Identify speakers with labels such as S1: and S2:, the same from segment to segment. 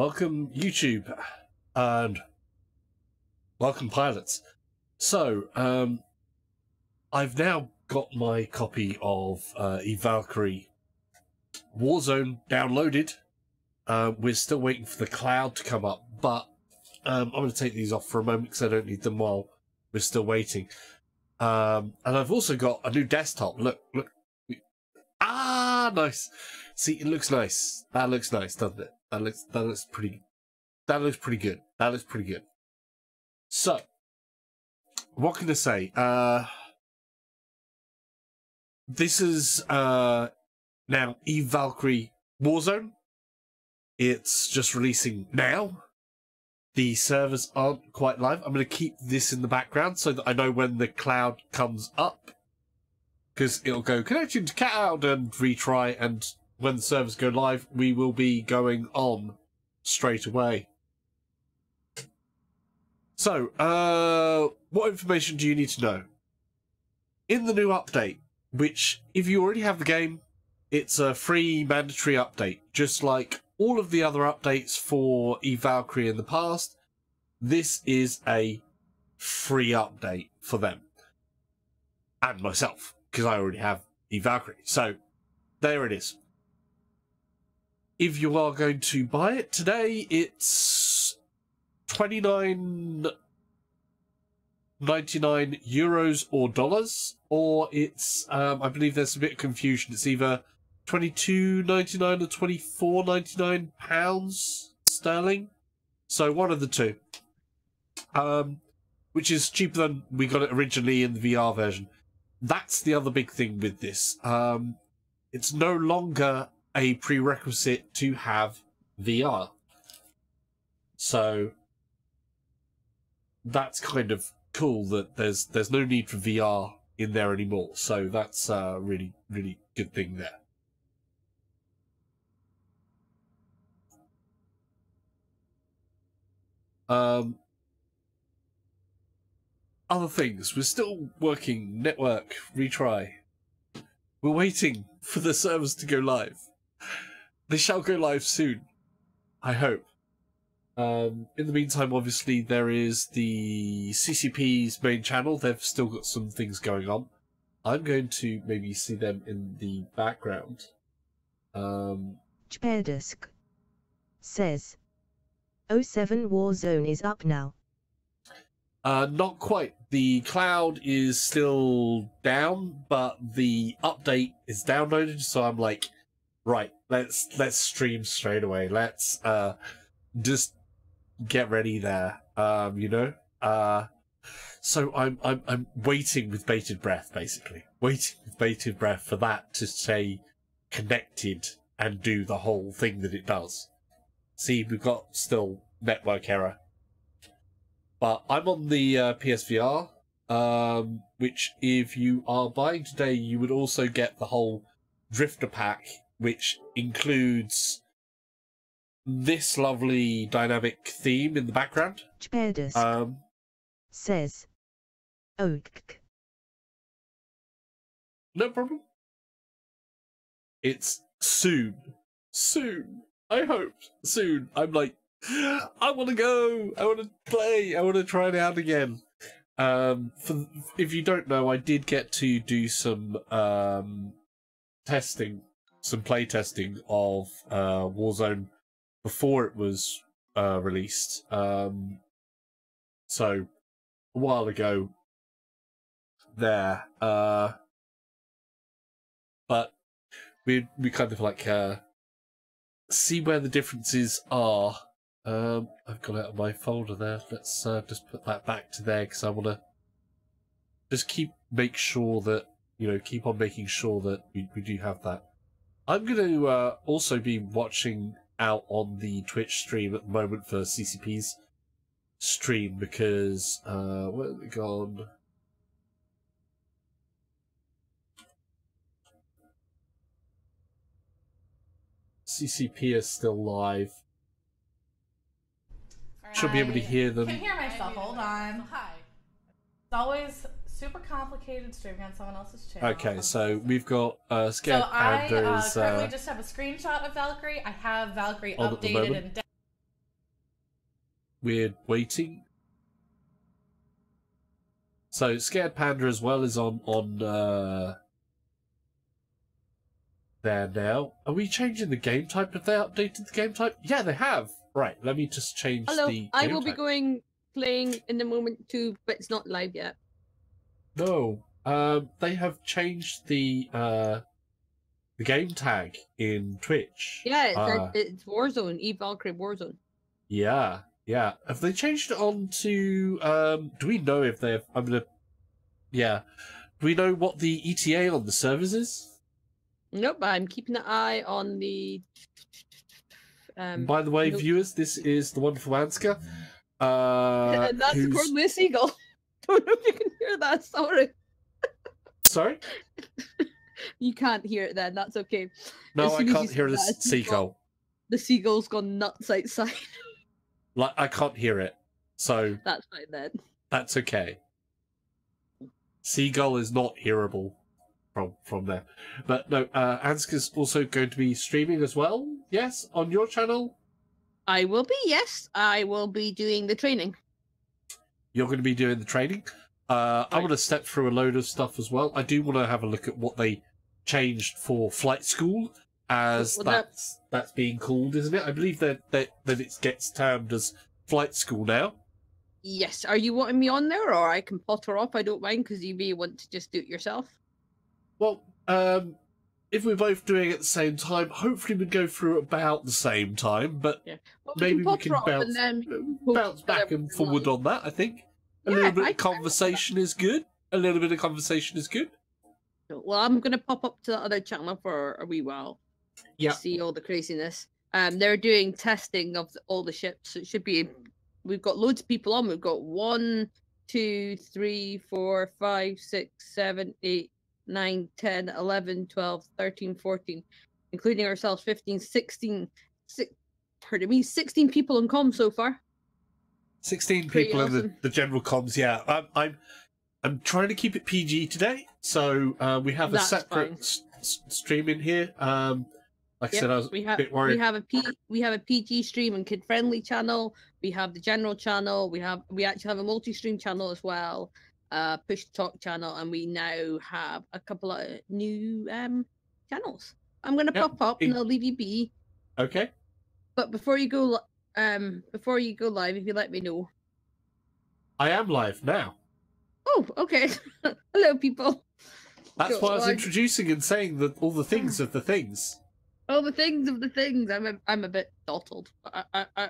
S1: Welcome YouTube, and welcome pilots. So, I've now got my copy of Eve Valkyrie Warzone downloaded. We're still waiting for the cloud to come up, but I'm going to take these off for a moment because I don't need them while we're still waiting. And I've also got a new desktop. Look. Ah, nice. See, it looks nice. That looks nice, doesn't it? That looks pretty good. That looks pretty good. So, what can I say? This is now Eve Valkyrie Warzone. It's just releasing now. The servers aren't quite live. I'm going to keep this in the background so that I know when the cloud comes up, because it'll go connection to cloud and retry, and when the servers go live, we will be going on straight away. So, what information do you need to know? In the new update, which, if you already have the game, it's a free mandatory update, just like all of the other updates for Eve Valkyrie in the past. This is a free update for them. And myself, because I already have Eve Valkyrie. So, there it is. If you are going to buy it today, it's €29.99 or dollars, or it's I believe there's a bit of confusion. It's either £22.99 or £24.99 sterling. So one of the two. Which is cheaper than we got it originally in the VR version. That's the other big thing with this. It's no longer a prerequisite to have VR. So that's kind of cool that there's no need for VR in there anymore. So that's a really, really good thing there. Other things, we're still working network retry. We're waiting for the servers to go live. They shall go live soon, I hope. In the meantime, obviously, there is the CCP's main channel. They've still got some things going on. I'm going to maybe see them in the background.
S2: Chperdisk says 07 Warzone is up now.
S1: Not quite. The cloud is still down, but the update is downloaded, so I'm like, right, let's stream straight away. Let's just get ready there. You know? So I'm waiting with bated breath, basically. Waiting with bated breath for that to stay connected and do the whole thing that it does. See, we've got still network error. But I'm on the PSVR, which if you are buying today, you would also get the whole Drifter pack, which includes this lovely dynamic theme in the background.
S2: Says, "Ok."
S1: No problem. It's soon. Soon. I hope. Soon. I'm like, I want to go. I want to play. I want to try it out again. If you don't know, I did get to do some testing, some play testing of Warzone before it was released. So a while ago there. But we kind of like see where the differences are. I've got it out of my folder there. Let's just put that back to there because I want to just keep on making sure that we do have that. I'm going to also be watching out on the Twitch stream at the moment for CCP's stream because where have we gone? CCP is still live. Should be able to hear them.
S3: I can hear myself. Hold on. Hi. It's always super complicated streaming on someone else's channel.
S1: Okay, so we've got Scared
S3: so I
S1: Pandas.
S3: currently just have a screenshot of Valkyrie. I have Valkyrie updated and
S1: we're waiting. So Scared Panda as well is on there now. Are we changing the game type? Have they updated the game type? Yeah, they have. Right, let me just change
S4: Hello,
S1: the game
S4: I will
S1: type.
S4: be playing in the moment too, but it's not live yet.
S1: No, they have changed the game tag in Twitch.
S4: Yeah, it's Warzone, Eve Valkyrie Warzone.
S1: Yeah, yeah. Have they changed it on to? Do we know if they've? I'm gonna. Yeah. Do we know what the ETA on the servers is?
S4: Nope, I'm keeping an eye on the.
S1: By the way, viewers, this is the wonderful Anska.
S4: And that's accordingly a seagull. Don't know if you can hear that. Sorry.
S1: Sorry.
S4: You can't hear it then. That's okay.
S1: No, I can't hear the seagull.
S4: The seagull's gone nuts outside.
S1: Like I can't hear it, so
S4: that's fine then.
S1: That's okay. Seagull is not hearable from there, but no. Anska's also going to be streaming as well. Yes, on your channel.
S4: I will be. Yes, I will be doing the training.
S1: You're going to be doing the training. I want to step through a load of stuff as well. I do want to have a look at what they changed for flight school, as that's being called, isn't it? I believe that it gets termed as flight school now.
S4: Yes. Are you wanting me on there, or I can potter off? I don't mind, because you may want to just do it yourself.
S1: Well, if we're both doing it at the same time, hopefully we'd go through about the same time. But
S4: yeah. Well,
S1: maybe we can bounce back and forward on that. I think a little bit of conversation is good. A little bit of conversation is good.
S4: Well, I'm going to pop up to the other channel for a wee while.
S1: Yeah.
S4: See all the craziness. They're doing testing of all the ships. It should be. We've got loads of people on. We've got 1, 2, 3, 4, 5, 6, 7, 8, 9, 10, 11, 12, 13, 14, including ourselves, 15, 16. 16 people in comms so far.
S1: 16 people in the general comms. Yeah, I'm trying to keep it PG today, so we have a separate stream in here. Like I said, I was a bit worried.
S4: We have a PG stream and kid friendly channel. We have the general channel. We actually have a multi-stream channel as well. Push to talk channel, and we now have a couple of new channels. I'm gonna pop up and I'll leave you be.
S1: Okay.
S4: But before you go live, if you let me know.
S1: I am live now.
S4: Oh, okay. Hello, people.
S1: That's why I was introducing and saying that all the things of the things.
S4: All the things of the things. I'm a bit dottled.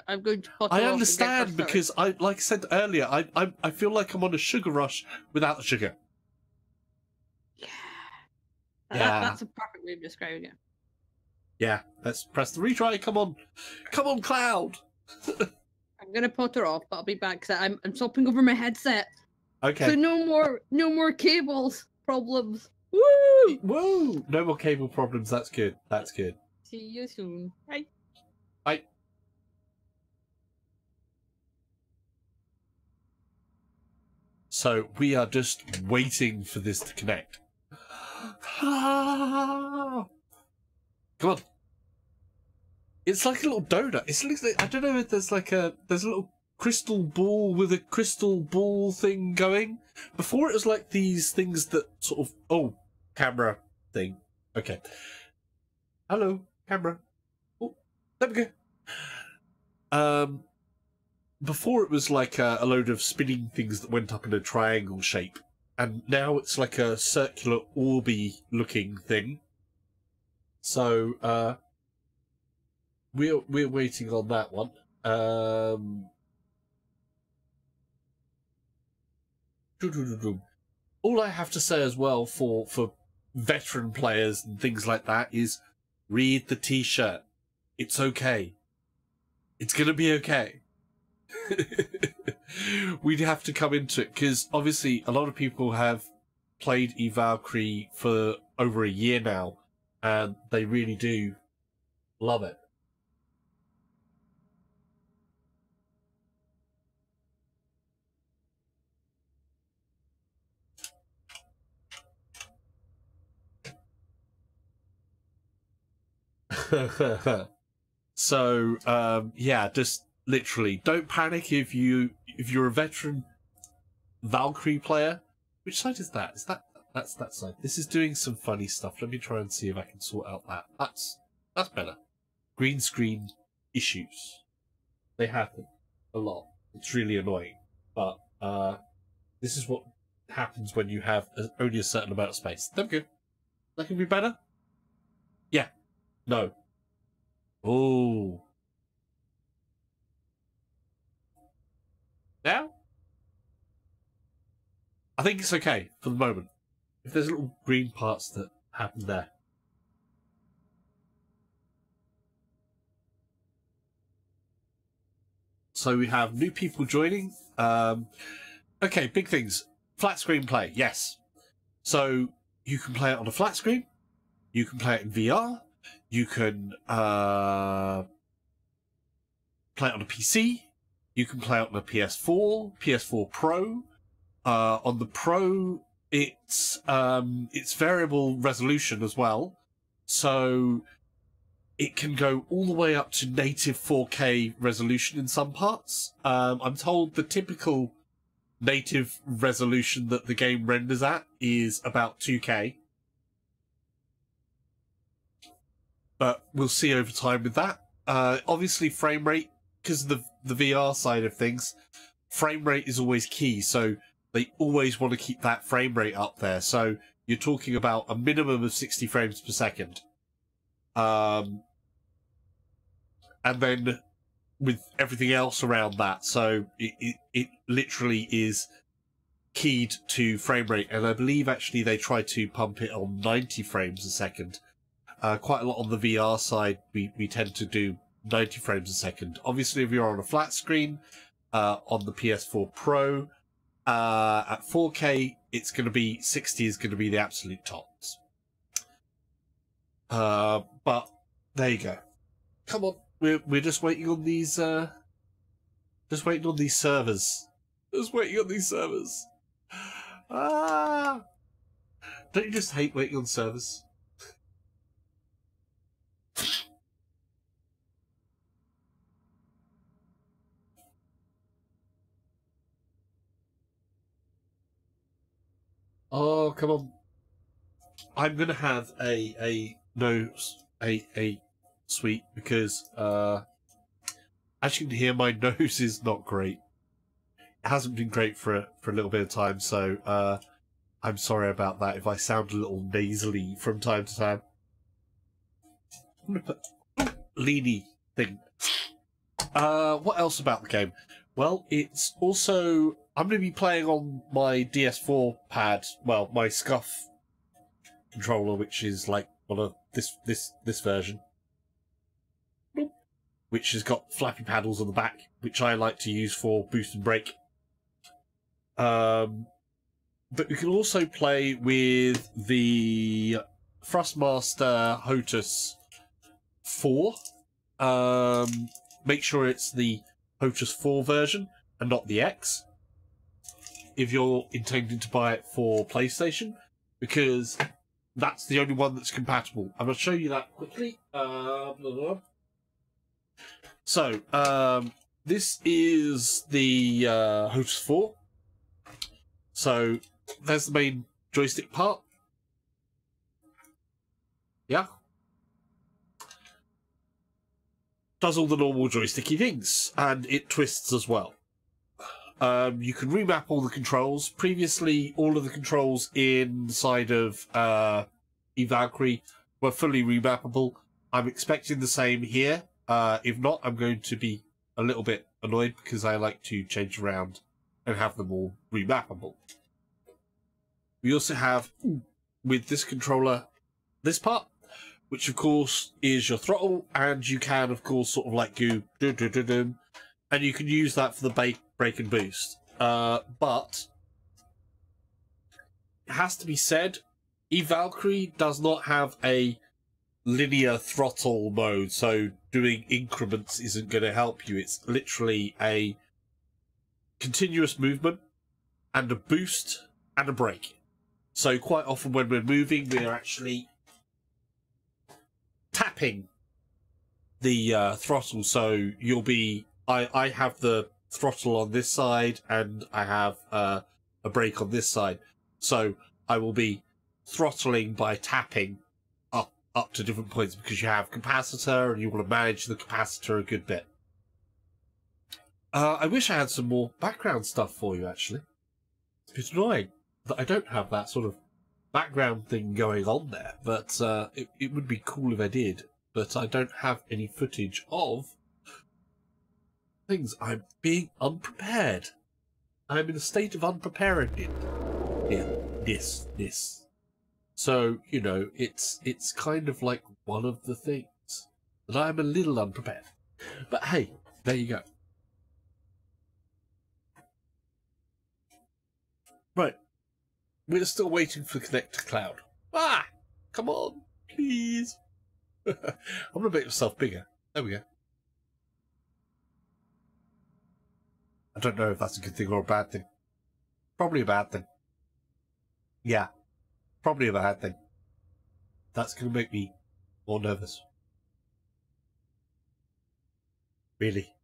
S4: I'm going to.
S1: I understand because like I said earlier, I feel like I'm on a sugar rush without the sugar.
S4: Yeah. That's a perfect way of describing it.
S1: Yeah. Let's press the retry. Come on, Cloud.
S4: I'm gonna potter off, but I'll be back because I'm swapping over my headset.
S1: Okay.
S4: So no more cables problems. Woo!
S1: Woo! No more cable problems. That's good. That's good.
S4: See you soon. Bye.
S1: Bye. So we are just waiting for this to connect. Come on. It's like a little donut. It looks like, I don't know if there's a little crystal ball with a crystal ball thing going. Before it was like these things that sort of camera thing. Okay. Hello, camera. Oh, there we go. Before it was like a load of spinning things that went up in a triangle shape, and now it's like a circular orby looking thing. So we're waiting on that one. All I have to say as well for veteran players and things like that is read the t-shirt. It's okay. It's gonna be okay. We'd have to come into it because obviously a lot of people have played Eve Valkyrie for over a year now and they really do love it. So yeah, just literally, don't panic if you're a veteran Valkyrie player. Which side is that? That's that side. This is doing some funny stuff. Let me try and see if I can sort out that. That's better. Green screen issues. They happen a lot. It's really annoying. But this is what happens when you have only a certain amount of space. There we go. That can be better? Yeah. No. Oh. Now? I think it's okay for the moment. If there's little green parts that happen there. So we have new people joining. Okay, big things. Flat screen play, yes. So you can play it on a flat screen. You can play it in VR. You can play it on a PC. You can play it on a PS4, PS4 Pro. On the Pro, it's variable resolution as well. So it can go all the way up to native 4K resolution in some parts. I'm told the typical native resolution that the game renders at is about 2K. But we'll see over time with that. Obviously, frame rate, because of the VR side of things, frame rate is always key. So they always want to keep that frame rate up there. So you're talking about a minimum of 60 frames per second. And then with everything else around that, so it literally is keyed to frame rate. And I believe actually they try to pump it on 90 frames a second. Quite a lot on the VR side, we tend to do 90 frames a second. Obviously, if you're on a flat screen, on the PS4 Pro, at 4K, it's going to be 60 is going to be the absolute tops. But there you go. Come on, we're just waiting on these. Just waiting on these servers. Just waiting on these servers. Ah! Don't you just hate waiting on servers? Oh, come on. I'm going to have a sweet because, as you can hear, my nose is not great. It hasn't been great for a little bit of time, so, I'm sorry about that if I sound a little nasally from time to time. I'm going to put leany thing. What else about the game? Well, it's also... I'm going to be playing on my DS4 pad, well, my Scuff controller, which is like one of this version, which has got flappy paddles on the back, which I like to use for boost and brake. But you can also play with the Thrustmaster HOTAS 4. Make sure it's the HOTAS 4 version and not the X, if you're intending to buy it for PlayStation, because that's the only one that's compatible. I'm going to show you that quickly. So, this is the HOTAS 4. So, there's the main joystick part. Yeah. Does all the normal joysticky things, and it twists as well. You can remap all the controls. Previously, all of the controls inside of Eve Valkyrie were fully remappable. I'm expecting the same here. If not, I'm going to be a little bit annoyed because I like to change around and have them all remappable. We also have, with this controller, this part, which of course is your throttle, and you can, of course, sort of like go do-do-do-do, and you can use that for the brake and boost. But it has to be said, Eve Valkyrie does not have a linear throttle mode, so doing increments isn't going to help you. It's literally a continuous movement and a boost and a brake. So quite often when we're moving, we're actually tapping the throttle, so you'll be I have the throttle on this side and I have a brake on this side, so I will be throttling by tapping up to different points because you have capacitor and you want to manage the capacitor a good bit. I wish I had some more background stuff for you, actually. It's a bit annoying that I don't have that sort of background thing going on there, but it would be cool if I did. But I don't have any footage of things. I'm being unprepared. I'm in a state of unpreparedness. This. So, you know, it's kind of like one of the things that I'm a little unprepared. But hey, there you go. Right. We're still waiting for the Connect to Cloud. Ah! Come on, please. I'm going to make myself bigger. There we go. I don't know if that's a good thing or a bad thing. Probably a bad thing. Yeah. Probably a bad thing. That's going to make me more nervous. Really.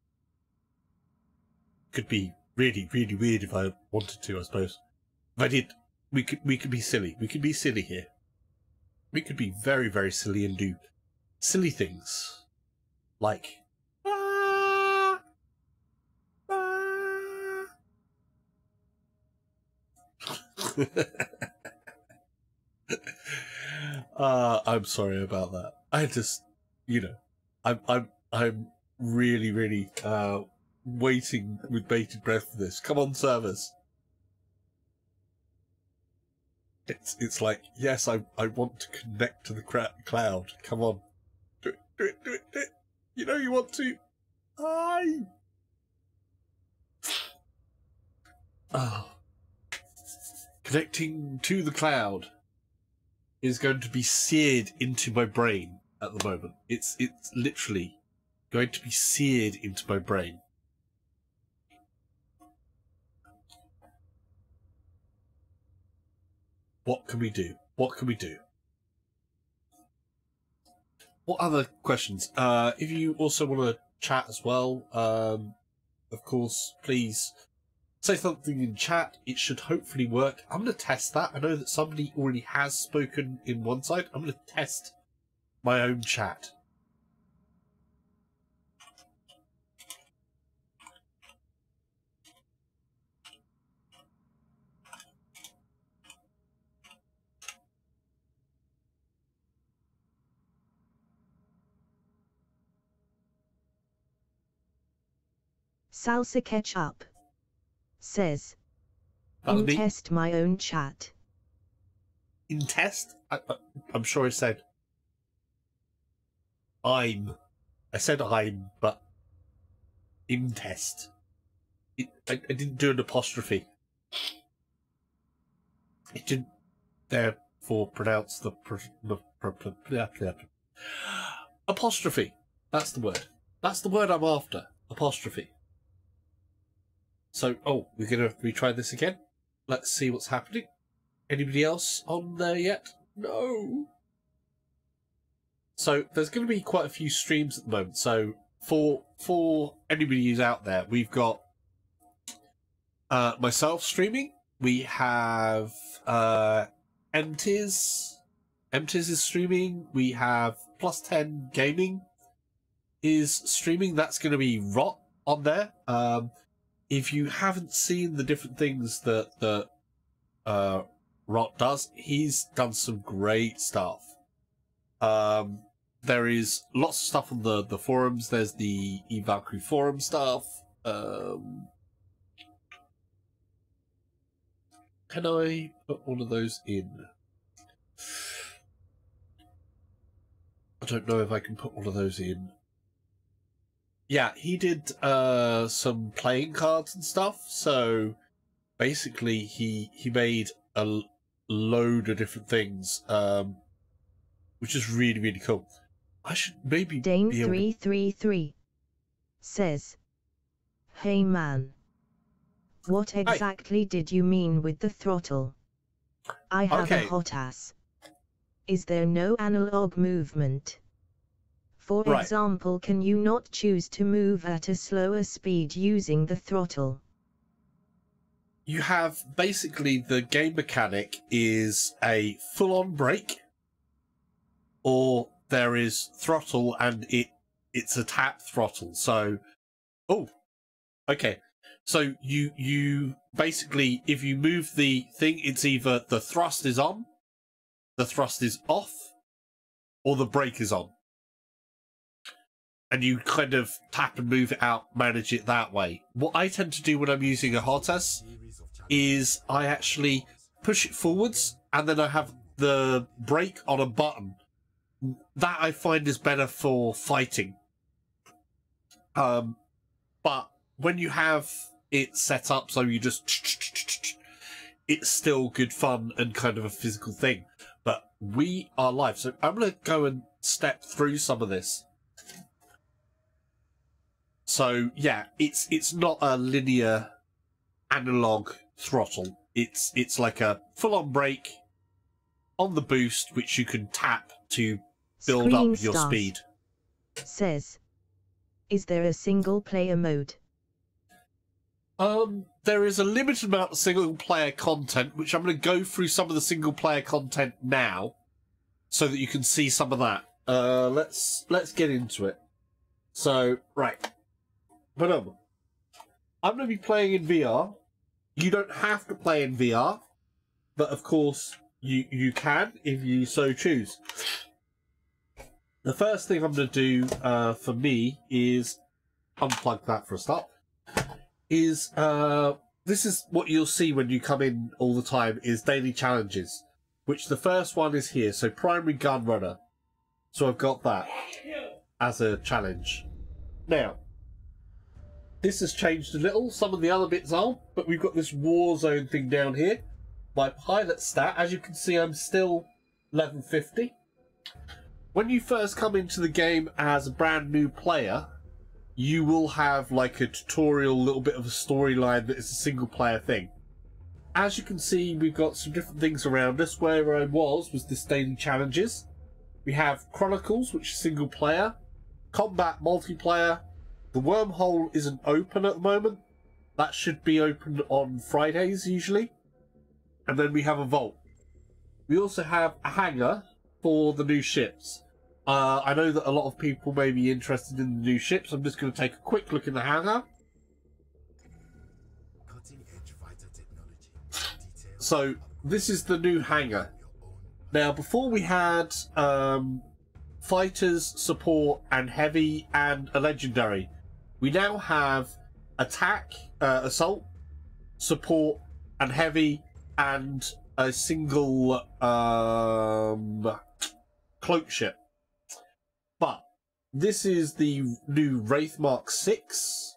S1: Could be really, really weird if I wanted to, I suppose. If I did, we could be silly. We could be silly here. We could be very, very silly and do silly things. Like... I'm sorry about that. I just, you know, I'm really, really waiting with bated breath for this. Come on, servers. It's like, yes, I want to connect to the cloud. Come on, do it. You know you want to. Connecting to the cloud is going to be seared into my brain at the moment. It's literally going to be seared into my brain. What can we do? What can we do? What other questions? If you also want to chat as well, of course, please say something in chat. It should hopefully work. I'm going to test that. I know that somebody already has spoken in one side. I'm going to test my own chat.
S2: Salsa Ketchup says, test my own chat.
S1: In test? I'm sure I said I'm. I said I'm, but in test. I didn't do an apostrophe. It didn't therefore pronounce the apostrophe. That's the word. That's the word I'm after. Apostrophe. So, we're going to retry this again. Let's see what's happening. Anybody else on there yet? No. So, there's going to be quite a few streams at the moment. So, for anybody who's out there, we've got myself streaming. We have MTiz. MTiz is streaming. We have Plus 10 Gaming is streaming. That's going to be Rot on there. If you haven't seen the different things that Rot does, he's done some great stuff. There is lots of stuff on the forums. There's the Eve Valkyrie forum stuff. Can I put one of those in? I don't know if I can put one of those in. Yeah, he did some playing cards and stuff. So basically, he made a load of different things, which is really, really cool. I should maybe
S2: Dane
S1: be able to...
S2: 333 says, "Hey man, what exactly did you mean with the throttle? I have a hot ass. Is there no analog movement? For
S1: Right.
S2: example, can you not choose to move at a slower speed using the throttle?
S1: You have basically the game mechanic is a full-on brake, or there is throttle and it's a tap throttle. So, oh, okay. So you basically, if you move the thing, it's either the thrust is on, the thrust is off, or the brake is on. And you kind of tap and move it out, manage it that way. What I tend to do when I'm using a hot S is I actually push it forwards, and then I have the brake on a button. That I find is better for fighting. But when you have it set up so you just... It's still good fun and kind of a physical thing. But we are live, so I'm going to go and step through some of this. So, yeah, it's not a linear analog throttle. It's like a full-on brake on the boost, which you can tap to build
S2: Screen
S1: up your
S2: Stars
S1: speed.
S2: Says, is there a single player mode?
S1: There is a limited amount of single-player content, which I'm going to go through some of the single-player content now, so that you can see some of that. Let's get into it. So, right. But I'm going to be playing in VR. You don't have to play in VR, but of course you can if you so choose. The first thing I'm going to do for me is unplug that for a start. This is what you'll see when you come in all the time is daily challenges, which the first one is here. So primary gun runner. So I've got that as a challenge. Now, this has changed a little. Some of the other bits aren't, but we've got this Warzone thing down here. My pilot stat, as you can see, I'm still level 50. When you first come into the game as a brand new player, you will have like a tutorial, little bit of a storyline that is a single player thing. As you can see, we've got some different things around us. Where I was this daily challenges. We have Chronicles, which is single player, combat multiplayer. The wormhole isn't open at the moment. That should be open on Fridays usually. And then we have a vault. We also have a hangar for the new ships. I know that a lot of people may be interested in the new ships. I'm just going to take a quick look in the hangar. So this is the new hangar. Now before we had fighters, support and heavy and a legendary. We now have attack, assault, support, and heavy, and a single cloak ship. But this is the new Wraith Mark 6,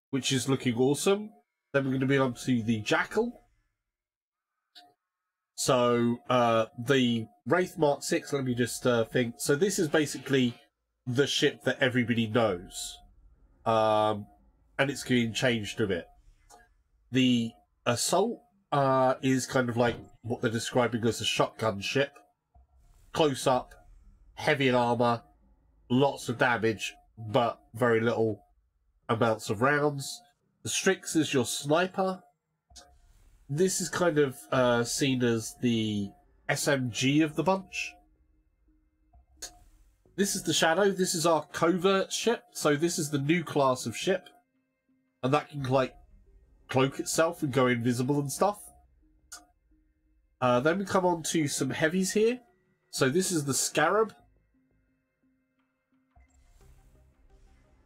S1: which is looking awesome. Then we're going to be on to the Jackal. So the Wraith Mark 6, let me just think. So this is basically the ship that everybody knows. And it's getting changed a bit. The Assault is kind of like what they're describing as a shotgun ship. Close up, heavy in armour, lots of damage, but very little amounts of rounds. The Strix is your sniper. This is kind of seen as the SMG of the bunch. This is the Shadow. This is our covert ship. So this is the new class of ship. And that can, like, cloak itself and go invisible and stuff. Then we come on to some heavies here. So this is the Scarab.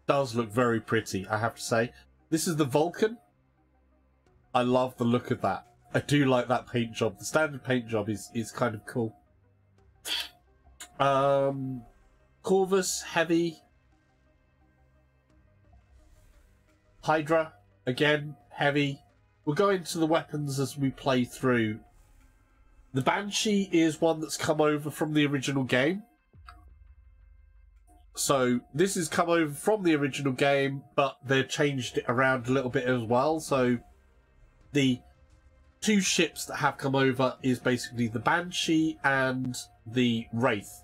S1: Does look very pretty, I have to say. This is the Vulcan. I love the look of that. I do like that paint job. The standard paint job is kind of cool. Corvus, heavy. Hydra, again, heavy. We'll go into the weapons as we play through. The Banshee is one that's come over from the original game. So this has come over from the original game, but they've changed it around a little bit as well. So the two ships that have come over is basically the Banshee and the Wraith.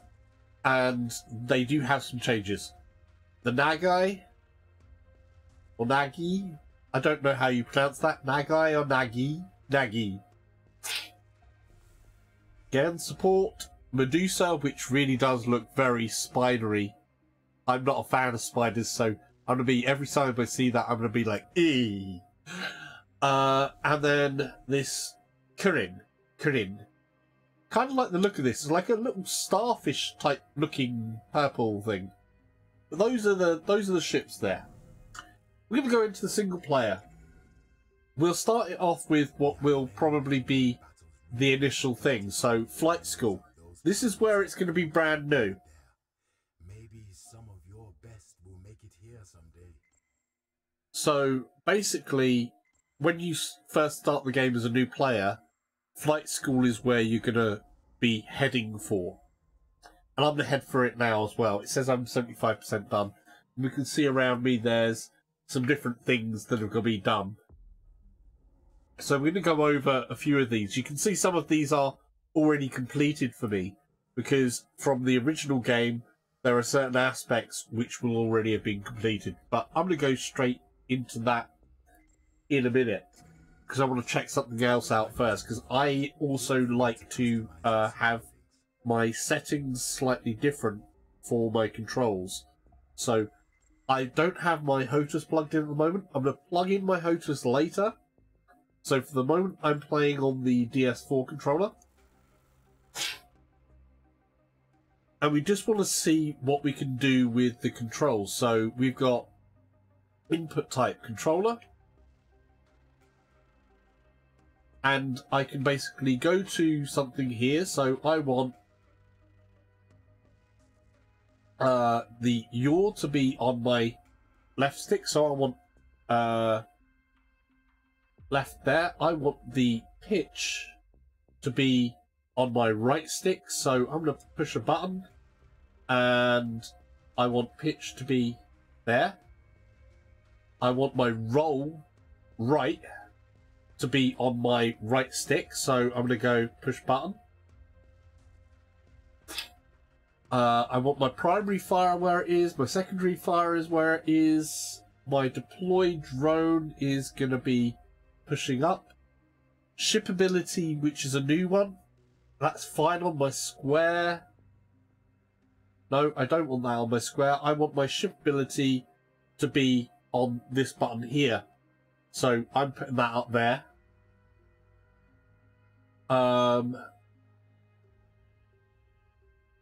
S1: and they do have some changes. The Nagai, or Nagi, I don't know how you pronounce that. Nagai or Nagi? Nagi. Again, support Medusa, which really does look very spidery. I'm not a fan of spiders, so I'm gonna be, every time I see that, I'm gonna be like, eee. And then this Kirin. Kind of like the look of this. It's like a little starfish type looking purple thing. But those are the ships there. We're going to go into the single player. We'll start it off with what will probably be the initial thing. So, flight school. This is where it's going to be brand new.
S5: Maybe some of your best will make it here someday.
S1: So, basically, when you first start the game as a new player, flight school is where you're going to be heading for. And I'm going to head for it now as well. It says I'm 75% done. And we can see around me there's some different things that are going to be done. So we're going to go over a few of these. You can see some of these are already completed for me, because from the original game there are certain aspects which will already have been completed. But I'm going to go straight into that in a minute, because I want to check something else out first, because I also like to have my settings slightly different for my controls. So I don't have my HOTAS plugged in at the moment. I'm going to plug in my HOTAS later. So for the moment I'm playing on the DS4 controller. And we just want to see what we can do with the controls. So we've got input type controller. And I can basically go to something here. So I want the yaw to be on my left stick. So I want left there. I want the pitch to be on my right stick. So I'm going to push a button. And I want pitch to be there. I want my roll right to be on my right stick, so I'm going to go push button. I want my primary fire where it is, my secondary fire is where it is, my deploy drone is going to be pushing up. Ship ability, which is a new one, that's fine on my square. No, I don't want that on my square. I want my ship ability to be on this button here. So I'm putting that up there. I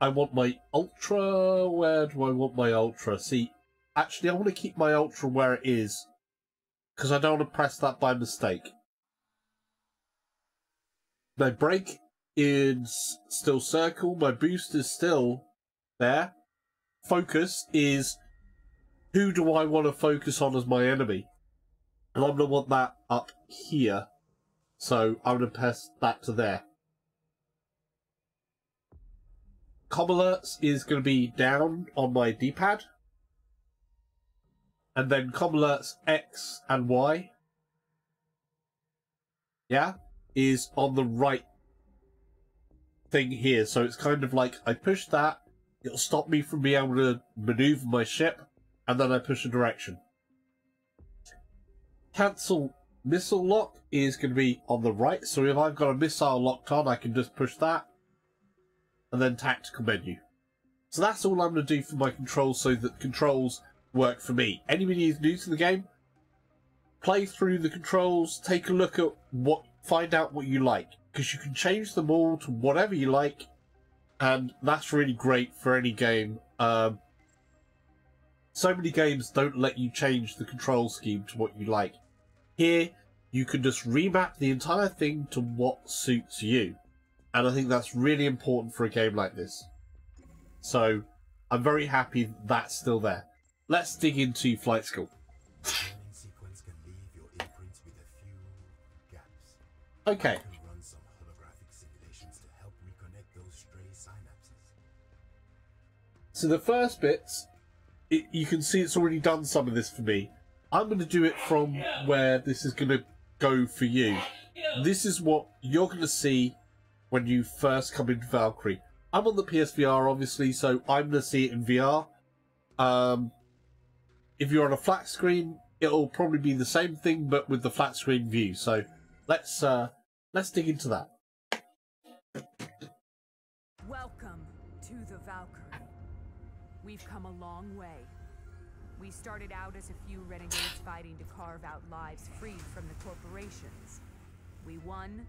S1: want my ultra. Where do I want my ultra? See, actually I want to keep my ultra where it is, because I don't want to press that by mistake. My brake is still circle. My boost is still there. Focus is, who do I want to focus on as my enemy? And I'm going to want that up here. So I'm going to press that to there. Comm Alerts is going to be down on my D-pad. And then Comm Alerts X and Y, yeah, is on the right thing here. So it's kind of like I push that, it'll stop me from being able to maneuver my ship, and then I push a direction. Cancel missile lock is going to be on the right, so if I've got a missile locked on, I can just push that, and then tactical menu. So that's all I'm going to do for my controls, so that controls work for me. Anybody who's new to the game, play through the controls, take a look at find out what you like, because you can change them all to whatever you like, and that's really great for any game. So many games don't let you change the control scheme to what you like. Here, you can just remap the entire thing to what suits you. And I think that's really important for a game like this. So, I'm very happy that's still there. Let's dig into Flight School.
S5: Sequence can leave your imprint with a few gaps.
S1: Okay.
S5: You can run some holographic simulations to help reconnect those stray synapses.
S1: So the first bits, you can see it's already done some of this for me. I'm going to do it from where this is going to go for you. This is what you're going to see when you first come into Valkyrie. I'm on the PSVR, obviously, so I'm going to see it in VR. If you're on a flat screen, it'll probably be the same thing, but with the flat screen view. So let's dig into that.
S6: Welcome to the Valkyrie. We've come a long way. We started out as a few renegades fighting to carve out lives freed from the corporations. We won,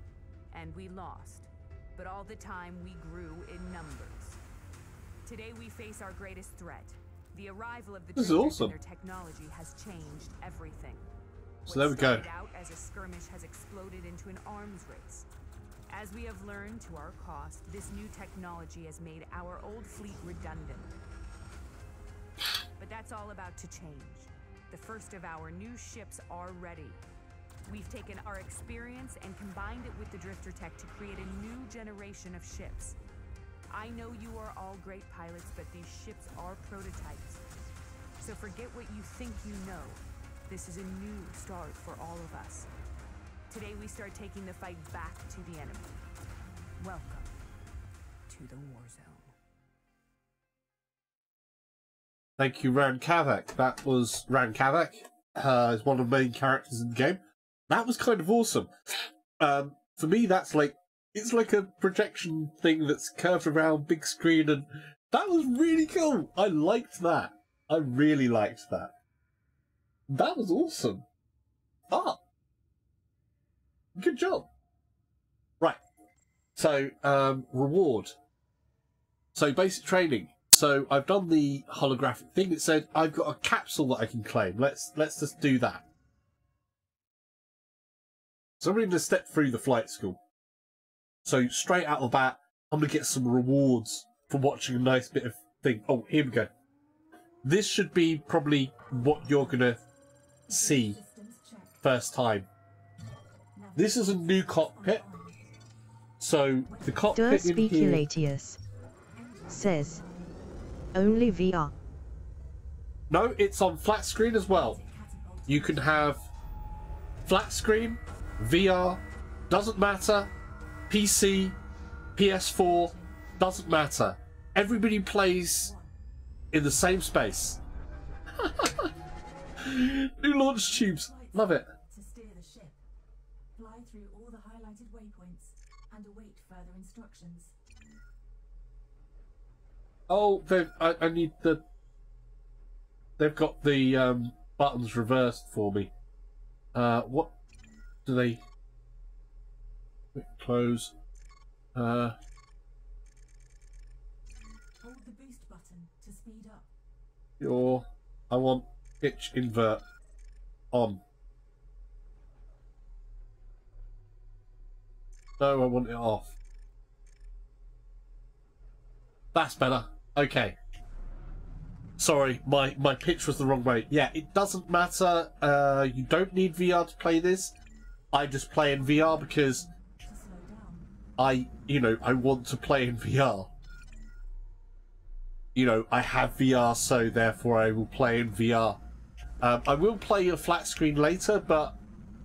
S6: and we lost. But all the time, we grew in numbers. Today, we face our greatest threat. The arrival of the drifters and their technology has changed everything.
S1: So there we go.
S6: What started out as a skirmish has exploded into an arms race. As we have learned to our cost, this new technology has made our old fleet redundant. But that's all about to change. The first of our new ships are ready. We've taken our experience and combined it with the drifter tech to create a new generation of ships. I know you are all great pilots, but these ships are prototypes. So forget what you think you know. This is a new start for all of us. Today we start taking the fight back to the enemy. Welcome to the Warzone.
S1: Thank you, Ran Kavak. That was Ran Kavak. Is one of the main characters in the game. That was kind of awesome. For me, that's like, it's like a projection thing that's curved around, big screen, and that was really cool. I liked that. I really liked that. That was awesome. Ah, good job. Right. So, reward. So, basic training. So, I've done the holographic thing. It said I've got a capsule that I can claim. Let's just do that. So I'm going to step through the flight school. So straight out of the bat, I'm going to get some rewards for watching a nice bit of thing. Oh, here we go. This should be probably what you're going to see first time. This is a new cockpit. So the cockpit in here...
S2: Speculatius says, only VR.
S1: No, it's on flat screen as well. You can have flat screen, VR, doesn't matter, PC, PS4, doesn't matter. Everybody plays in the same space. New launch tubes, love it.
S7: To steer the ship, fly through all the highlighted waypoints, and await further instructions.
S1: Oh, I need the... They've got the buttons reversed for me. What do they... Close.
S7: Hold the boost button to speed up.
S1: I want pitch invert on. No, I want it off. That's better. Okay. Sorry, my pitch was the wrong way. Yeah, it doesn't matter. You don't need VR to play this. I just play in VR because I want to play in VR. I have VR, so therefore I will play in VR. I will play a flat screen later, but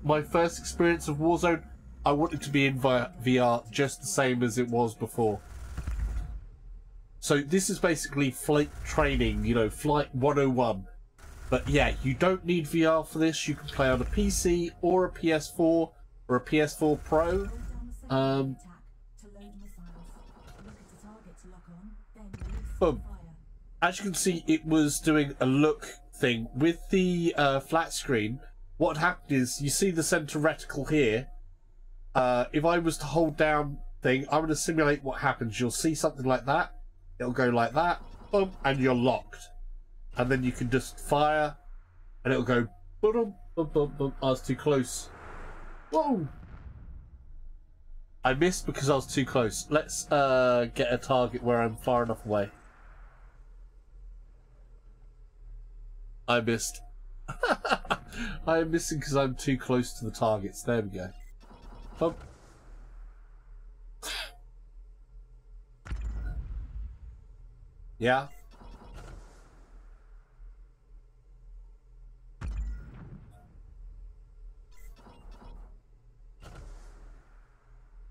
S1: my first experience of Warzone, I wanted to be in VR just the same as it was before. So this is basically flight training, Flight 101. But yeah, you don't need VR for this. You can play on a PC or a PS4 or a PS4 Pro. Boom. As you can see, it was doing a look thing. With the flat screen, what happened is, you see the center reticle here. If I was to hold down thing, I'm going to simulate what happens. You'll see something like that. It'll go like that, boom, and you're locked. And then you can just fire, and it'll go, boom, boom, boom, boom. I was too close. Whoa! I missed because I was too close. Let's get a target where I'm far enough away. I missed. I am missing because I'm too close to the targets. There we go. Boom. Yeah.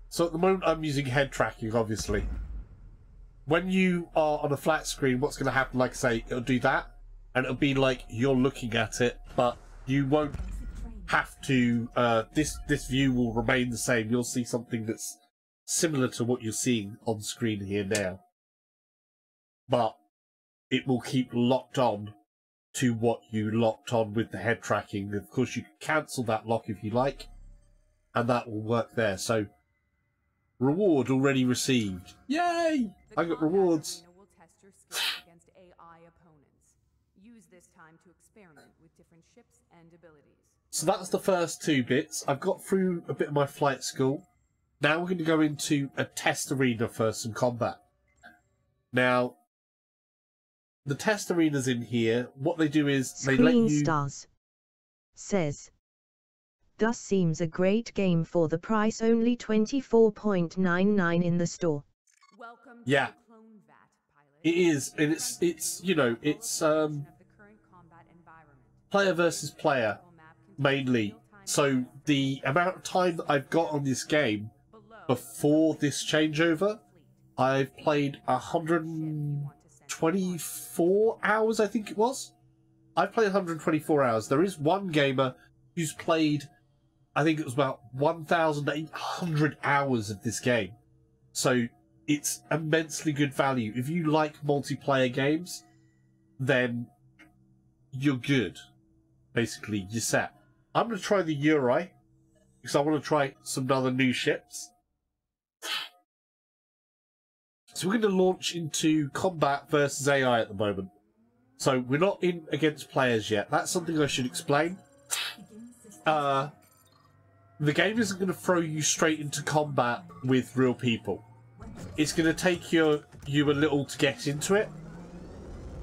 S1: So at the moment I'm using head tracking, obviously. when you are on a flat screen, what's going to happen, like I say, it'll do that, and it'll be like you're looking at it, but you won't have to, this view will remain the same. You'll see something that's similar to what you're seeing on screen here now. But it will keep locked on to what you locked on with the head tracking. Of course, you can cancel that lock if you like, and that will work there. So, reward already received. Yay! I got rewards.
S6: Will test your skills against AI opponents. Use this time to experiment with different ships and abilities.
S1: So that's the first 2 bits. I've got through a bit of my flight school. Now we're going to go into a test arena for some combat. Now, the test arenas in here, what they do is they let you...
S2: Stars says, thus seems a great game for the price, only $24.99 in the store.
S6: Welcome
S1: Yeah.
S6: to the Clone Vat, pilot.
S1: It is, and it's you know, it's player versus player mainly. So the amount of time that I've got on this game before this changeover, I've played 124 hours, I think it was. I've played 124 hours. There is one gamer who's played, I think it was about 1,800 hours of this game. So it's immensely good value. If you like multiplayer games, then you're good. Basically, you're set. I'm going to try the Uri, because I want to try some other new ships. So we're going to launch into combat versus AI at the moment. So we're not in against players yet. That's something I should explain. The game isn't going to throw you straight into combat with real people. It's going to take you a little to get into it.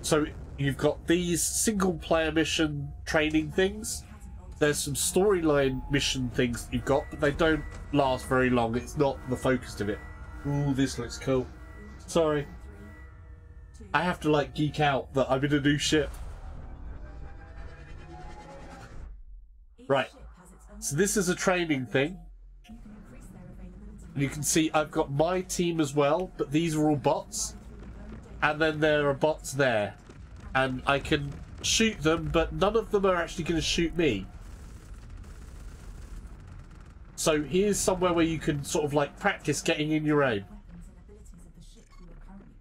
S1: So you've got these single player mission training things. There's some storyline mission things that you've got, but they don't last very long. It's not the focus of it. Ooh, this looks cool. Sorry. I have to like geek out that I'm in a new ship. Right. So this is a training thing. And you can see I've got my team as well, but these are all bots. And then there are bots there. And I can shoot them, but none of them are actually going to shoot me. So here's somewhere where you can sort of like practice getting in your aim.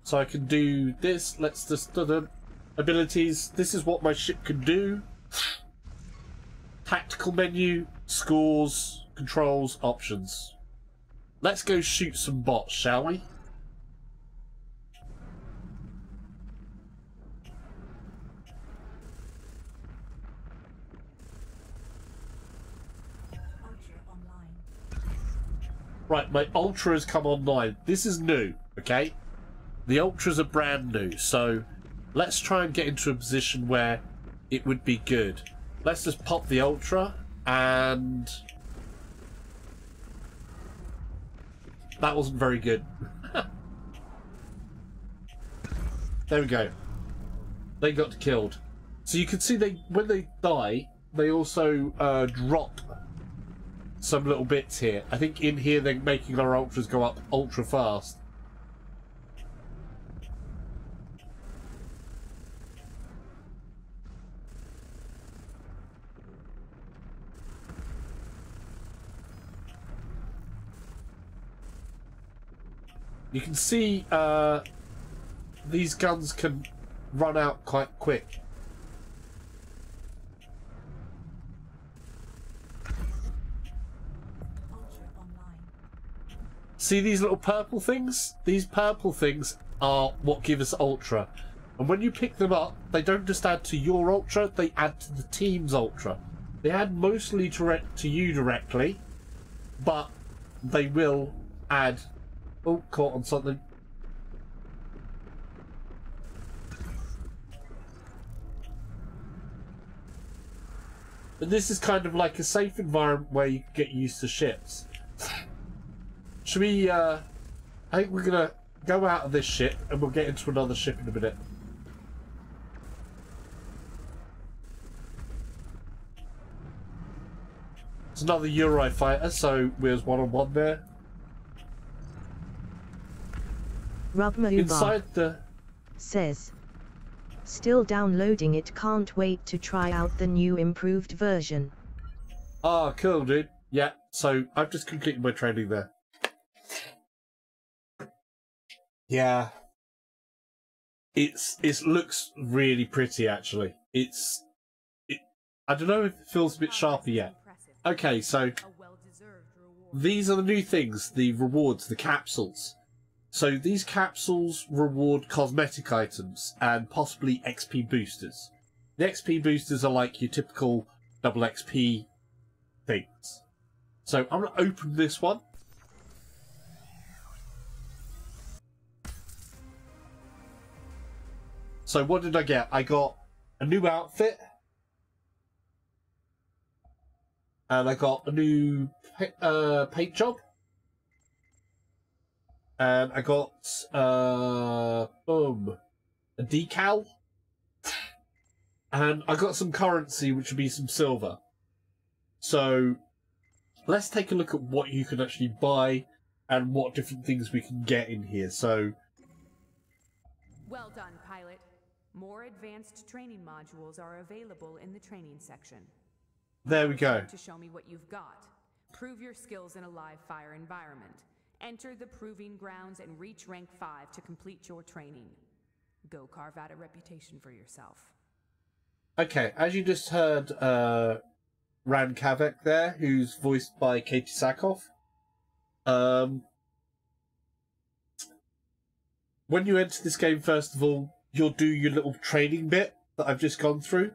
S1: So I can do this. Let's just do the abilities. This is what my ship can do. Tactical menu, scores, controls, options. Let's go shoot some bots, shall we? Right, my Ultra has come online. This is new, okay? The Ultras are brand new, so let's try and get into a position where it would be good. Let's just pop the Ultra, and that wasn't very good. There we go. They got killed. So you can see when they die, they also drop some little bits here. I think in here they're making our Ultras go up ultra fast. You can see these guns can run out quite quick. See these little purple things? These purple things are what give us Ultra. And when you pick them up, they don't just add to your Ultra, they add to the team's Ultra. They add mostly to you directly, but they will add... Oh, caught on something. And this is kind of like a safe environment where you can get used to ships. Should we, I think we're gonna go out of this ship and we'll get into another ship in a minute. It's another Eurofighter, so there's one-on-one there.
S2: Rubmova
S1: inside the...
S2: says, still downloading it, can't wait to try out the new improved version.
S1: Ah, cool, dude. Yeah, so I've just completed my training there. Yeah. It looks really pretty, actually. I don't know if it feels a bit sharper yet. Okay, so these are the new things, the rewards, the capsules. So these capsules reward cosmetic items and possibly XP boosters. The XP boosters are like your typical double XP things. So I'm going to open this one. So what did I get? I got a new outfit. And I got a new paint job. And I got a decal. And I got some currency, which would be some silver. So let's take a look at what you can actually buy and what different things we can get in here. So,
S6: well done, pilot. More advanced training modules are available in the training section.
S1: There we go.
S6: To show me what you've got. Prove your skills in a live fire environment. Enter the proving grounds and reach rank 5 to complete your training. Go carve out a reputation for yourself.
S1: Okay, as you just heard Ran Kavek there, who's voiced by Katie Sackhoff. When you enter this game, first of all, you'll do your little training bit that I've just gone through.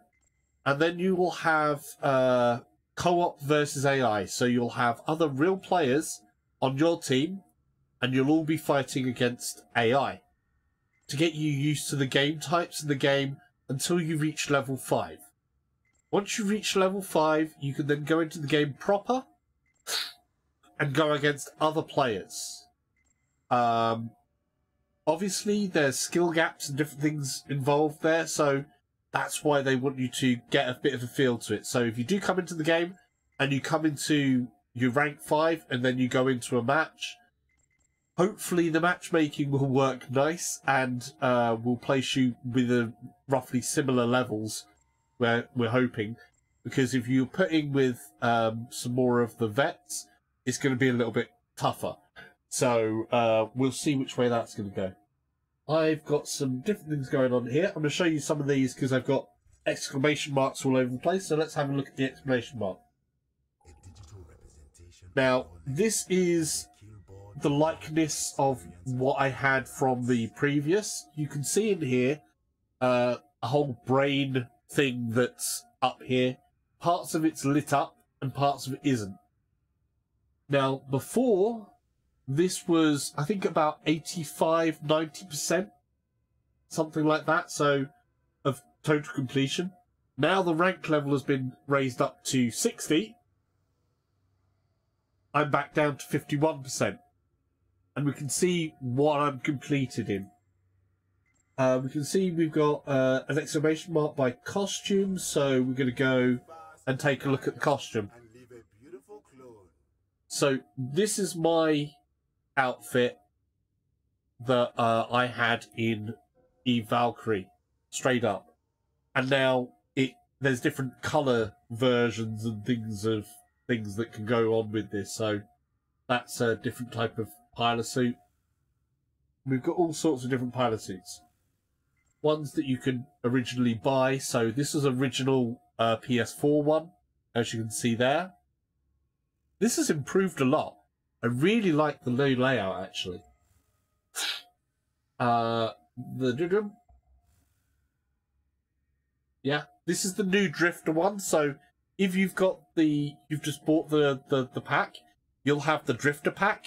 S1: And then you will have co-op versus AI. So you'll have other real players on your team, and you'll all be fighting against AI to get you used to the game types in the game until you reach level 5. Once you reach level 5, you can then go into the game proper and go against other players. Obviously, there's skill gaps and different things involved there, so that's why they want you to get a bit of a feel to it. So if you do come into the game and you come into your rank 5 and then you go into a match, hopefully the matchmaking will work nice and will place you with a roughly similar levels where we're hoping. Because if you're putting with some more of the vets, it's going to be a little bit tougher. So we'll see which way that's going to go. I've got some different things going on here. I'm going to show you some of these because I've got exclamation marks all over the place. So let's have a look at the exclamation mark. Now, this is the likeness of what I had from the previous. You can see in here a whole brain thing that's up here. Parts of it's lit up and parts of it isn't. Now, before, this was, I think, about 85, 90%, something like that, so, of total completion. Now the rank level has been raised up to 60. I'm back down to 51%. And we can see what I'm completed in. We can see we've got an exclamation mark by costume, so we're going to go and take a look at the costume. So this is my outfit that I had in Eve Valkyrie, straight up. And now there's different colour versions and things that can go on with this, so that's a different type of pilot suit. We've got all sorts of different pilot suits. Ones that you can originally buy, so this is original PS4 one, as you can see there. This has improved a lot. I really like the new layout, actually. Yeah, this is the new Drifter one, so if you've just bought the pack, you'll have the Drifter pack.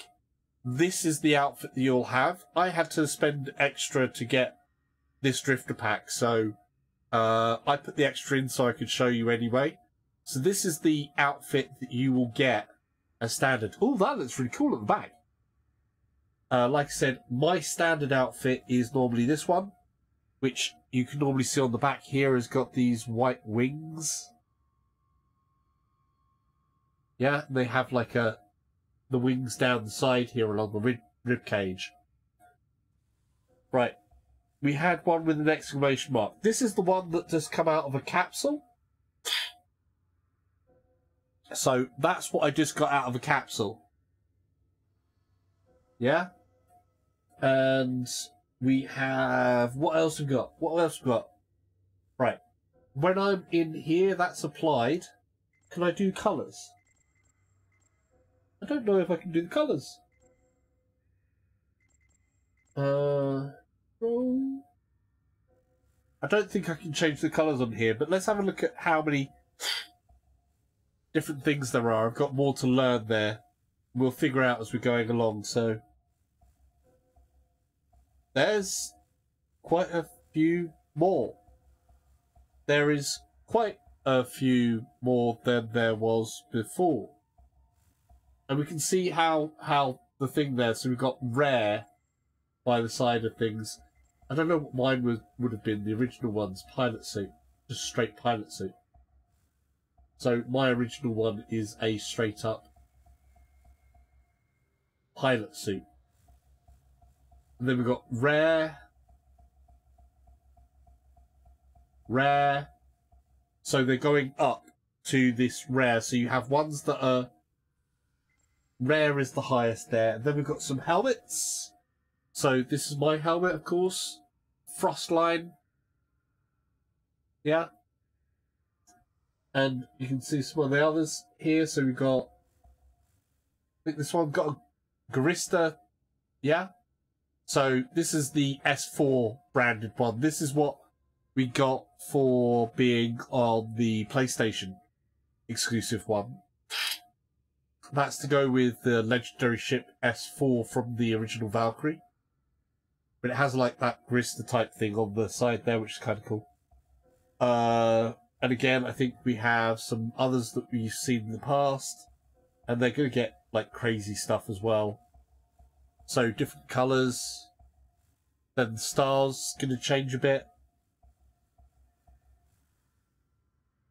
S1: This is the outfit that you'll have. I had to spend extra to get this Drifter pack, so I put the extra in so I could show you anyway. So this is the outfit that you will get as standard. Oh, that looks really cool at the back. Like I said, my standard outfit is normally this one, which you can normally see on the back here has got these white wings. Yeah, they have like the wings down the side here along the rib cage. Right. We had one with an exclamation mark. This is the one that just come out of a capsule. So that's what I just got out of a capsule. Yeah? And we have... What else we got? What else we got? Right. When I'm in here, that's applied. Can I do colours? I don't know if I can do the colours. I don't think I can change the colours on here, but let's have a look at how many different things there are. I've got more to learn there. We'll figure out as we're going along, so... There's quite a few more. There is quite a few more than there was before. And we can see how the thing there, so we've got rare by the side of things. I don't know what mine would have been, the original one's pilot suit. Just straight pilot suit. So my original one is a straight up pilot suit. And then we've got rare. Rare. So they're going up to this rare. So you have ones that are... Rare is the highest there. And then we've got some helmets. So this is my helmet, of course. Frostline. Yeah. And you can see some of the others here. So we've got... I think this one got a Garista. Yeah. So this is the S4 branded one. This is what we got for being on the PlayStation exclusive one. That's to go with the legendary ship S4 from the original Valkyrie. But it has like that Garista type thing on the side there, which is kind of cool. And again, I think we have some others that we've seen in the past. And they're going to get like crazy stuff as well. So different colours. Then the stars going to change a bit.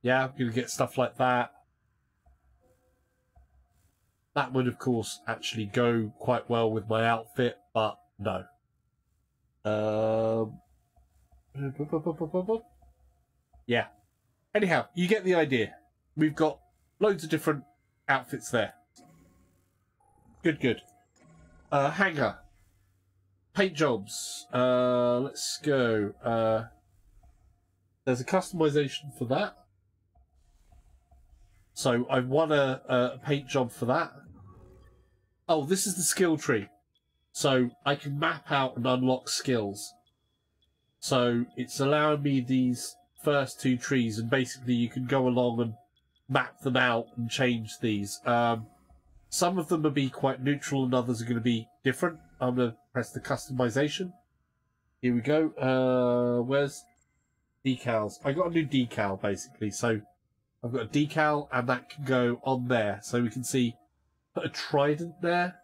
S1: Yeah, I'm going to get stuff like that. That would, of course, actually go quite well with my outfit, but no. Yeah. Anyhow, you get the idea. We've got loads of different outfits there. Good, good. Hangar. Paint jobs. Let's go. There's a customization for that. So I won a paint job for that. Oh, this is the skill tree. So I can map out and unlock skills. So it's allowing me these first two trees, and basically you can go along and map them out and change these. Some of them will be quite neutral and others are going to be different. I'm going to press the customization. Here we go. Where's decals? I got a new decal basically. So I've got a decal and that can go on there. So we can see, put a trident there.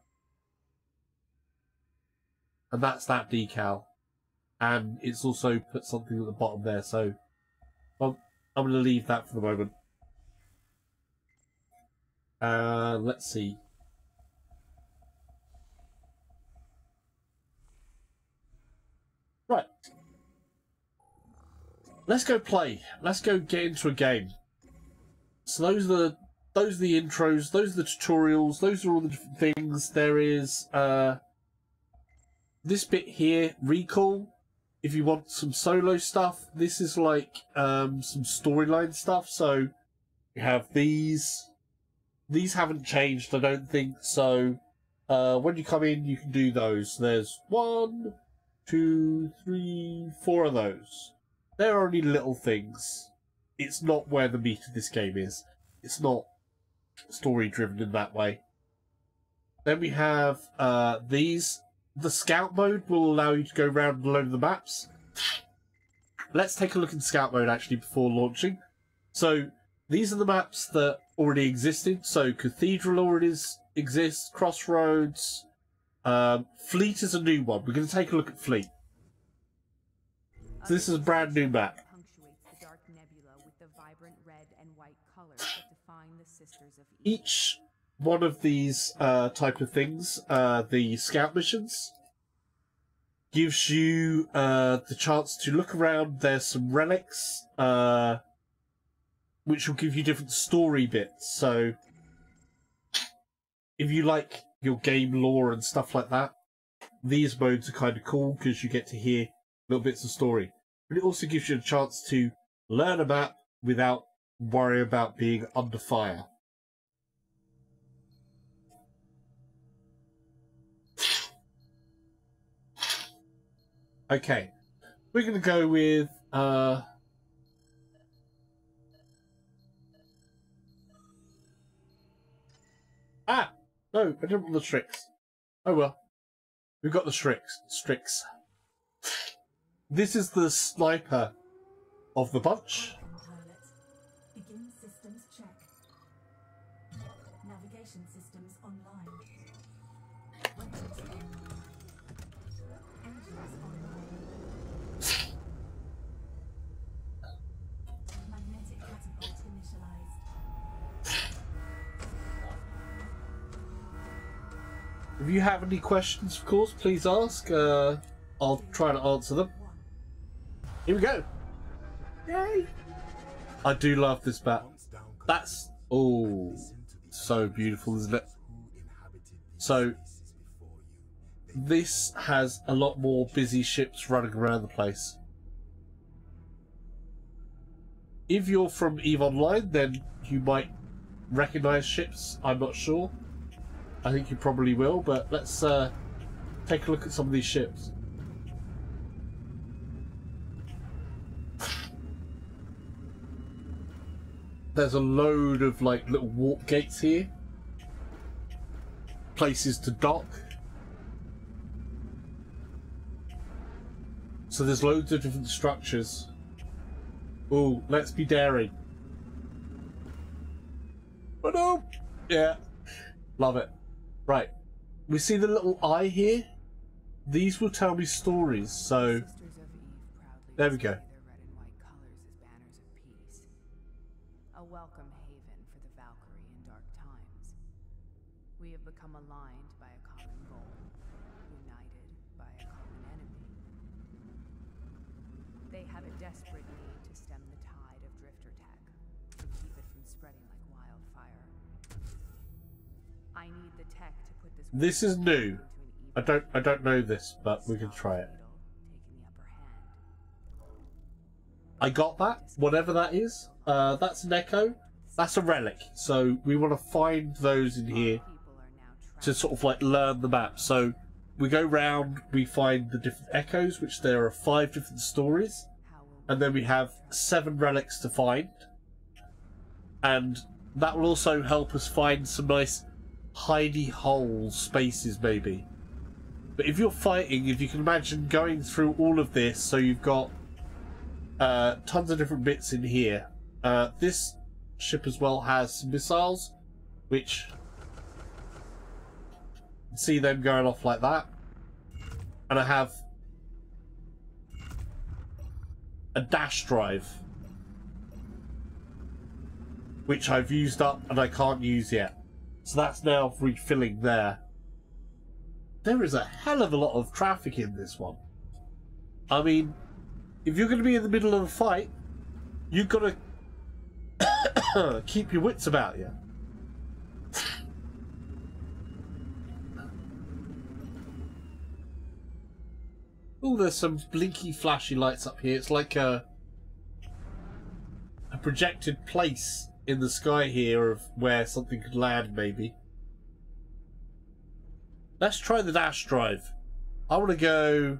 S1: And that's that decal. And it's also put something at the bottom there. So I'm going to leave that for the moment. Let's see. Right. Let's go play. Let's go get into a game. So those are the intros, those are the tutorials, those are all the different things. There is this bit here, recall. If you want some solo stuff, this is like some storyline stuff. So you have these. These haven't changed, I don't think. So when you come in, you can do those. There's 1, 2, 3, 4 of those. They're only little things. It's not where the meat of this game is. It's not story driven in that way. Then we have these. The scout mode will allow you to go around and load the maps. Let's take a look in scout mode actually before launching. So these are the maps that already existed. So Cathedral already exists, Crossroads. Fleet is a new one. We're going to take a look at Fleet. So this is a brand new map. Each one of these type of things, the scout missions, gives you the chance to look around. There's some relics, which will give you different story bits. So if you like your game lore and stuff like that, these modes are kind of cool because you get to hear little bits of story. But it also gives you a chance to learn a map without worrying about being under fire. Okay, we're going to go with no, I didn't want the Strix. Oh well, we've got the Strix. This is the sniper of the bunch.
S7: Pilot. Begin systems check. Navigation systems online. Weapons online. Engines online. Magnetic catapult initialized.
S1: If you have any questions, of course, please ask. I'll try to answer them. Here we go. Yay! I do love this map. That's so beautiful, isn't it? So this has a lot more busy ships running around the place. If you're from EVE Online, then you might recognize ships. I'm not sure. I think you probably will, but let's take a look at some of these ships. There's a load of like little warp gates here. Places to dock. So there's loads of different structures. Ooh, let's be daring. But no! Yeah. Love it. Right. We see the little eye here. These will tell me stories, so there we go.
S6: A welcome haven for the Valkyrie in dark times. We have become aligned by a common goal, united by a common enemy. They have a desperate need to stem the tide of drifter tech, to keep it from spreading like wildfire. I need the tech to put this.
S1: This is new. I don't know this, but we can try it. I got that, whatever that is. That's an echo. That's a relic. So we want to find those in here to sort of like learn the map. So we go round, we find the different echoes, which there are 5 different stories. And then we have 7 relics to find. And that will also help us find some nice hidey hole spaces maybe. But if you're fighting, if you can imagine going through all of this, so you've got tons of different bits in here. This ship as well has some missiles, which you can see them going off like that. And I have a dash drive, which I've used up and I can't use yet. So that's now refilling there. There is a hell of a lot of traffic in this one. I mean, if you're going to be in the middle of a fight, you've got to keep your wits about you. Oh, there's some blinky, flashy lights up here. It's like a projected place in the sky here of where something could land, maybe. Let's try the dash drive. I want to go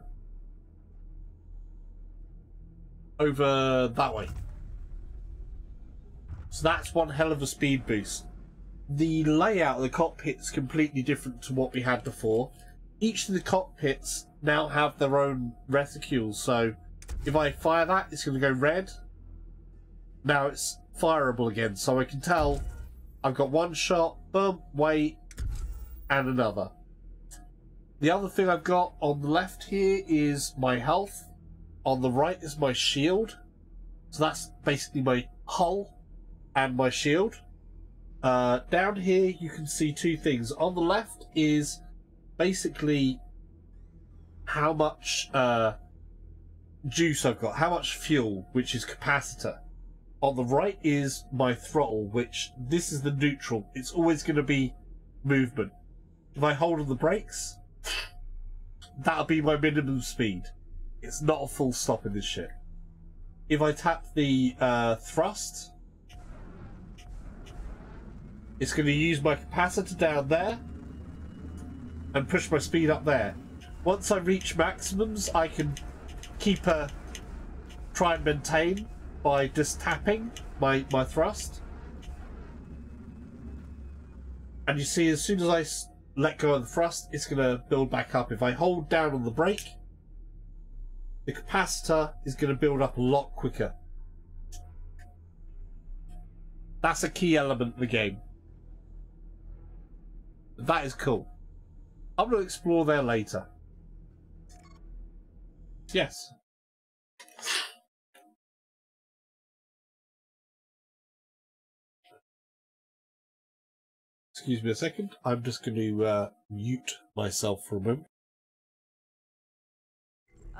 S1: over that way. So that's one hell of a speed boost. The layout of the cockpit is completely different to what we had before. Each of the cockpits now have their own reticules, so if I fire that, it's going to go red. Now it's fireable again, so I can tell I've got one shot, boom, wait, and another. The other thing I've got on the left here is my health. On the right is my shield. So that's basically my hull and my shield. Down here you can see 2 things. On the left is basically how much juice I've got, how much fuel, which is capacitor. On the right is my throttle, which this is the neutral. It's always going to be movement. If I hold on the brakes, that'll be my minimum speed. It's not a full stop in this shit. If I tap the thrust, it's going to use my capacitor down there and push my speed up there. Once I reach maximums, I can try and maintain by just tapping my thrust. And you see, as soon as I let go of the thrust, it's going to build back up. If I hold down on the brake, the capacitor is going to build up a lot quicker. That's a key element of the game. That is cool. I'm going to explore there later. Yes. Excuse me a second. I'm just going to mute myself for a moment.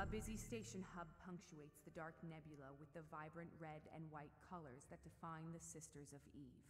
S6: A busy station hub punctuates the dark nebula with the vibrant red and white colors that define the Sisters of Eve.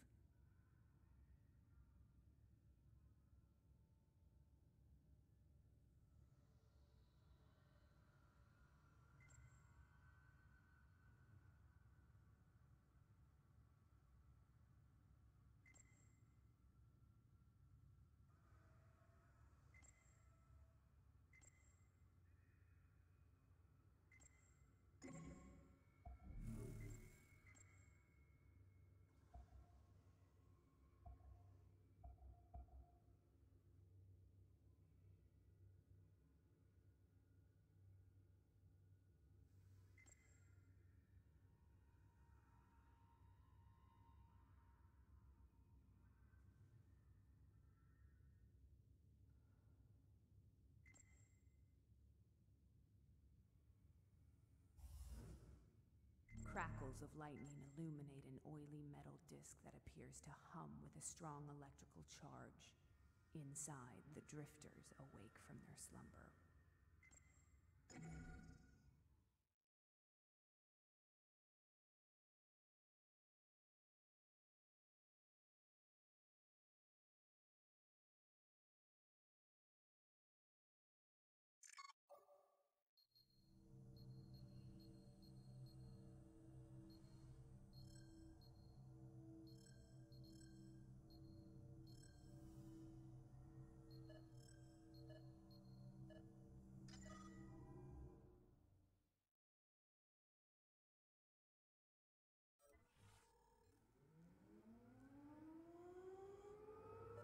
S6: Crackles of lightning illuminate an oily metal disc that appears to hum with a strong electrical charge. Inside, the drifters awake from their slumber.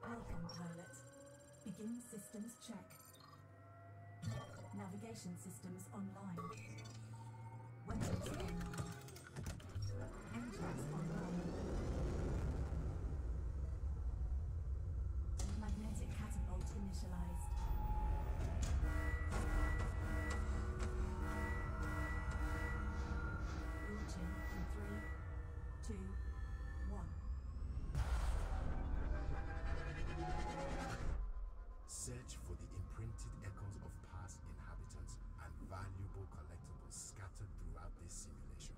S7: Welcome, pilot. Begin systems check. Navigation systems online. Weapons online. Engines online. Magnetic catapult initialized. Launching in 3, 2, 1.
S5: Search for the imprinted echoes of past inhabitants and valuable collectibles scattered throughout this simulation.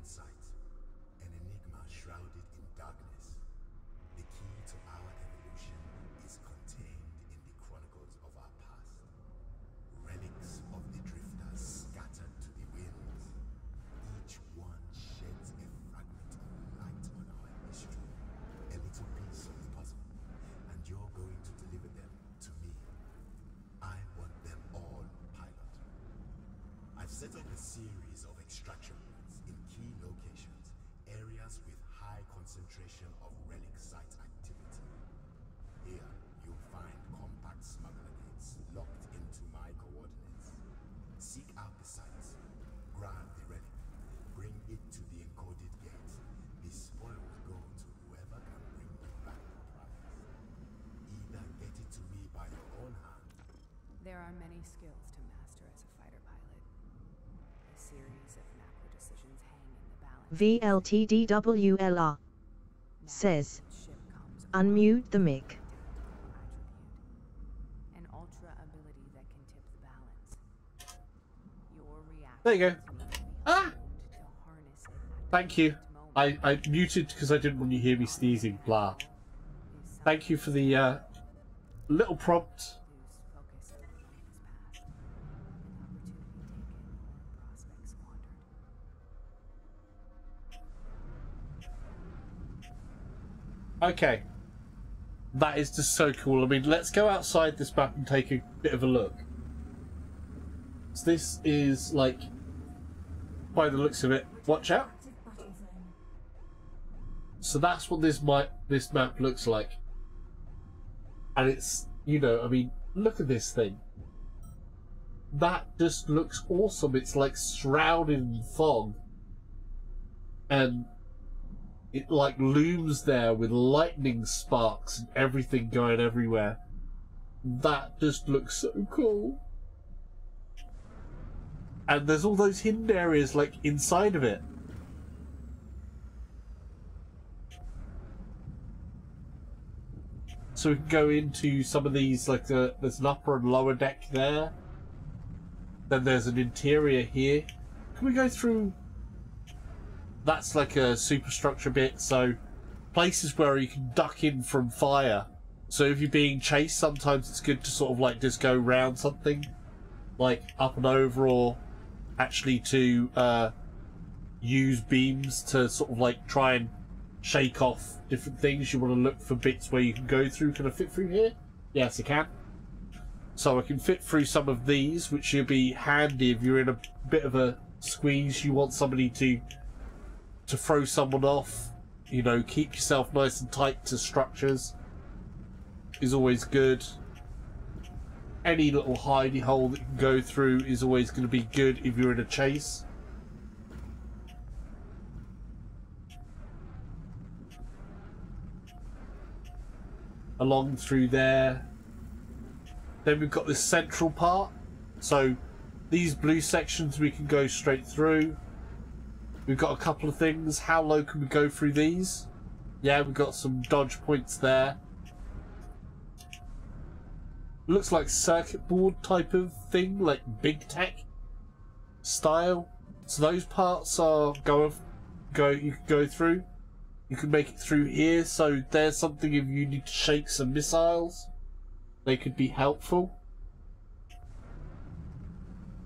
S5: sight, an enigma shrouded in darkness. The key to our evolution is contained in the chronicles of our past. Relics of the drifters scattered to the winds. Each one sheds a fragment of light on our history, a little piece of the puzzle, and you're going to deliver them to me. I want them all, pilot. I've set up a series of extraction points in key locations, areas with high concentration of relic site activity. Here, you'll find compact smuggler gates locked into my coordinates. Seek out the sites, grab the relic, bring it to the encoded gate. The spoils go to whoever can bring me back the prize. Either get it to me by your own hand.
S6: There are many skills to master as a fighter pilot. A series of macro decisions hang in the balance.
S2: VLTDWLR says, unmute the mic.
S6: An ultra ability that can tip the balance. Your reaction
S1: There you go. Ah!
S6: to harness it at
S1: Thank you.
S6: the moment
S1: I muted because I didn't want you to hear me sneezing. Blah.
S6: is
S1: Thank you for the little prompt.
S6: lose focus on the life is past. An opportunity taken or prospect squandered.
S1: Okay. That is just so cool. I mean, let's go outside this map and take a bit of a look. So this is like, by the looks of it, watch out.
S7: Active battle zone.
S1: So that's what this map looks like. And it's, you know, I mean, look at this thing. That just looks awesome. It's like shrouded in fog. And it like looms there with lightning sparks and everything going everywhere. That just looks so cool. And there's all those hidden areas like inside of it. So we can go into some of these, like there's an upper and lower deck there. Then there's an interior here. Can we go through? That's like a superstructure bit, so places where you can duck in from fire. So if you're being chased, sometimes it's good to sort of like just go round something, like up and over, or actually to use beams to sort of like try and shake off different things. You want to look for bits where you can go through. Can I fit through here? Yes, I can. So I can fit through some of these, which would be handy if you're in a bit of a squeeze. You want somebody to throw someone off. You know, keep yourself nice and tight to structures is always good. Any little hidey hole that you can go through is always going to be good if you're in a chase. Along through there. Then we've got this central part. So these blue sections we can go straight through. We've got a couple of things. How low can we go through these? Yeah, we've got some dodge points there. Looks like circuit board type of thing, like big tech style. So those parts are you can go through. You can make it through here. So there's something if you need to shake some missiles, they could be helpful.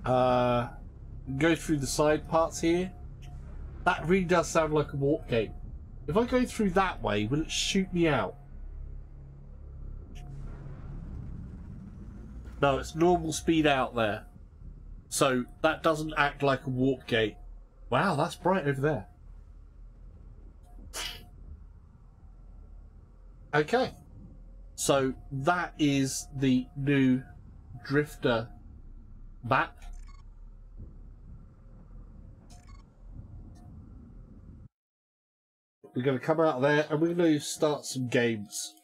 S1: Go through the side parts here. That really does sound like a warp gate. If I go through that way, will it shoot me out? No, it's normal speed out there. So that doesn't act like a warp gate. Wow, that's bright over there. Okay. So that is the new Drifter map. We're going to come out there and we're going to start some games.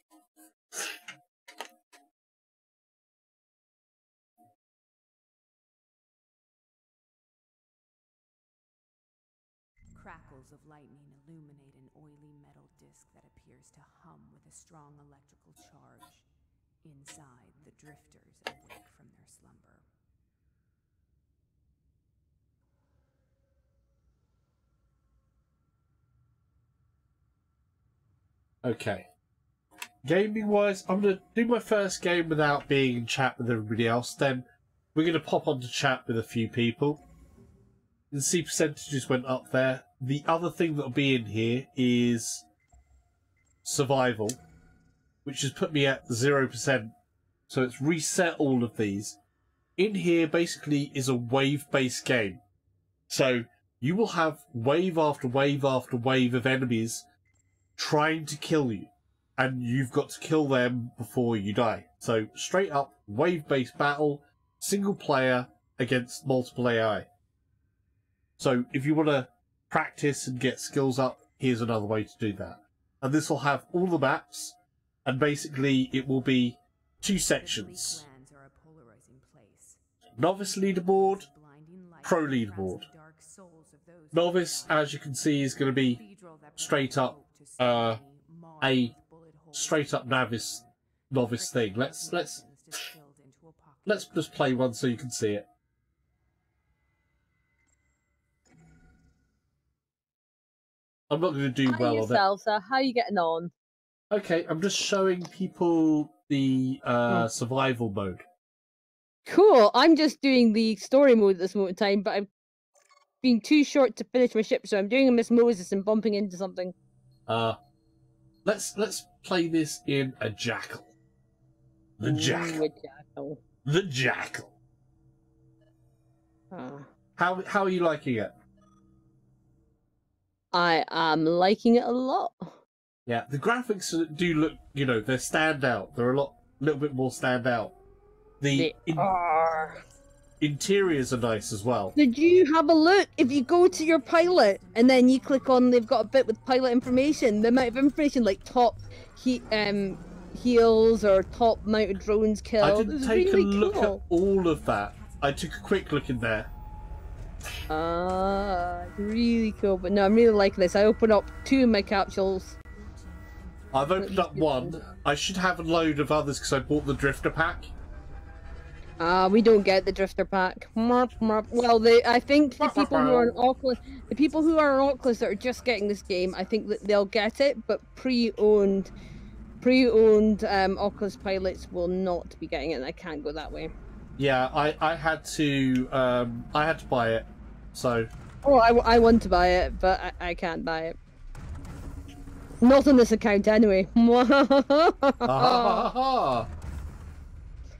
S6: Crackles of lightning illuminate an oily metal disc that appears to hum with a strong electrical charge. Inside, the drifters awake from their slumber.
S1: Okay. Gaming wise, I'm going to do my first game without being in chat with everybody else. Then we're going to pop onto chat with a few people. You can see percentages went up there. The other thing that'll be in here is survival, which has put me at 0%. So it's reset all of these. In here basically is a wave-based game. So you will have wave after wave after wave of enemies trying to kill you. And you've got to kill them before you die. So straight up wave-based battle, single player against multiple AI. So if you want to practice and get skills up, here's another way to do that. And this will have all the maps, and basically it will be 2 sections. Novice leaderboard, pro leaderboard. Novice, as you can see, is going to be straight up a straight up novice thing. Let's just play one so you can see it. I'm not going to do well on it.
S4: Salsa, how are you getting on?
S1: Okay, I'm just showing people the survival mode.
S4: Cool. I'm just doing the story mode at this moment in time, but I've been too short to finish my ship, so I'm doing a Miss Moses and bumping into something.
S1: Let's play this in a jackal. The jackal.
S4: A jackal.
S1: The jackal. How are you liking it?
S4: I am liking it a lot.
S1: Yeah, the graphics do look, you know, they're stand out. They're a little bit more stand out. The interiors are nice as well.
S4: Did you have a look? If you go to your pilot and then you click on, they've got a bit with pilot information. The amount of information like top heals or top mounted drones killed.
S1: I didn't take
S4: really
S1: a look
S4: cool.
S1: at all of that. I took a quick look in there.
S4: Really cool. But no, I'm really liking this. I opened up 2 of my capsules.
S1: I've opened up 1. I should have a load of others because I bought the Drifter pack.
S4: We don't get the Drifter pack. Well, I think the people who are on Oclus, that are just getting this game, I think that they'll get it, but pre-owned Oclus pilots will not be getting it, and I can't go that way.
S1: Yeah, I had to buy it, so.
S4: Oh, I want to buy it, but I can't buy it. Not on this account, anyway.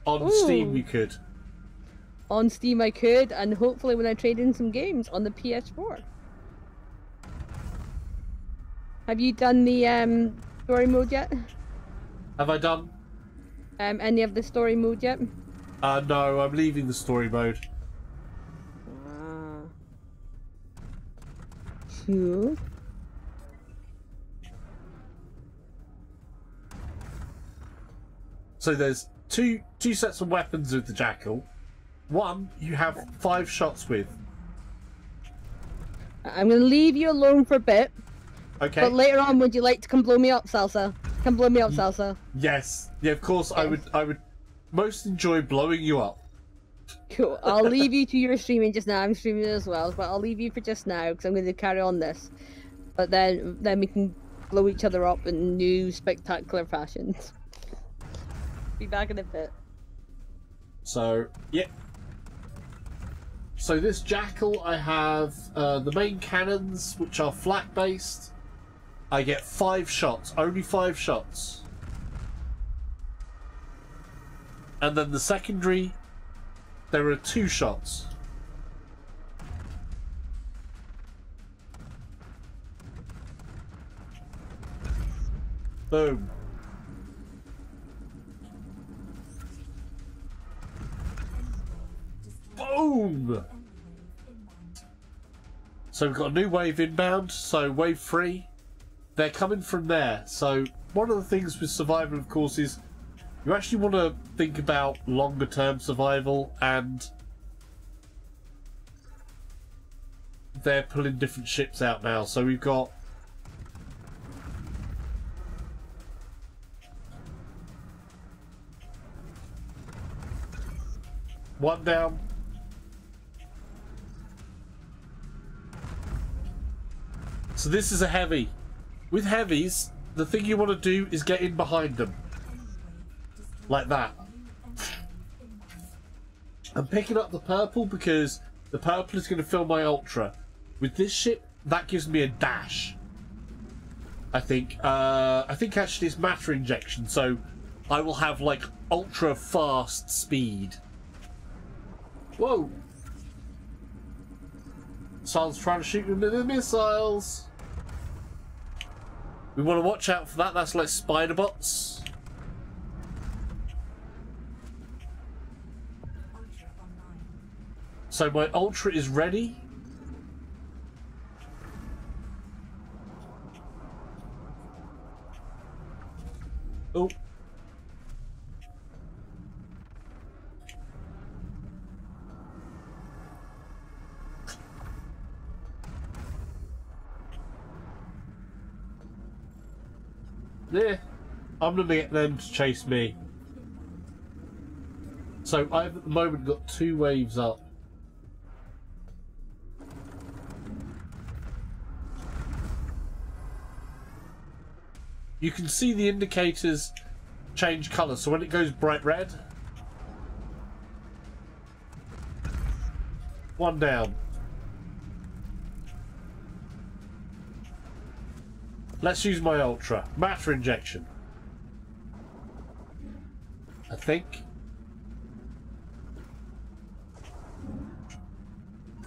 S1: On Steam you could.
S4: On Steam I could, and hopefully when I trade in some games on the PS4. Have you done the story mode yet?
S1: Have I done?
S4: Any of the story mode yet?
S1: No, I'm leaving the story mode.
S4: Cool.
S1: So there's two sets of weapons with the jackal. One you have 5 shots with.
S4: I'm gonna leave you alone for a bit.
S1: Okay.
S4: But later on, would you like to come blow me up, Salsa? Come blow me up, Salsa.
S1: Yes. Yeah, of course. Yes. I would most enjoy blowing you up.
S4: Cool. I'll leave you to your streaming just now. I'm streaming as well, but I'll leave you for just now because I'm going to carry on this. But then we can blow each other up in new spectacular fashions. Be back in a bit.
S1: So, yeah. So this jackal, I have the main cannons, which are flat based. I get 5 shots, only 5 shots. And then the secondary, there are 2 shots. Boom. Boom! So we've got a new wave inbound, so wave 3. They're coming from there. So one of the things with survival, of course, is you actually want to think about longer term survival, and they're pulling different ships out now. So we've got one down. So this is a heavy. With heavies, the thing you want to do is get in behind them. Like that. I'm picking up the purple because the purple is going to fill my ultra. With this ship, that gives me a dash. I think actually it's matter injection, so I will have like ultra fast speed. Whoa! Someone's trying to shoot me with the missiles. We want to watch out for that. That's like spider bots. So my ultra is ready. Oh. Yeah, I'm gonna get them to chase me. So I've at the moment got 2 waves up. You can see the indicators change colour, so when it goes bright red, 1 down. Let's use my ultra. Matter injection. I think.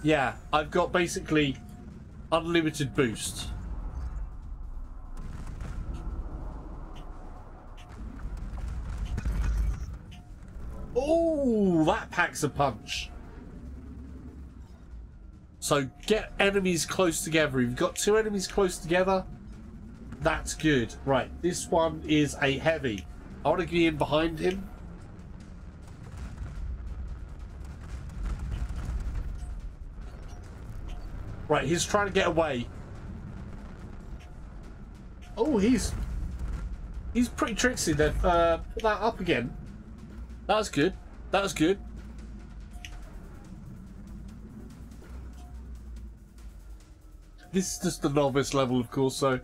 S1: Yeah, I've got basically unlimited boost. Oh, that packs a punch. So get enemies close together. You've got 2 enemies close together. That's good. Right, this one is a heavy. I want to get in behind him. Right, he's trying to get away. Oh, he's pretty tricksy. They've put that up again. That was good. That was good. This is just the novice level, of course, so...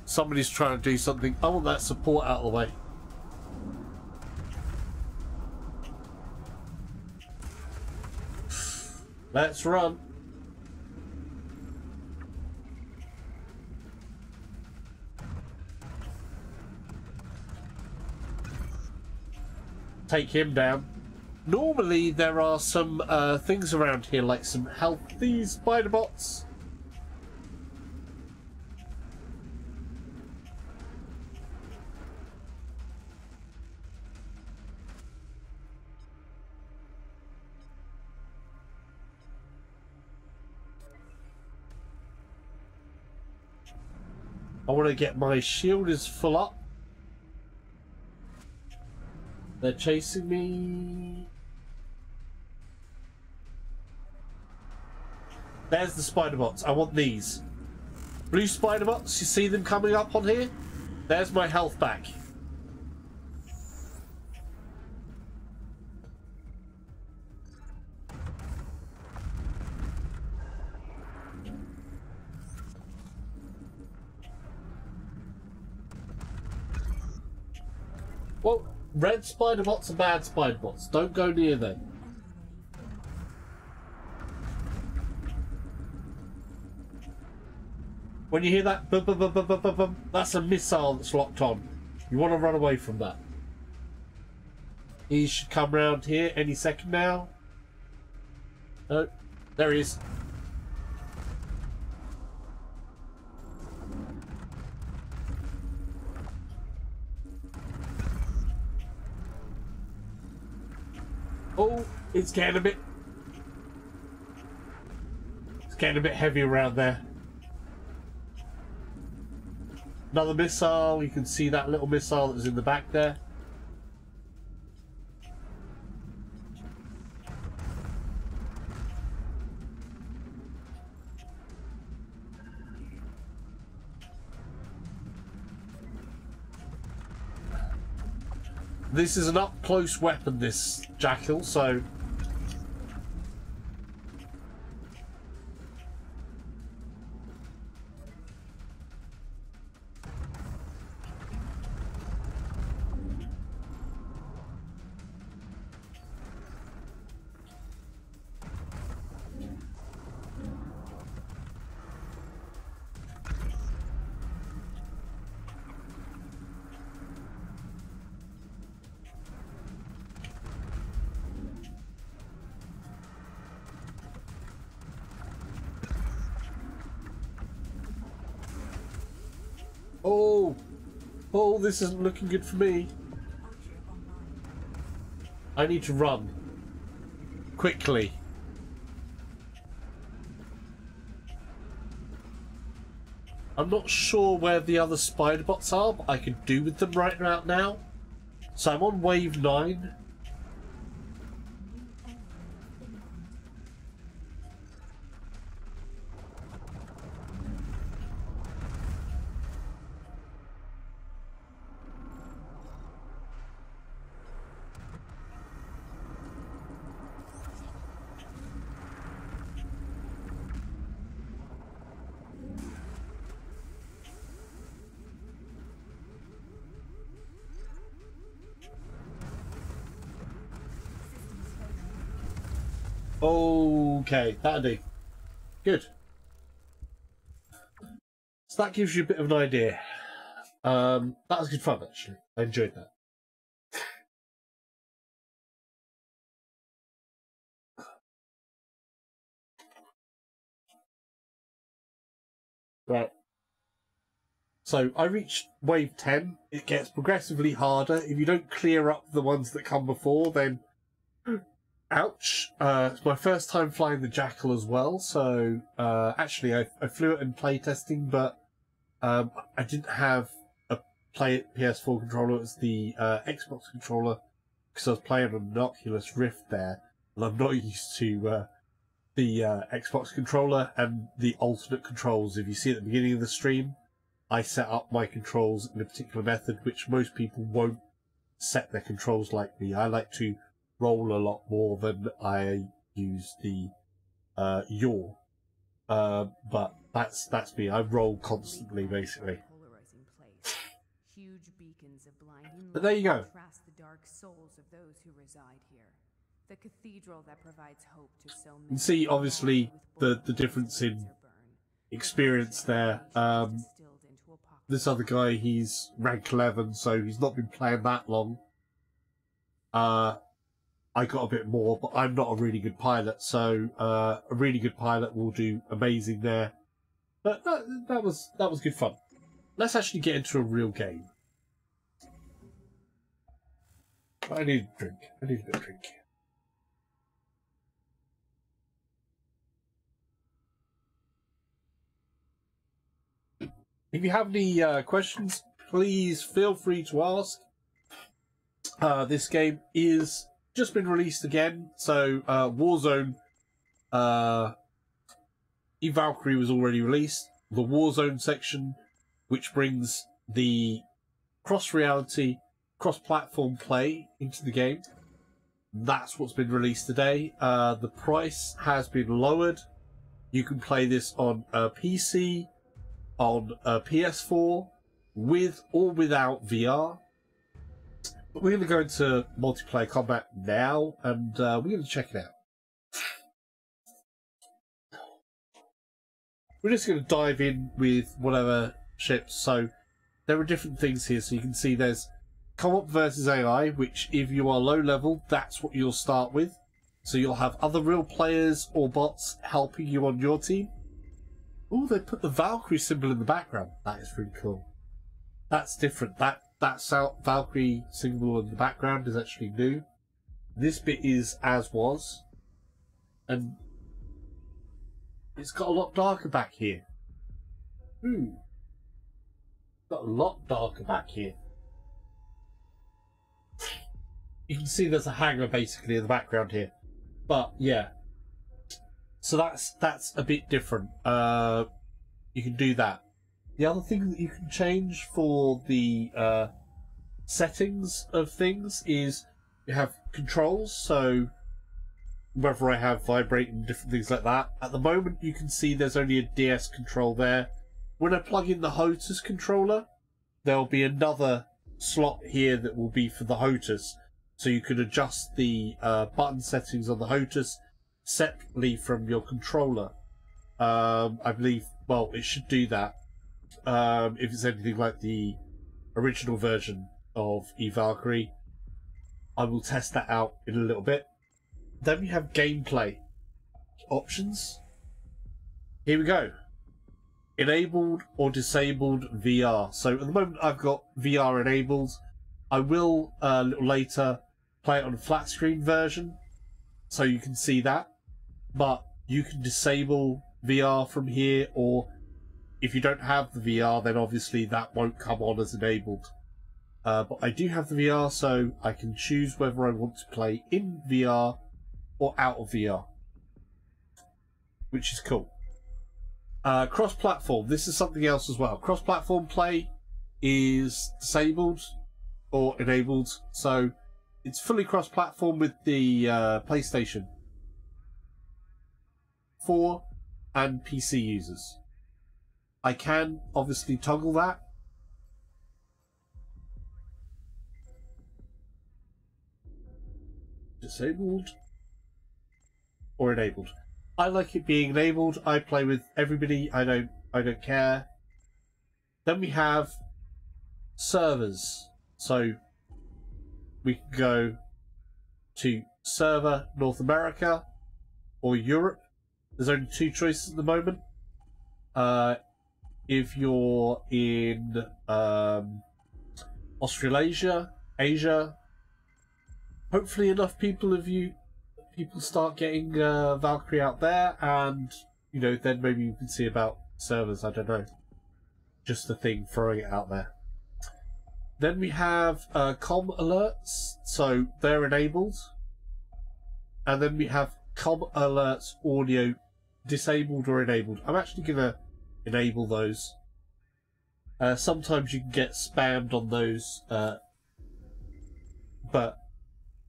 S1: Somebody's trying to do something. I want that support out of the way. Let's run. Take him down. Normally there are some things around here, like some healthy spider bots. I want to get my shield is full up. They're chasing me. There's the spider bots. I want these. Blue spider bots, you see them coming up on here? There's my health back. Well, red spider bots are bad spider bots. Don't go near them. When you hear that, bum, bum, bum, bum, bum, bum, bum, that's a missile that's locked on. You want to run away from that. He should come round here any second now. Oh, there he is. Oh, it's getting a bit heavy around there. Another missile. You can see that little missile that was in the back there. This is an up-close weapon, this jackal, so... Oh, this isn't looking good for me. I need to run. Quickly. I'm not sure where the other spider bots are, but I can do with them right about now. So I'm on wave 9. Okay, that'll do. Good. So that gives you a bit of an idea. That was good fun, actually. I enjoyed that. Right. So I reached wave 10. It gets progressively harder. If you don't clear up the ones that come before, then... Ouch. It's my first time flying the Jackal as well, so actually I flew it in playtesting, but I didn't have a PS4 controller. It was the Xbox controller, because I was playing on an Oculus Rift there, and I'm not used to the Xbox controller and the alternate controls. If you see at the beginning of the stream, I set up my controls in a particular method, which most people won't set their controls like me. I like to roll a lot more than I use the yaw. But that's me. I roll constantly, basically.
S6: Huge beacons of blinding
S1: But there you go.
S6: contrast the dark souls of those who reside here. The cathedral that provides hope to so many.
S1: You can see obviously the difference in experience there. This other guy, he's rank 11, so he's not been playing that long. I got a bit more, but I'm not a really good pilot, so a really good pilot will do amazing there. But that was good fun. Let's actually get into a real game. I need a drink. I need a bit of drink. If you have any questions, please feel free to ask. This game is just been released again, so Warzone, Eve Valkyrie was already released. The Warzone section, which brings the cross-reality, cross-platform play into the game, that's what's been released today. The price has been lowered. You can play this on a PC, on a PS4, with or without VR. But we're going to go into multiplayer combat now, and we're going to check it out. We're just going to dive in with whatever ships. So there are different things here. So you can see there's co-op versus AI, which if you are low level, that's what you'll start with. So you'll have other real players or bots helping you on your team. Oh, they put the Valkyrie symbol in the background. That is really cool. That's different. That Valkyrie symbol in the background is actually new. This bit is as was. And it's got a lot darker back here. Got a lot darker back here. You can see there's a hangar basically in the background here. But yeah. So that's a bit different. You can do that. The other thing that you can change for the settings of things is you have controls, so whether I have vibrating, different things like that. At the moment, you can see there's only a DS control there. When I plug in the HOTAS controller, there'll be another slot here that will be for the HOTAS, so you can adjust the button settings on the HOTAS separately from your controller. I believe, well, it should do that if it's anything like the original version of Eve Valkyrie. I will test that out in a little bit. Then we have gameplay options. Here we go. Enabled or disabled VR. So at the moment I've got VR enabled. I will a little later play it on a flat screen version so you can see that. But you can disable VR from here, or if you don't have the VR, then obviously that won't come on as enabled. But I do have the VR, so I can choose whether I want to play in VR or out of VR, which is cool. Cross-platform, this is something else as well. Cross-platform play is disabled or enabled, so it's fully cross-platform with the PlayStation 4 and PC users. I can obviously toggle that. Disabled or enabled. I like it being enabled. I play with everybody. I don't care. Then we have servers. So we can go to server North America or Europe. There's only two choices at the moment. If you're in Australasia, Asia, hopefully enough people start getting Valkyrie out there, and you know, then maybe you can see about servers. I don't know, just a thing, throwing it out there. Then we have Comm Alerts, so they're enabled, and then we have Comm Alerts audio disabled or enabled. I'm actually gonna enable those. Sometimes you can get spammed on those, but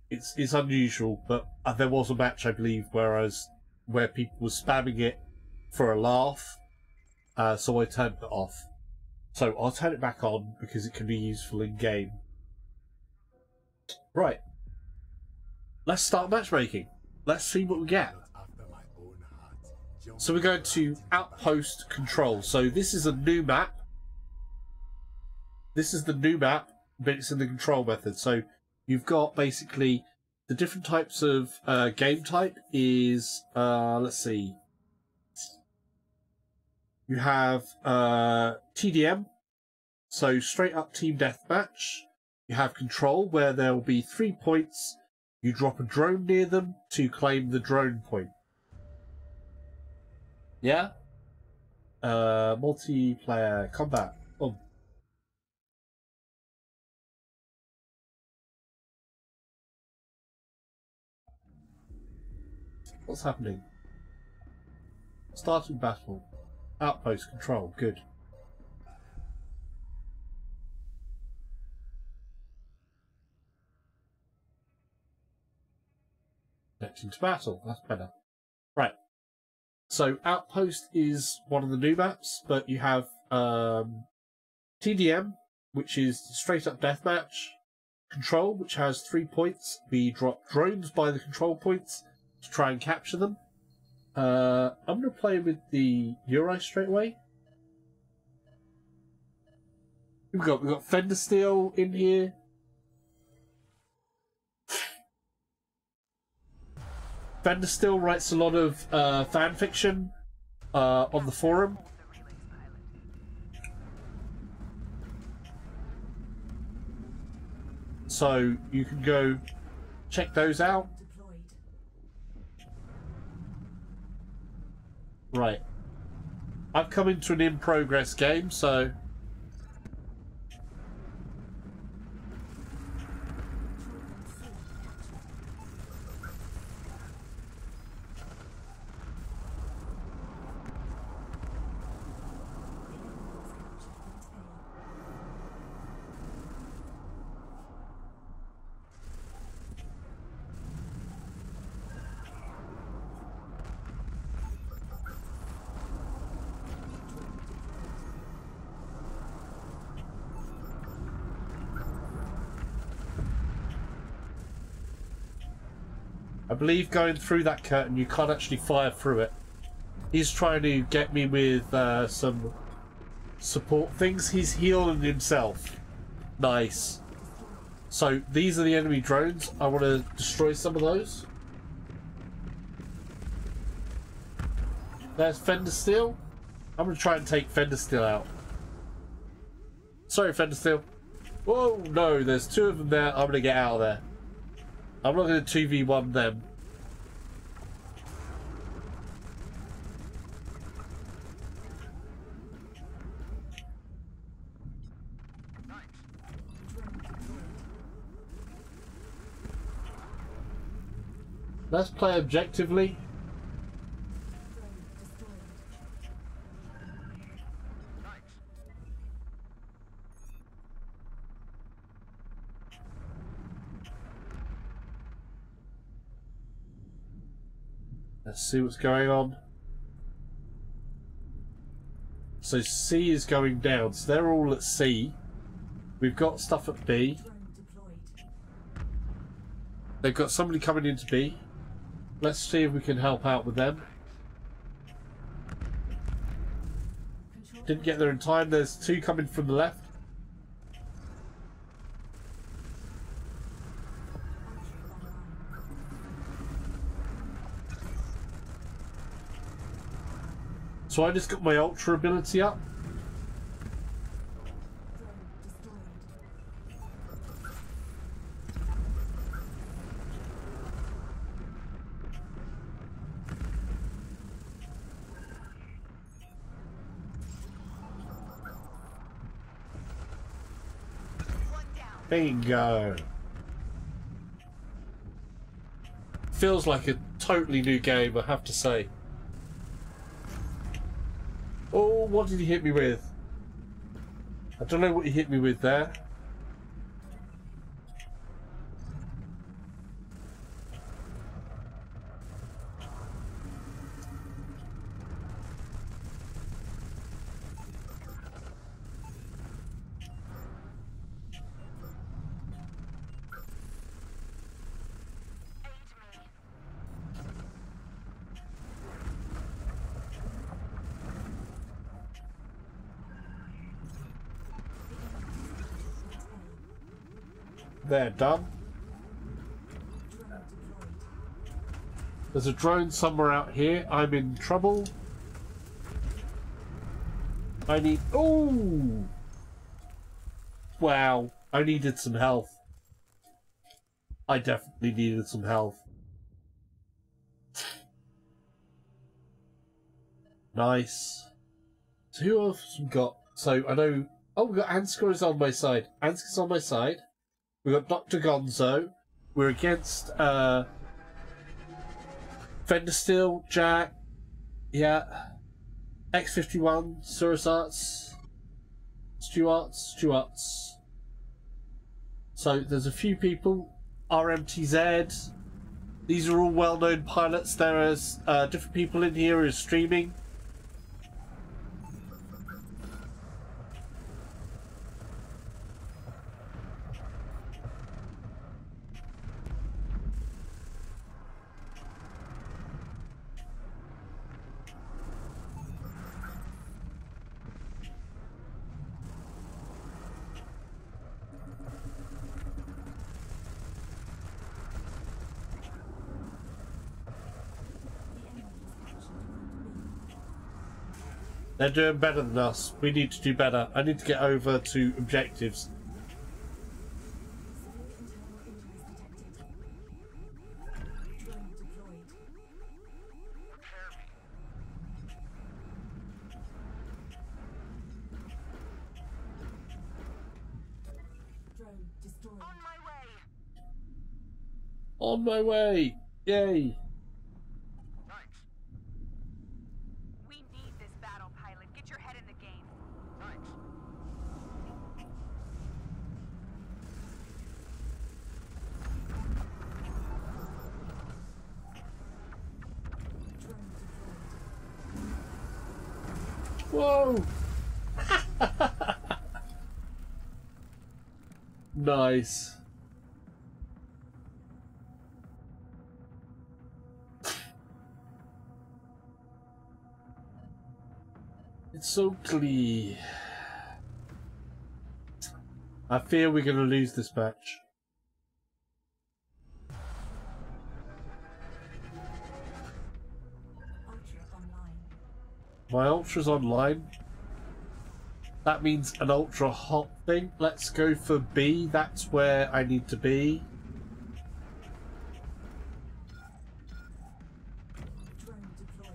S1: it's unusual. But there was a match, I believe, where people were spamming it for a laugh, so I turned it off. So I'll turn it back on because it can be useful in game. Right, let's start matchmaking. Let's see what we get. So we're going to Outpost Control. So this is a new map. This is the new map, but it's in the control method. So you've got basically the different types of game type is, let's see. You have TDM, so straight up team deathmatch. You have control, where there will be 3 points. You drop a drone near them to claim the drone point. Yeah? Multiplayer combat. Oh. What's happening? Starting battle. Outpost control. Good. Next into battle. That's better. Right. So Outpost is one of the new maps, but you have TDM, which is straight up deathmatch. Control, which has 3 points. We drop drones by the control points to try and capture them. I'm going to play with the Uri straight away. We've got Fender Steel in here. Fender Steel writes a lot of fan fiction on the forum. So you can go check those out. Right. I've come into an in-progress game, so... I believe going through that curtain, you can't actually fire through it. He's trying to get me with some support things. He's healing himself. Nice. So these are the enemy drones. I want to destroy some of those. There's Fender Steel. I'm going to try and take Fender Steel out. Sorry, Fender Steel. Whoa, no, there's two of them there. I'm going to get out of there. I'm not going to 2v1 them. Let's play objectively. Let's see what's going on. So C is going down, so they're all at C. We've got stuff at B. They've got somebody coming into B. Let's see if we can help out with them. Didn't get there in time. There's two coming from the left. So I just got my ultra ability up. Bingo. Feels like a totally new game, I have to say. Oh, what did he hit me with? I don't know what he hit me with there. They're done. There's a drone somewhere out here. I'm in trouble. I need... Oh! Wow. I needed some health. I definitely needed some health. Nice. So who else we got? So I know... Oh, we got Ansgar is on my side. Ansgar's on my side. We've got Dr. Gonzo. We're against Fender Steel, Jack, yeah, X51, Surasarts, Stuarts. So there's a few people. RMTZ. These are all well-known pilots. There is different people in here who are streaming. They're doing better than us. We need to do better. I need to get over to objectives. On my way! Yay! Whoa! Nice. It's Oakley. I fear we're going to lose this match.
S7: Ultra online.
S1: My Ultra's online. That means an ultra hot thing. Let's go for B. That's where I need to be.
S7: Drone deployed.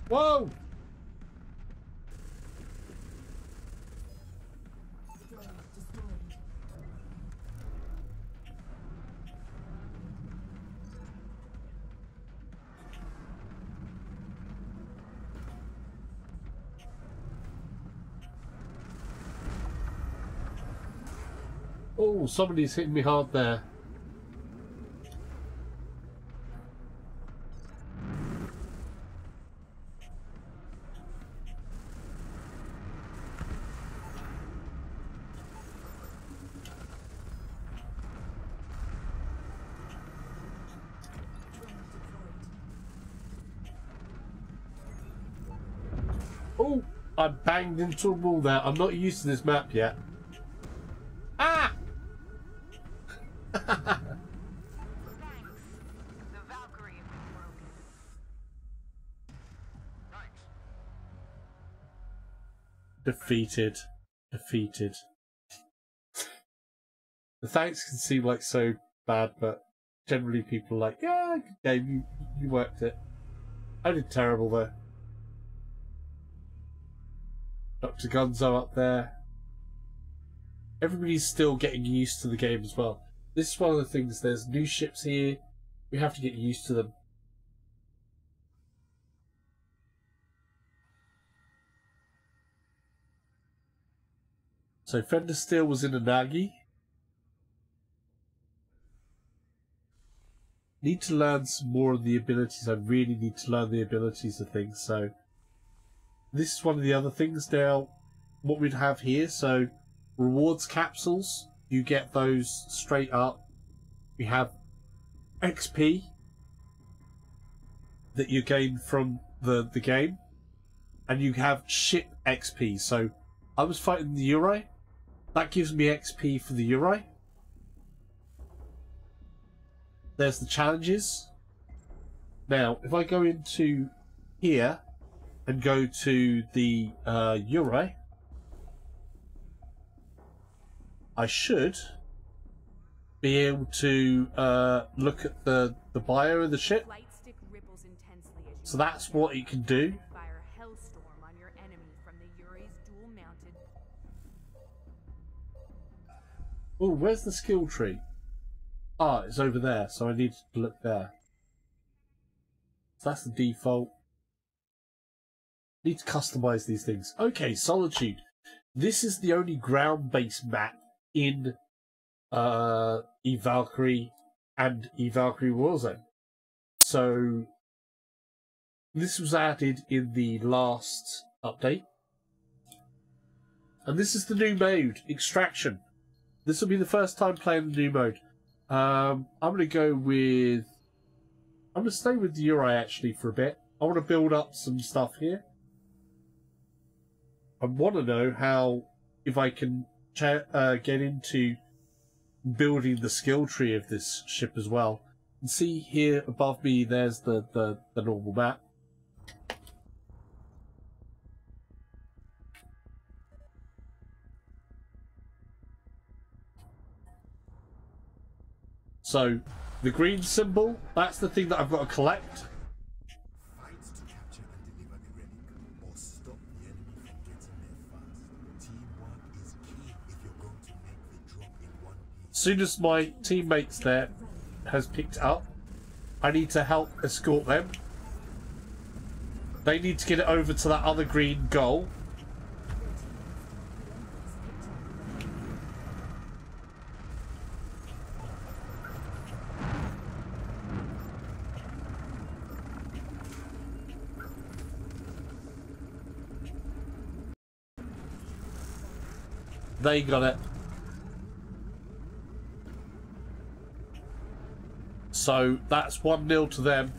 S1: Whoa!
S7: Drone destroyed.
S1: Oh, somebody's hitting me hard there. Oh, I banged into a wall there. I'm not used to this map yet. Ah!
S6: Thanks. The Valkyrie has been broken.
S1: Defeated. Defeated. The thanks can seem like so bad, but generally people are like, yeah, good game, you worked it. I did terrible though. Dr. Gonzo up there. Everybody's still getting used to the game as well. This is one of the things, there's new ships here. We have to get used to them. So Fender Steel was in a Nagi. Need to learn some more of the abilities. I really need to learn the abilities of things. So this is one of the other things now. What we'd have here. So rewards capsules. You get those straight up. We have XP that you gain from the game. And you have ship XP. So I was fighting the Uri. That gives me XP for the Uri. There's the challenges. Now, if I go into here and go to the Uri, I should be able to look at the bio of the ship.
S6: Light stick ripples intensely as you
S1: So that's what it can do.
S6: fire hellstorm on your enemy from the Yuri's dual-mounted.
S1: Oh, where's the skill tree? Ah, it's over there, so I need to look there. So that's the default. Need to customize these things. Okay, Solitude. This is the only ground-based map in Eve Valkyrie and Eve Valkyrie Warzone. So this was added in the last update. And this is the new mode, Extraction. This will be the first time playing the new mode. I'm going to go with... I'm going to stay with the Uri actually for a bit. I want to build up some stuff here. I want to know how, if I can get into building the skill tree of this ship as well. And see here above me, there's the normal map. So, the green symbol, that's the thing that I've got to collect.
S5: Fight to capture and deliver the relic, or stop the enemy from getting there fast. Teamwork is key if you're going to make the drop in one piece.
S1: As soon as my teammates there has picked up, I need to help escort them. They need to get it over to that other green goal. They got it. So that's 1-0 to them.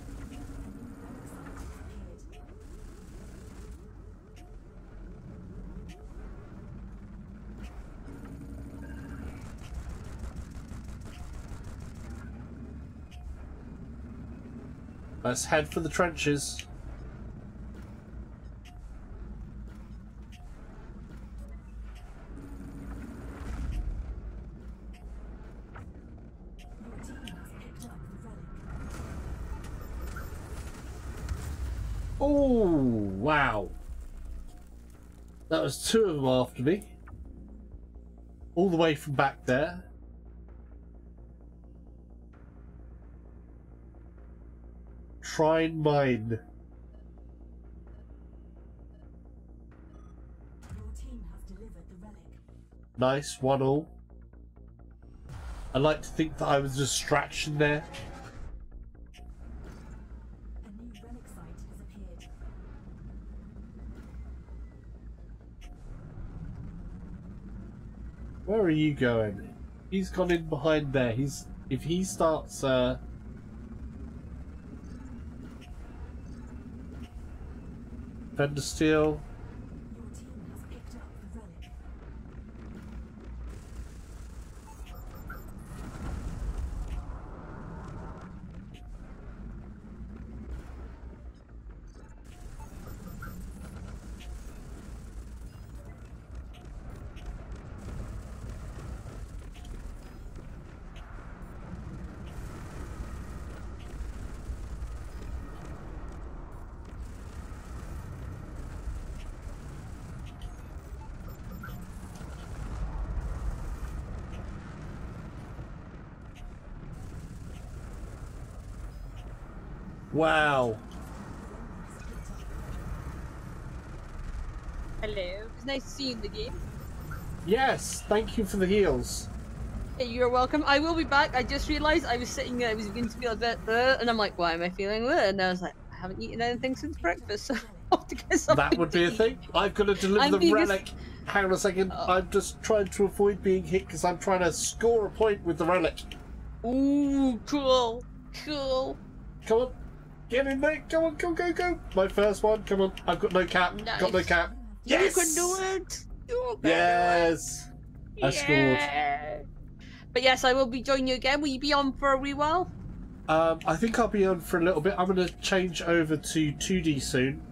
S1: Let's head for the trenches. Oh, wow. That was 2 of them after me. All the way from back there. Try and mine.
S7: Your team has delivered the relic.
S1: Nice, 1-1. I like to think that I was a distraction there.
S7: A new relic site has appeared.
S1: Where are you going? He's gone in behind there. If he starts Fender Steel.
S7: Your team has picked up the relic.
S1: Wow.
S4: Hello. It's nice to see you in the game.
S1: Yes, thank you for the heals.
S4: Hey, you're welcome. I will be back. I just realised I was sitting there, I was beginning to feel a bit, and I'm like, why am I feeling that? And I was like, I haven't eaten anything since breakfast, so I'll have to get something.
S1: That would be a
S4: to
S1: thing.
S4: eat.
S1: I've got to deliver
S4: I'm
S1: the
S4: being
S1: relic. Hang on a second. I'm just trying to avoid being hit because I'm trying to score a point with the relic.
S4: Ooh, cool. Cool.
S1: Come on. Get in there. Come on, go. My first one. Come on. I've got no cap.
S4: Nice.
S1: Got no cap. Yes!
S4: You can do it. You can
S1: Yes!
S4: do it.
S1: I scored.
S4: Yeah. But yes, I will be joining you again. Will you be on for a wee while?
S1: I think I'll be on for a little bit. I'm going to change over to 2D soon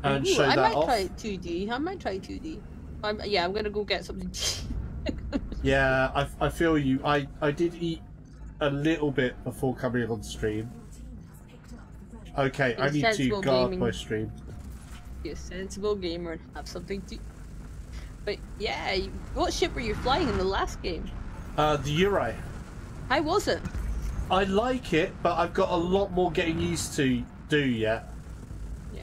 S1: and show
S4: I
S1: that
S4: might
S1: off.
S4: try 2D. I might try 2D. Yeah, I'm going to go get something.
S1: Yeah, I feel you. I did eat a little bit before coming on stream. Okay, I need to
S4: Sensible
S1: guard
S4: gaming.
S1: my stream.
S4: Be a sensible gamer and have something to. But yeah, what ship were you flying in the last game?
S1: The Uri.
S4: How was it?
S1: I like it, but I've got a lot more getting used to do yet.
S4: Yeah.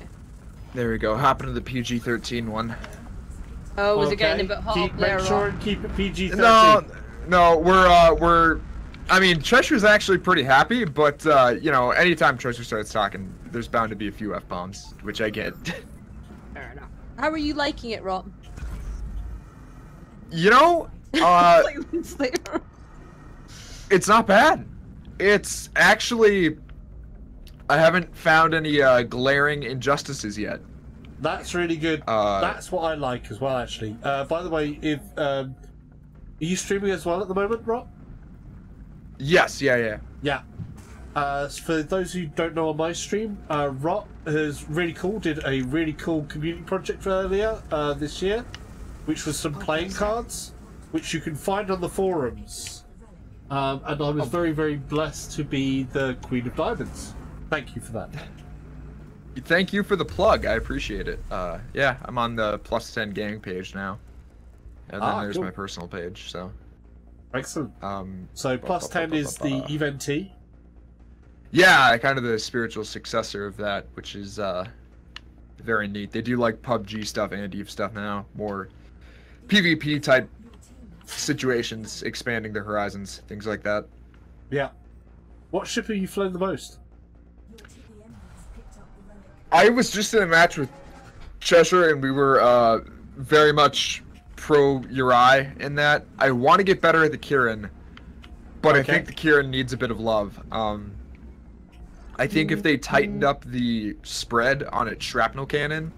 S8: There we go. Hop into the PG-13 one.
S4: Oh, was it
S1: Okay,
S4: getting a bit hot there?
S1: Make sure
S4: Rob?
S1: and keep it PG-13.
S8: No, we're. I mean, Treasure's actually pretty happy, but you know, anytime Treasure starts talking, there's bound to be a few F-bombs, which I get.
S4: Fair enough. How are you liking it, Rob?
S8: You know,
S4: Later.
S8: it's not bad. It's actually, I haven't found any glaring injustices yet.
S1: That's really good. That's what I like as well, actually. By the way, if are you streaming as well at the moment, Rob?
S8: Yes, yeah.
S1: Yeah. For those who don't know on my stream, Rot has did a really cool community project earlier this year, which was some playing cards, which you can find on the forums. And I was very, very blessed to be the Queen of Diamonds. Thank you for that.
S8: Thank you for the plug. I appreciate it. Yeah, I'm on the plus 10 gaming page now, and then there's
S1: cool.
S8: my personal page. So.
S1: Excellent. So plus 10 is the eventee.
S8: Yeah, kind of the spiritual successor of that, which is very neat. They do like PUBG stuff and Eve stuff now, more PvP type situations, expanding their horizons, things like that.
S1: Yeah. What ship have you flown the most?
S8: I was just in a match with Cheshire, and we were very much pro Uri in that. I want to get better at the Kirin, but I think the Kirin needs a bit of love. I think if they tightened up the spread on its shrapnel cannon,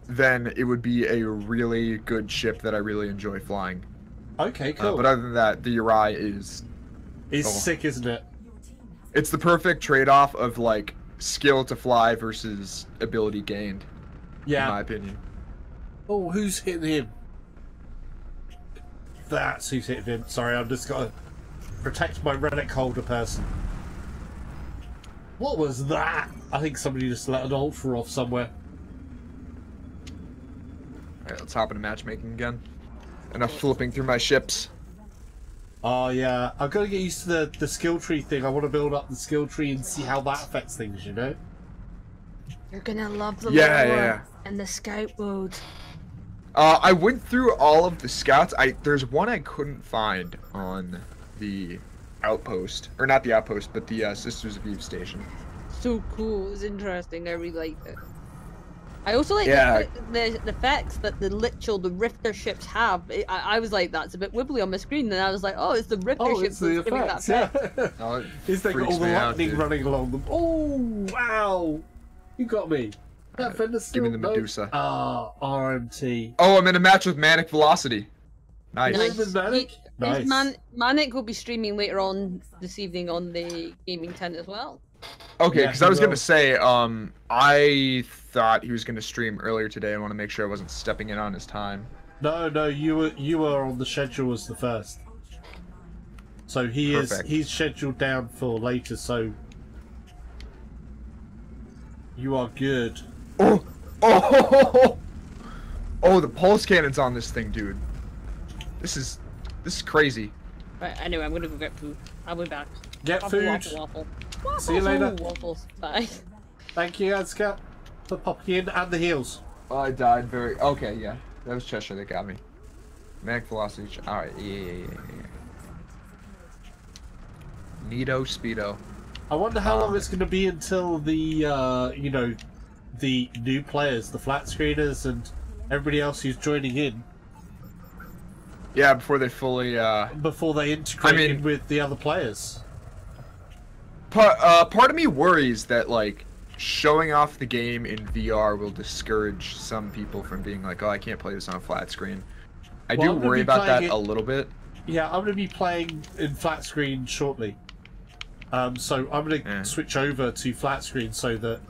S8: then it would be a really good ship that I really enjoy flying.
S1: Okay, cool.
S8: But other than that, the Uri is
S1: sick, isn't it?
S8: It's the perfect trade-off of like skill to fly versus ability gained.
S1: Yeah.
S8: In my opinion.
S1: Oh, who's hitting him? That's who's hitting him. Sorry, I've just got to protect my relic holder person. What was that? I think somebody just let an ultra off somewhere.
S8: Alright, let's hop into matchmaking again. Enough flipping through my ships.
S1: Oh yeah, I've got to get used to the skill tree thing. I want to build up the skill tree and see how that affects things, you know?
S4: You're gonna love the
S8: Yeah.
S4: and the scout mode.
S8: I went through all of the scouts. There's one I couldn't find on the outpost, or not the outpost, but the Sisters of Eve station.
S4: So cool. It's interesting. I really liked it. I also like the effects that the Rifter ships have. I was like, that's a bit wibbly on my screen, and I was like, oh, it's the Rifter ships
S1: the
S4: giving
S1: effects,
S4: that effect.
S8: Oh, it
S1: Is they got
S8: freaks
S1: all the
S8: me out,
S1: lightning
S8: dude.
S1: running along them? Oh, wow! You got me. That fender
S8: Give me
S1: still
S8: the Medusa.
S1: Ah, RMT.
S8: Oh, I'm in a match with Manic Velocity. Nice.
S1: Nice. With Manic? Nice.
S4: Manic will be streaming later on this evening on the gaming tent as well.
S8: Okay,
S1: Yeah,
S8: because I was
S1: he will.
S8: gonna say, I thought he was gonna stream earlier today. I want to make sure I wasn't stepping in on his time.
S1: No, you were on the schedule as the first. So he's scheduled down for later. So you are good.
S8: Oh, the pulse cannon's on this thing, dude. This is crazy.
S4: Right, anyway, I'm gonna go get food. I'll be back.
S1: Get
S4: Waffle,
S1: food.
S4: waffle.
S1: See you later.
S4: Waffles. Bye.
S1: Thank you, Adscat, for popping in and the heals.
S8: I died very. Okay, yeah, that was Cheshire that got me. Manic Velocity. All right, yeah. Neato Speedo.
S1: I wonder how long it's going to be until the the new players, the flat screeners, and everybody else who's joining in.
S8: Yeah, before they fully.
S1: Before they integrate in with the other players.
S8: Part of me worries that like showing off the game in VR will discourage some people from being like, oh, I can't play this on a flat screen. I do worry about that a little bit.
S1: Yeah, I'm going to be playing in flat screen shortly. So I'm going to switch over to flat screen so that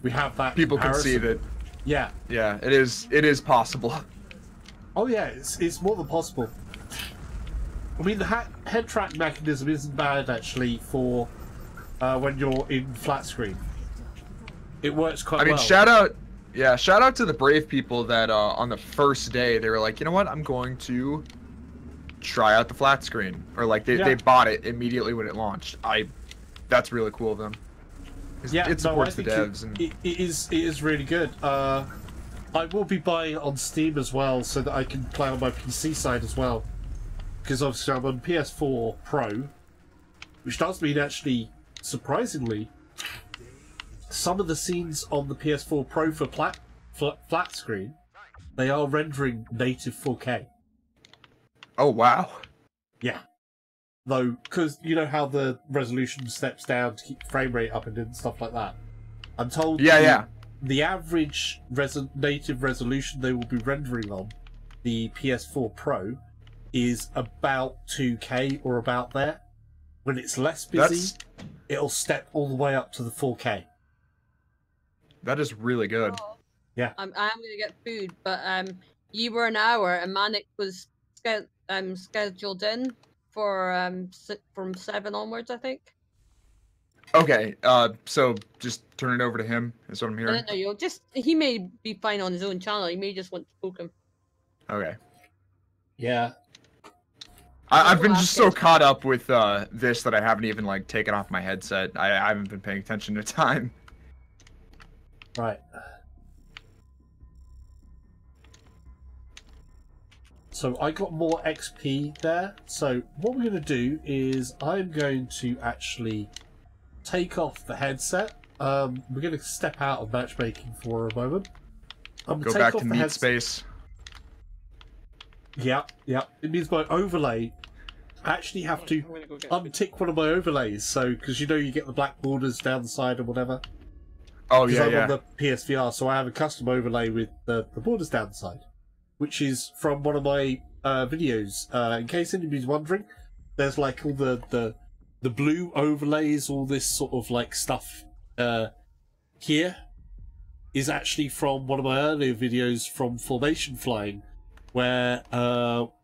S1: we have that
S8: people can see
S1: comparison.
S8: that.
S1: Yeah.
S8: Yeah, it is possible.
S1: Oh yeah, it's more than possible. I mean, the head track mechanism isn't bad actually for when you're in flat screen. It works quite well.
S8: I mean, shout out to the brave people that on the first day they were like, you know what, I'm going to try out the flat screen, or like they bought it immediately when it launched. That's really cool of them. It supports the devs.
S1: It is really good. I will be buying it on Steam as well, so that I can play on my PC side as well. Because obviously I'm on PS4 Pro, which does mean actually, surprisingly, some of the scenes on the PS4 Pro for flat screen, they are rendering native 4K.
S8: Oh wow.
S1: Yeah. Though, because you know how the resolution steps down to keep frame rate up and stuff like that. I'm told the average native resolution they will be rendering on the PS4 Pro is about 2K or about there. When it's less busy, it'll step all the way up to the 4K.
S8: That is really good.
S1: Yeah.
S4: I'm gonna get food, but you were an hour and Manic was scheduled in for from 7 onwards, I think.
S8: Okay, so just turn it over to him, is what I'm hearing.
S4: No, he may be fine on his own channel. He may just want to poke him.
S8: Okay.
S1: Yeah.
S8: I've been just so caught up with this that I haven't even like taken off my headset. I haven't been paying attention to time.
S1: Right. So I got more XP there. So what we're going to do is I'm going to actually take off the headset. We're going to step out of matchmaking for a moment.
S8: Go back to meat space.
S1: Yeah. It means my overlay. I actually have to untick one of my overlays, so because you know you get the black borders down the side or whatever.
S8: Oh
S1: yeah, I'm on the PSVR, so I have a custom overlay with the borders down the side, which is from one of my videos. In case anybody's wondering, there's like all the the blue overlays all this sort of like stuff here is actually from one of my earlier videos from formation flying, where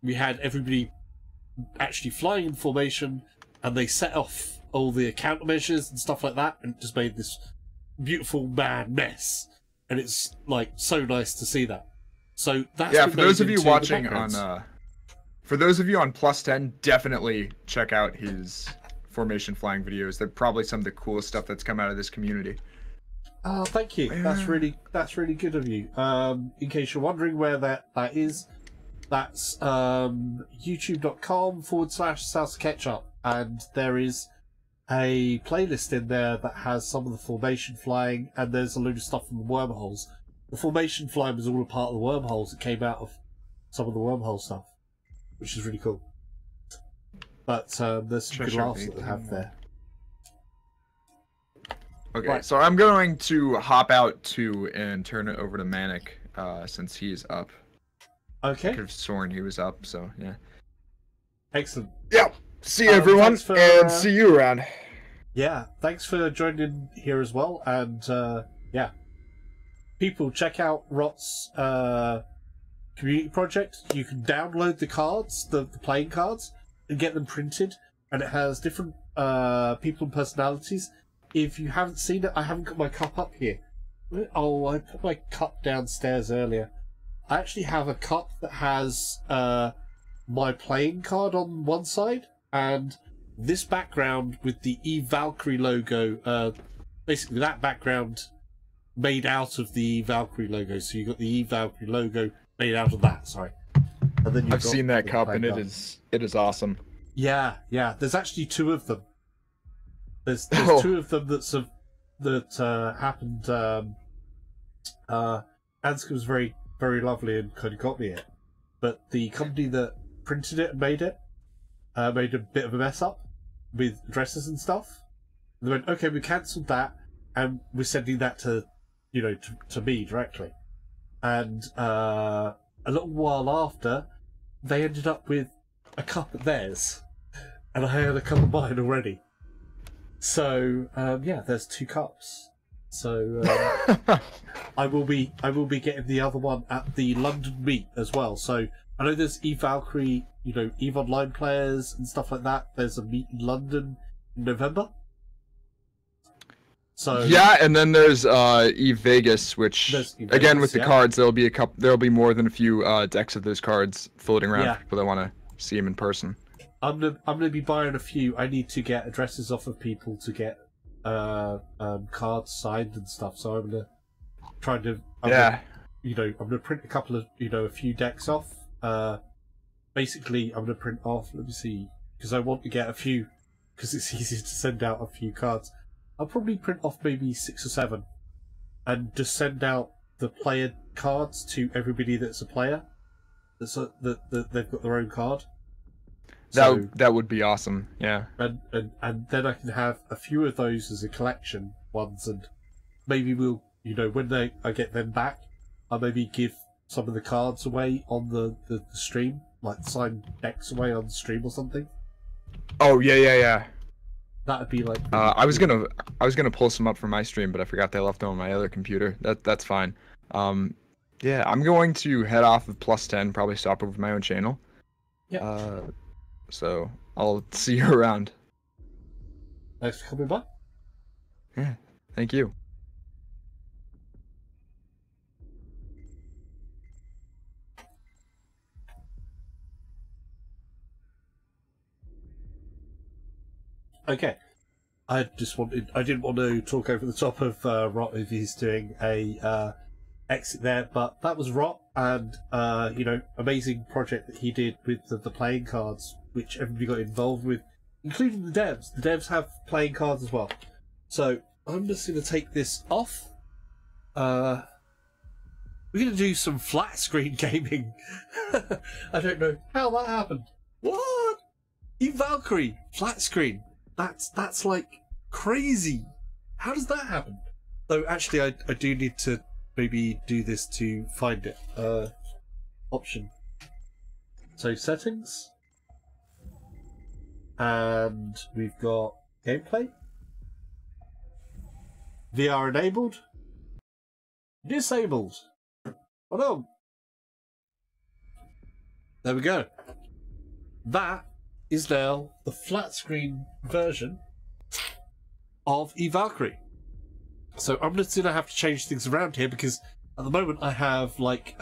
S1: we had everybody actually flying in formation, and they set off all the countermeasures and stuff like that, and just made this beautiful mad mess. And it's like so nice to see that. So that's
S8: for those of you watching on for those of you on Plus 10, definitely check out his formation flying videos. They're probably some of the coolest stuff that's come out of this community.
S1: Oh, thank you. That's really good of you. In case you're wondering where that is, that's youtube.com/SouthKetchup, and there is a playlist in there that has some of the formation flying, and there's a load of stuff from the wormholes. The formation flying was all a part of the wormholes that came out of some of the wormhole stuff, which is really cool. But there's some good laughs that they have there.
S8: Okay,
S1: right.
S8: So I'm going to hop out too and turn it over to Manic, since he's up.
S1: Okay.
S8: I could have sworn he was up, so yeah.
S1: Excellent.
S8: Yep. See you, everyone, and see you around.
S1: Yeah, thanks for joining here as well, and yeah. People, check out Rot's community project. You can download the cards, the playing cards, and get them printed, and it has different people and personalities. If you haven't seen it, I haven't got my cup up here. Oh, I put my cup downstairs earlier. I actually have a cup that has my playing card on one side, and this background with the Eve Valkyrie logo, basically that background made out of the Eve Valkyrie logo. So you got the Eve Valkyrie logo made out of that, sorry. And then
S8: I've seen that cup, and it is awesome.
S1: Yeah, yeah. There's actually two of them. There's two of them that happened. Ansgar was very, very lovely and kind of got me it. But the company that printed it and made it made a bit of a mess up with addresses and stuff. And they went, okay, we cancelled that, and we're sending that to, to me directly. And a little while after, they ended up with a cup of theirs, and I had a cup of mine already. So yeah, there's two cups. So I will be getting the other one at the London meet as well. So I know there's Eve Valkyrie, Eve Online players and stuff like that. There's a meet in London in November. So
S8: yeah, and then there's Eve Vegas, which again with the cards, there'll be more than a few decks of those cards floating around for people that want to see them in person.
S1: I'm gonna be buying a few. I need to get addresses off of people to get cards signed and stuff. So I'm gonna try to I'm gonna print a couple of a few decks off. Basically, I'm gonna print off. Let me see, because I want to get a few, because it's easier to send out a few cards. I'll probably print off maybe 6 or 7, and just send out the player cards to everybody that's a player. That they've got their own card.
S8: That would be awesome, yeah.
S1: And then I can have a few of those as a collection ones, and maybe we'll when I get them back, I'll maybe give some of the cards away on the stream, like sign decks away on the stream or something.
S8: Oh yeah.
S1: That'd be like.
S8: I was gonna pull some up for my stream, but I forgot they left them on my other computer. That's fine. Yeah, I'm going to head off of Plus 10, probably stop over my own channel.
S1: Yeah.
S8: So I'll see you around.
S1: Thanks for coming by.
S8: Yeah, thank you.
S1: Okay. I didn't want to talk over the top of Rot if he's doing a exit there, but that was Rot, and amazing project that he did with the playing cards, which everybody got involved with, including the devs. The devs have playing cards as well. So I'm just going to take this off. We're going to do some flat screen gaming. I don't know how that happened. What? Eve Valkyrie flat screen. That's like crazy. How does that happen? Though actually, I do need to maybe do this to find it. Option. So settings. And we've got gameplay. VR enabled. Disabled. Hold on. There we go. That is now the flat screen version of Eve Valkyrie. So I'm just going to have to change things around here because at the moment I have like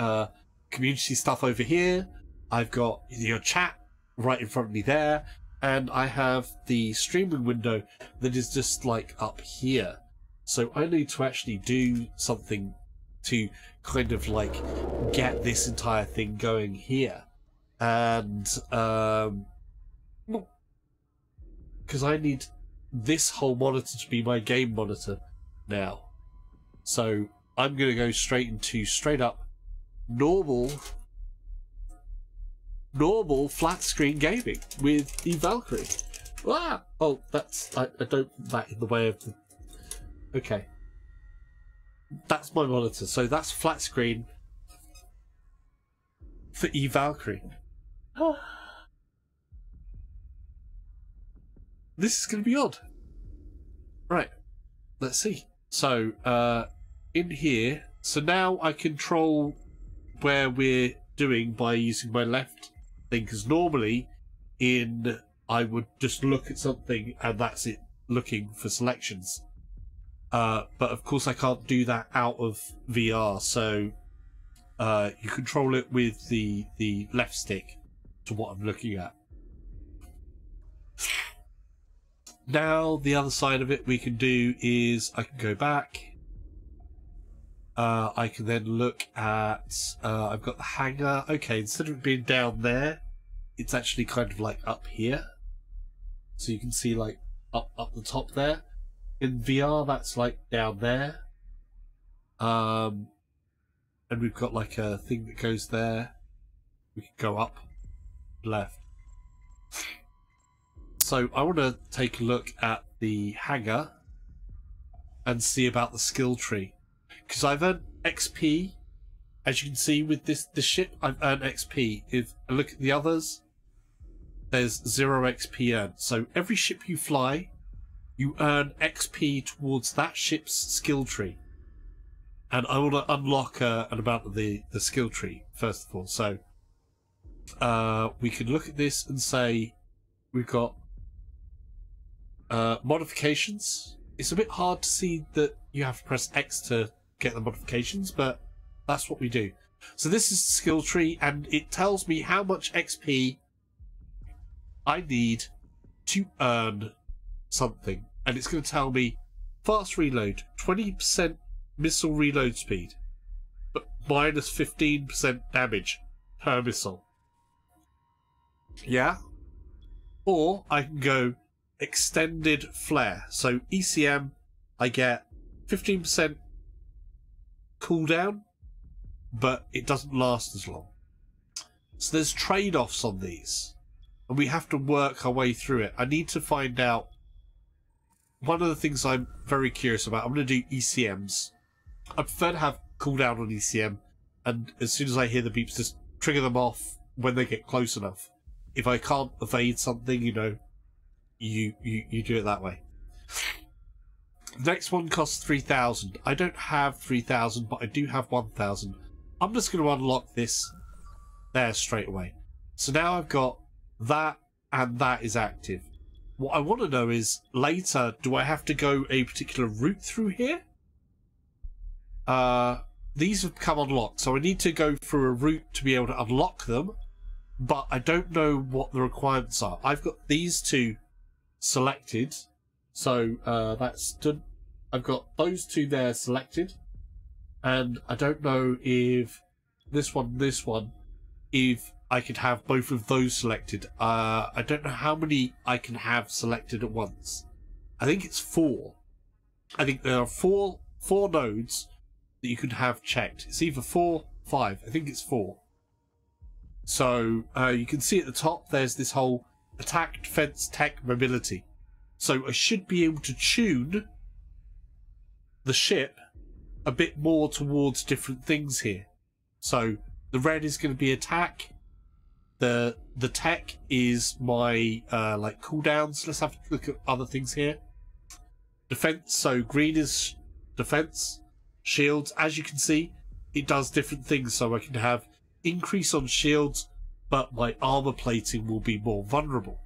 S1: community stuff over here. I've got your chat right in front of me there, and I have the streaming window that is just like up here. So I need to actually do something to kind of like get this entire thing going here. And because I need this whole monitor to be my game monitor now. So I'm going to go straight up normal flat screen gaming with Eve Valkyrie. Ah! Oh, that's I don't put that in the way of the. Okay, that's my monitor. So that's flat screen for Eve Valkyrie. Oh. This is going to be odd. Right, let's see. So in here, so now I control where we're doing by using my left thing, because normally I would just look at something and that's it, looking for selections. But of course I can't do that out of VR, so you control it with the left stick to what I'm looking at. Now the other side of it we can do is I can go back. I can then look at, I've got the hangar. Okay, instead of it being down there, it's actually kind of like up here. So you can see like up the top there. In VR, that's like down there. And we've got like a thing that goes there. We can go up, left. So I want to take a look at the hangar and see about the skill tree. Because I've earned XP, as you can see with this ship, I've earned XP. If I look at the others, there's 0 XP earned. So every ship you fly, you earn XP towards that ship's skill tree. And I want to unlock an amount of the skill tree, first of all. So we can look at this and say we've got modifications. It's a bit hard to see that you have to press X to get the modifications, but that's what we do. So this is the skill tree, and it tells me how much XP I need to earn something. And it's going to tell me fast reload, 20% missile reload speed, but minus 15% damage per missile. Yeah? Or I can go extended flare. So ECM, I get 15% cooldown, but it doesn't last as long. So there's trade-offs on these, and we have to work our way through it. I need to find out. One of the things I'm very curious about, I'm going to do ECMs. I prefer to have cooldown on ECM, and as soon as I hear the beeps, just trigger them off when they get close enough. If I can't evade something, you know, you do it that way. The next one costs 3,000. I don't have 3,000, but I do have 1,000. I'm just going to unlock this there straight away. So now I've got that, and that is active. What I want to know is, later, do I have to go a particular route through here? These have become unlocked, so I need to go through a route to be able to unlock them, but I don't know what the requirements are. I've got these two selected, so that's done. I've got those two there selected, and I don't know if this one, if I could have both of those selected. I don't know how many I can have selected at once. I think it's 4. I think there are four nodes that you can have checked. It's either 4, 5. I think it's 4. So you can see at the top there's this whole attack, defense, tech, mobility. So I should be able to tune the ship a bit more towards different things here. So the red is going to be attack, The tech is my like cooldowns. Let's have a look at other things here. Defense. So green is defense. Shields. As you can see, it does different things. So I can have increase on shields, but my armor plating will be more vulnerable.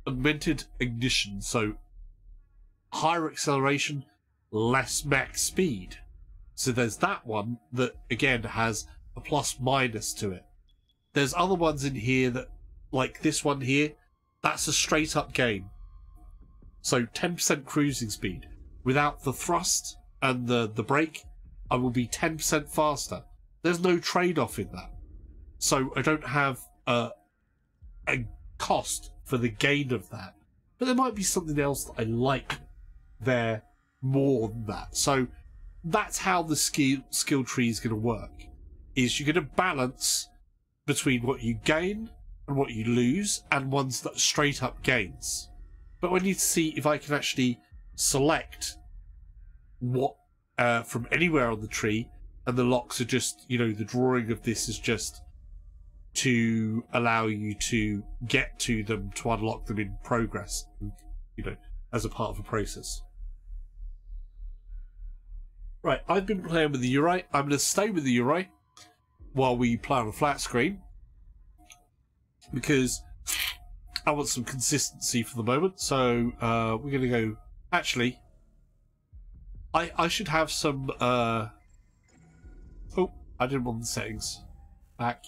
S1: Augmented ignition. So higher acceleration, less max speed. So there's that one that again has a plus minus to it. There's other ones in here that, like this one here, that's a straight up gain. So 10% cruising speed. Without the thrust and the brake, I will be 10% faster. There's no trade-off in that. So I don't have a cost for the gain of that. But there might be something else that I like there more than that. So that's how the skill tree is going to work. Is you're going to balance between what you gain and what you lose, and ones that straight up gains. But we need to see if I can actually select what from anywhere on the tree, and the locks are just, you know, the drawing of this is just to allow you to get to them to unlock them in progress, you know, as a part of a process. Right, I've been playing with the UI. I'm going to stay with the UI while we play on a flat screen, because I want some consistency for the moment. So we're going to go... Actually, I should have some... Oh, I didn't want the settings. Back.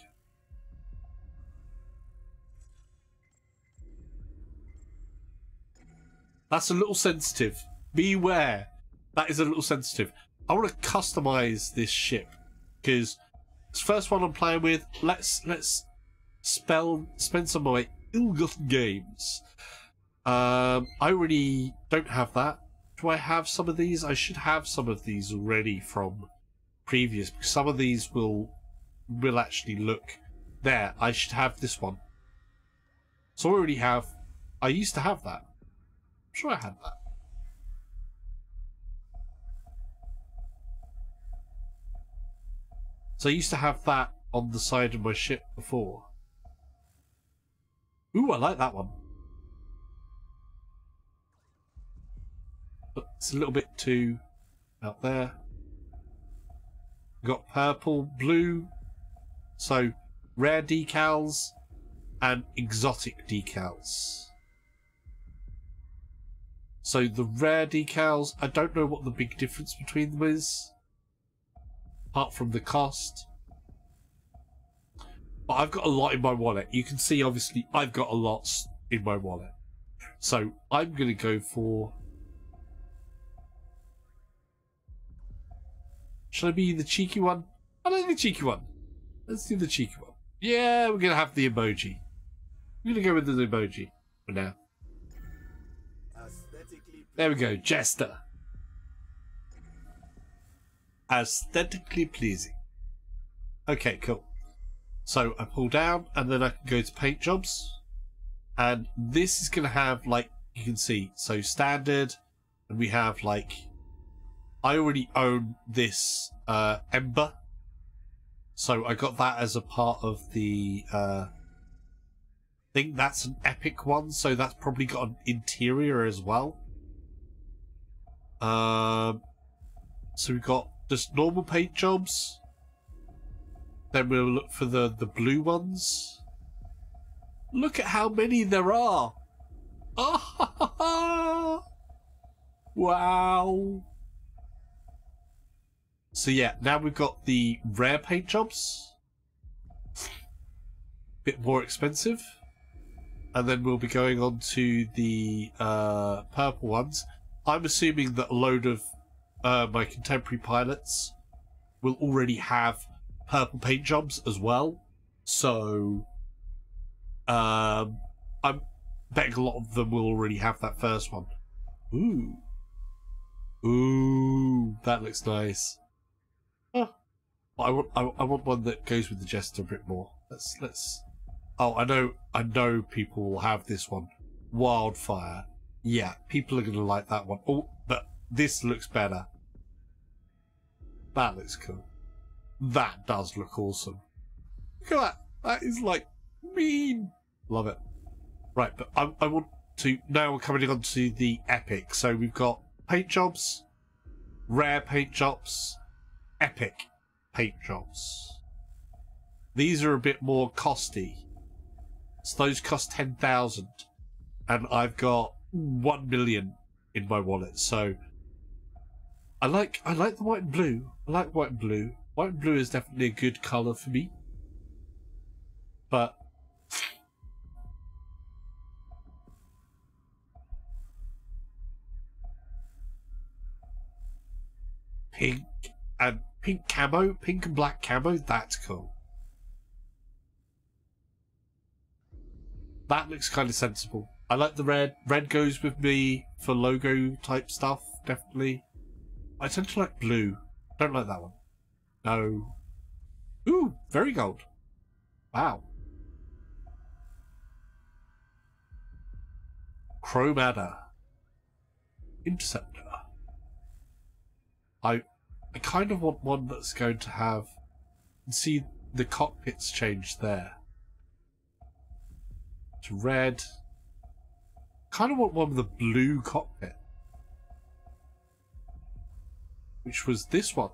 S1: That's a little sensitive. Beware. That is a little sensitive. I want to customize this ship, because it's the first one I'm playing with. Let's spend some of my ill-gotten games. I already don't have that. Do I have some of these? I should have some of these already from previous, because some of these will actually look there. I should have this one. So I already have. I used to have that. I'm sure I had that. So I used to have that on the side of my ship before. Ooh, I like that one. But it's a little bit too out there. We've got purple, blue. So rare decals and exotic decals. So the rare decals, I don't know what the big difference between them is, apart from the cost. But I've got a lot in my wallet. You can see, obviously, I've got a lot in my wallet. So I'm going to go for... Should I be the cheeky one? I like the cheeky one. Let's do the cheeky one. Yeah, we're going to have the emoji. I'm going to go with the emoji for now. There we go, Jester. Aesthetically pleasing. Okay, cool. So I pull down, and then I can go to paint jobs, and this is going to have, like, you can see, so standard, and we have, like, I already own this Ember, so I got that as a part of the I think that's an epic one, so that's probably got an interior as well. So we've got just normal paint jobs. Then we'll look for the blue ones. Look at how many there are. Oh, wow. So yeah, now we've got the rare paint jobs. Bit more expensive. And then we'll be going on to the purple ones. I'm assuming that a load of my contemporary pilots will already have purple paint jobs as well. So I'm betting a lot of them will already have that first one. Ooh. Ooh, that looks nice. Huh. I want one that goes with the Jester a bit more. Let's Oh, I know people will have this one. Wildfire. Yeah, people are gonna like that one. Oh, but this looks better. That looks cool. that does look awesome. Look at that. That is like mean. Love it. Right, but I want to, now we're coming on to the epic. So we've got paint jobs, rare paint jobs, epic paint jobs. These are a bit more costy. So those cost 10,000, and I've got 1 million in my wallet. So I like the white and blue. I like white and blue. White and blue is definitely a good colour for me. But pink and camo, pink and black camo, that's cool. That looks kind of sensible. I like the red. Red goes with me for logo type stuff, definitely. I tend to like blue. Don't like that one. No. Ooh, very gold. Wow. Chrome Adder. Interceptor. I kind of want one that's going to have... See, the cockpit's changed there. To red. Kind of want one with a blue cockpit. Which was this one.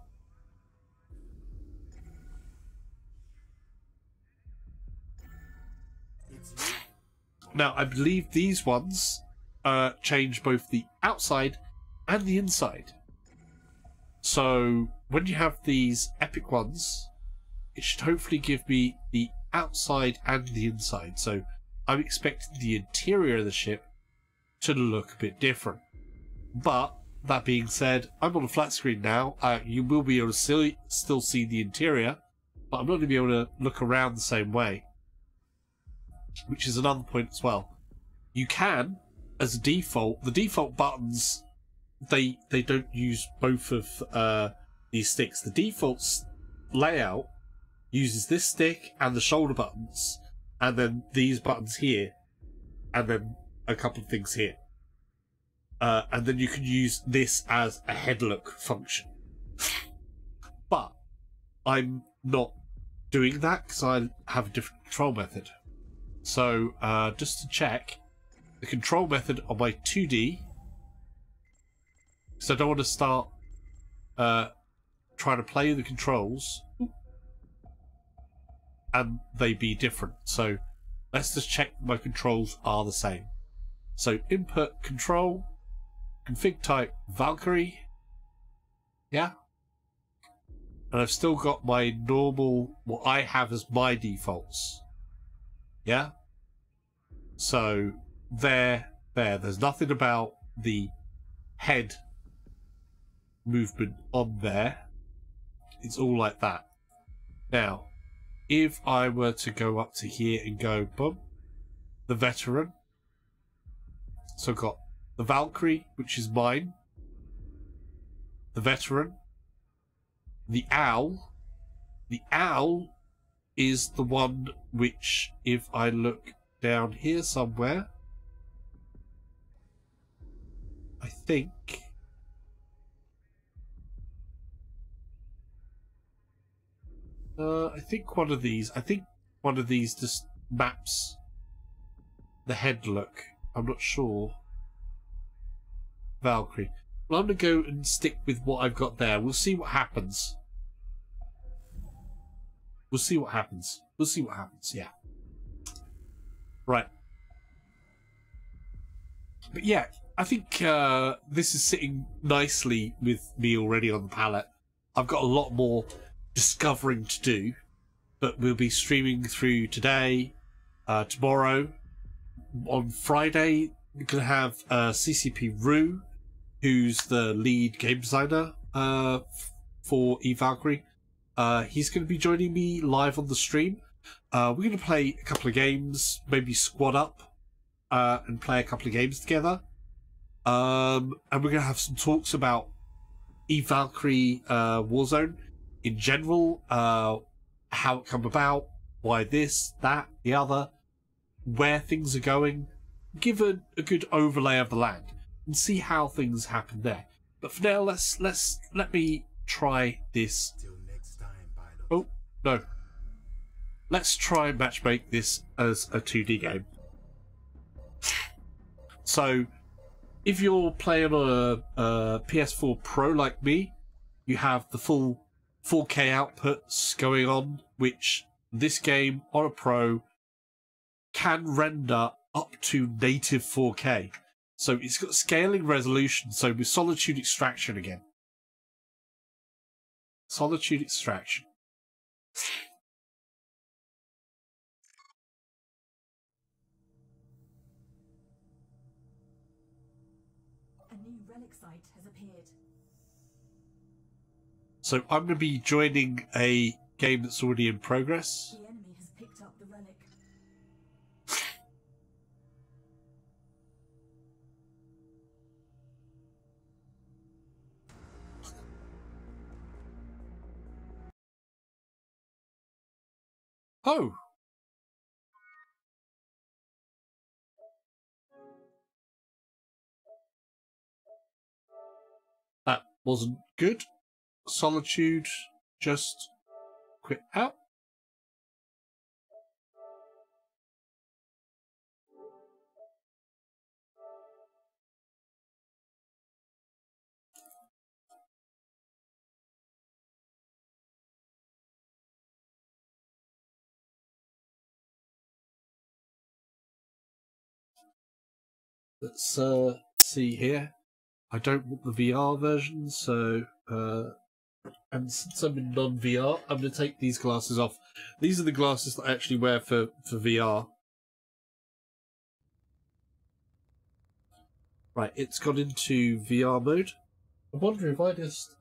S1: Now, I believe these ones change both the outside and the inside. So, when you have these epic ones, it should hopefully give me the outside and the inside. So, I'm expecting the interior of the ship to look a bit different. But, that being said, I'm on a flat screen now. You will be able to still see the interior, but I'm not going to be able to look around the same way. Which is another point as well. You can, as a default, the default buttons, they don't use both of these sticks. The default layout uses this stick and the shoulder buttons, and then these buttons here, and then a couple of things here. And then you can use this as a head look function. But I'm not doing that because I have a different control method. So, just to check, the control method on my 2D, because I don't want to start trying to play the controls and they be different. So, let's just check my controls are the same. So, input control, config type Valkyrie, yeah? And I've still got my normal, what I have as my defaults. Yeah? So, there's nothing about the head movement on there. It's all like that. Now, if I were to go up to here and go, boom, the veteran. So I've got the Valkyrie, which is mine. The veteran. The owl. The owl is the one which, if I look down here somewhere, I think one of these just maps the head look. I'm not sure. Valkyrie. Well, I'm going to go and stick with what I've got there. We'll see what happens. We'll see what happens. We'll see what happens, yeah. Right. But yeah, I think this is sitting nicely with me already on the palette. I've got a lot more discovering to do, but we'll be streaming through today, tomorrow. On Friday, we're going to have CCP Rue, who's the lead game designer for Eve Valkyrie. He's going to be joining me live on the stream. We're going to play a couple of games, maybe squad up and play a couple of games together. And we're going to have some talks about Eve Valkyrie Warzone in general, how it come about, why this, that, the other, where things are going. Give a good overlay of the land and see how things happen there. But for now, let me try this Oh, no. Let's try and matchmake this as a 2D game. So, if you're playing on a PS4 Pro like me, you have the full 4K outputs going on, which this game on a Pro can render up to native 4K. So it's got scaling resolution, so with Solitude Extraction again. Solitude Extraction.
S7: A new relic site has appeared.
S1: So I'm going to be joining a game that's already in progress.
S7: The enemy has picked up the relic.
S1: Oh! That wasn't good. Solitude, just quit out. Let's see here. I don't want the VR version, so and since I'm in non-VR, I'm going to take these glasses off. These are the glasses that I actually wear for VR. Right, it's gone into VR mode. I wonder if I just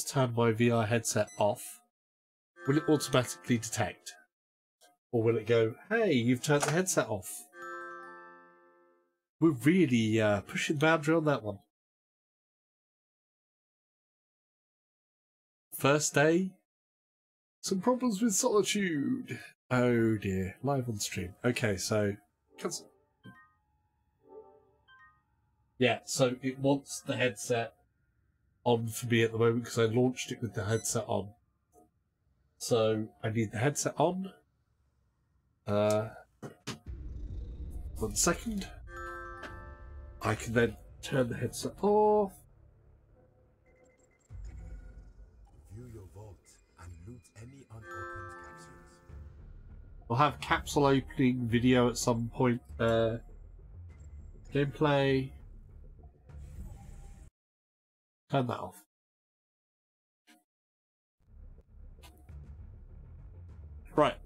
S1: turn my VR headset off, will it automatically detect? Or will it go, hey, you've turned the headset off? We're really pushing the boundary on that one. First day. Some problems with Solitude. Oh dear. Live on stream. Okay, so cancel. Yeah, so it wants the headset on for me at the moment because I launched it with the headset on. So I need the headset on. 1 second. I can then turn the headset off.
S5: View your vault and loot any unopened capsules.
S1: We'll have capsule opening video at some point. Gameplay. Turn that off. Right.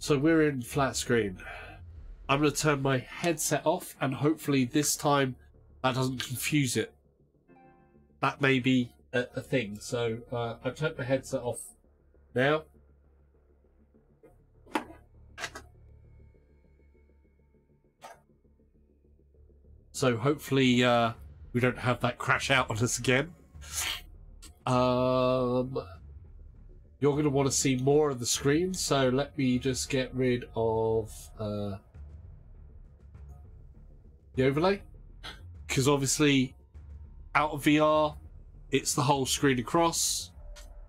S1: So we're in flat screen. I'm going to turn my headset off, and hopefully this time that doesn't confuse it. That may be a thing. So I've turned my headset off now. So hopefully we don't have that crash out on us again. You're going to want to see more of the screen, so let me just get rid of the overlay. Because obviously, out of VR, it's the whole screen across,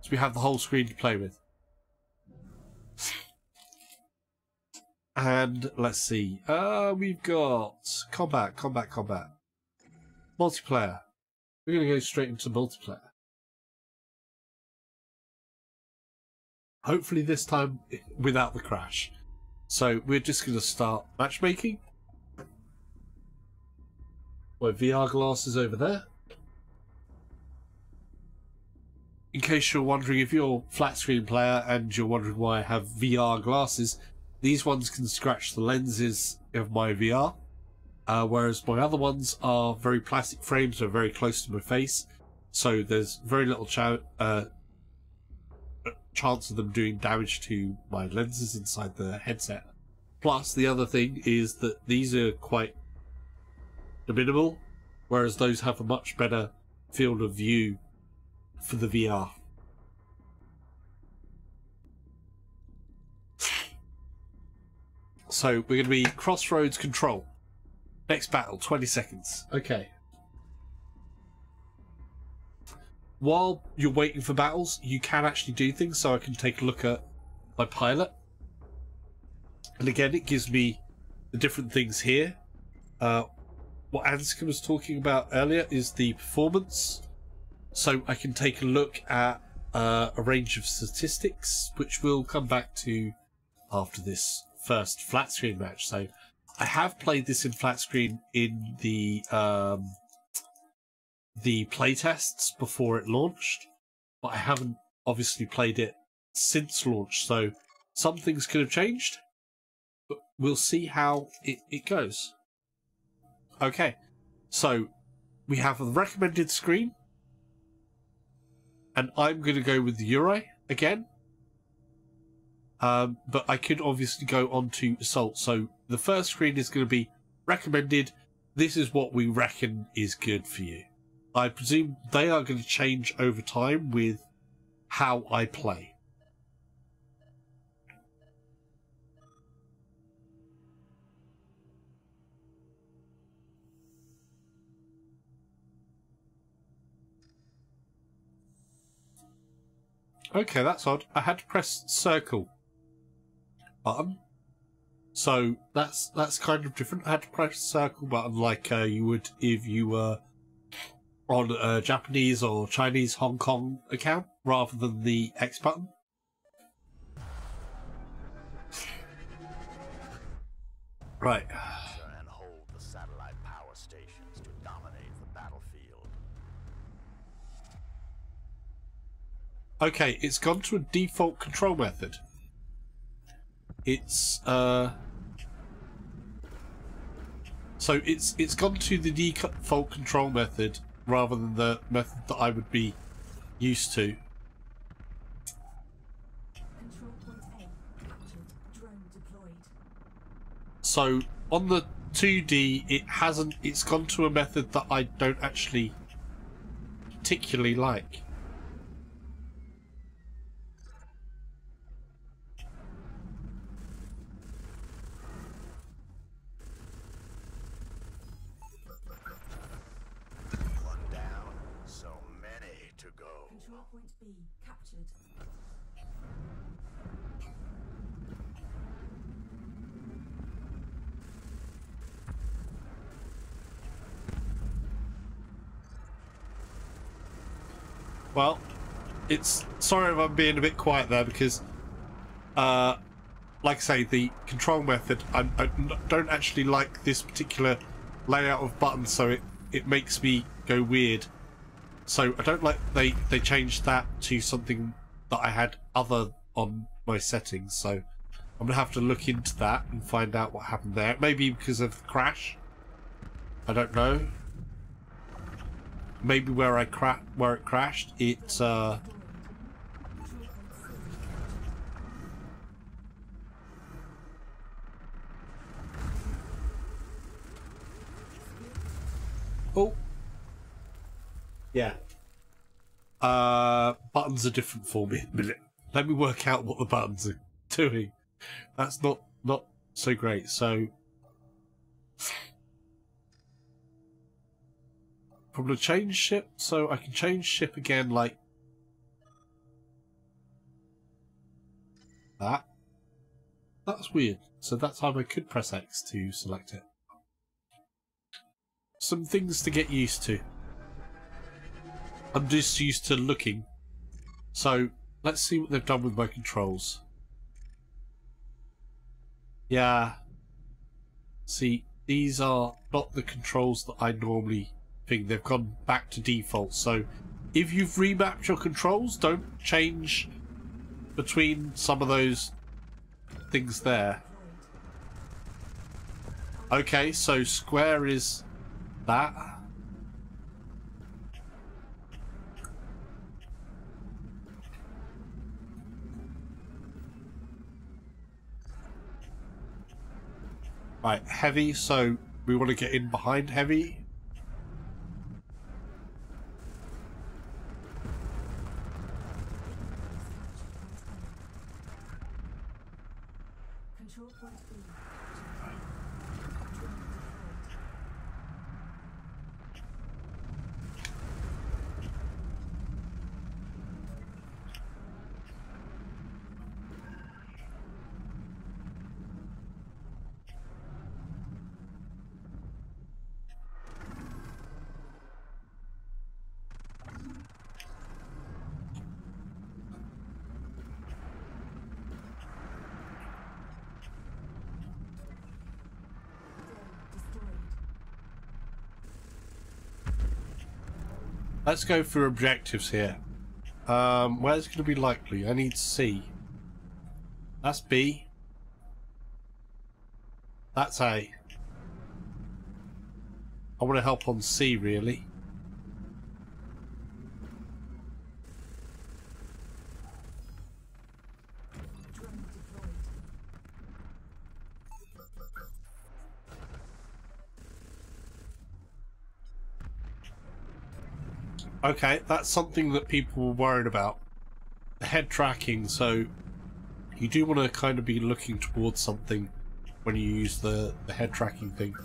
S1: so we have the whole screen to play with. And let's see, we've got combat. Multiplayer. We're going to go straight into multiplayer. Hopefully this time without the crash. So we're just going to start matchmaking. My VR glasses over there. In case you're wondering, if you're a flat screen player and you're wondering why I have VR glasses, these ones can scratch the lenses of my VR, whereas my other ones are very plastic frames, so very close to my face, so there's very little chance of them doing damage to my lenses inside the headset. Plus, the other thing is that these are quite minimal, whereas those have a much better field of view for the VR. So we're going to be Crossroads Control. Next battle, 20 seconds. Okay. while you're waiting for battles, you can actually do things. So I can take a look at my pilot. And again, it gives me the different things here. What Ansika was talking about earlier is the performance. So I can take a look at a range of statistics, which we'll come back to after this first flat screen match. So I have played this in flat screen in the playtests before it launched, but I haven't obviously played it since launch. So some things could have changed, but we'll see how it goes. Okay, so we have a recommended screen, and I'm going to go with the Uri again. But I could obviously go on to Assault. So the first screen is going to be recommended. This is what we reckon is good for you. I presume they are going to change over time with how I play. Okay, that's odd. I had to press circle button. So that's kind of different. I had to press circle button like you would if you were on a Japanese or Chinese Hong Kong account rather than the X button. Right.
S9: And hold the satellite power stations to dominate the battlefield.
S1: Okay, it's gone to a default control method. It's so it's gone to the default control method rather than the method that I would be used to.
S7: Control point A captured. Drone deployed.
S1: So on the 2D, it's gone to a method that I don't actually particularly like.
S7: Control point B captured.
S1: Well, sorry if I'm being a bit quiet there because, like I say, the control method, I don't actually like this particular layout of buttons, so it makes me go weird. So I don't like they changed that to something that I had other on my settings. So I'm gonna have to look into that and find out what happened there. Maybe because of the crash. I don't know. Maybe where it crashed, it oh. Yeah. Buttons are different for me. Let me work out what the buttons are doing. That's not so great. So I'm gonna change ship, so I can change ship again like that. That's weird. So that time I could press X to select it. Some things to get used to. I'm just used to looking. So let's see what they've done with my controls. Yeah. See, these are not the controls that I normally think. They've gone back to default. So if you've remapped your controls, don't change between some of those things there. Okay, so square is that. Right, heavy, so we want to get in behind heavy.
S7: Control point B.
S1: Let's go through objectives here. Where's it going to be likely? I need C. That's B. That's A. I want to help on C, really. Okay, that's something that people were worried about. The head tracking, so you do want to kind of be looking towards something when you use the head tracking thing.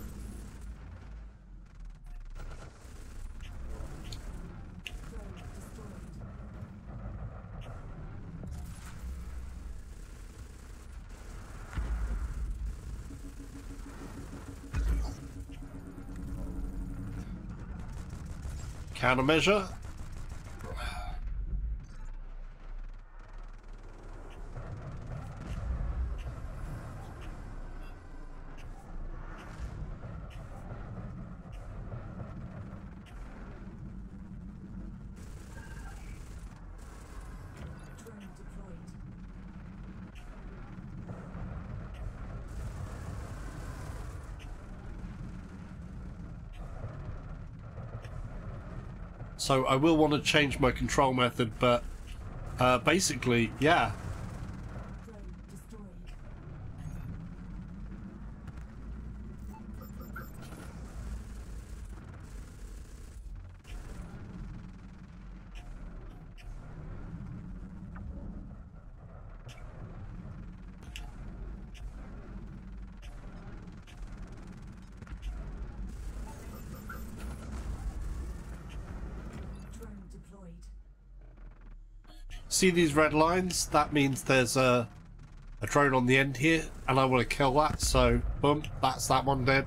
S1: Countermeasure. So I will want to change my control method, but basically, yeah. See these red lines? That means there's a drone on the end here, and I want to kill that, so boom, that's that one dead.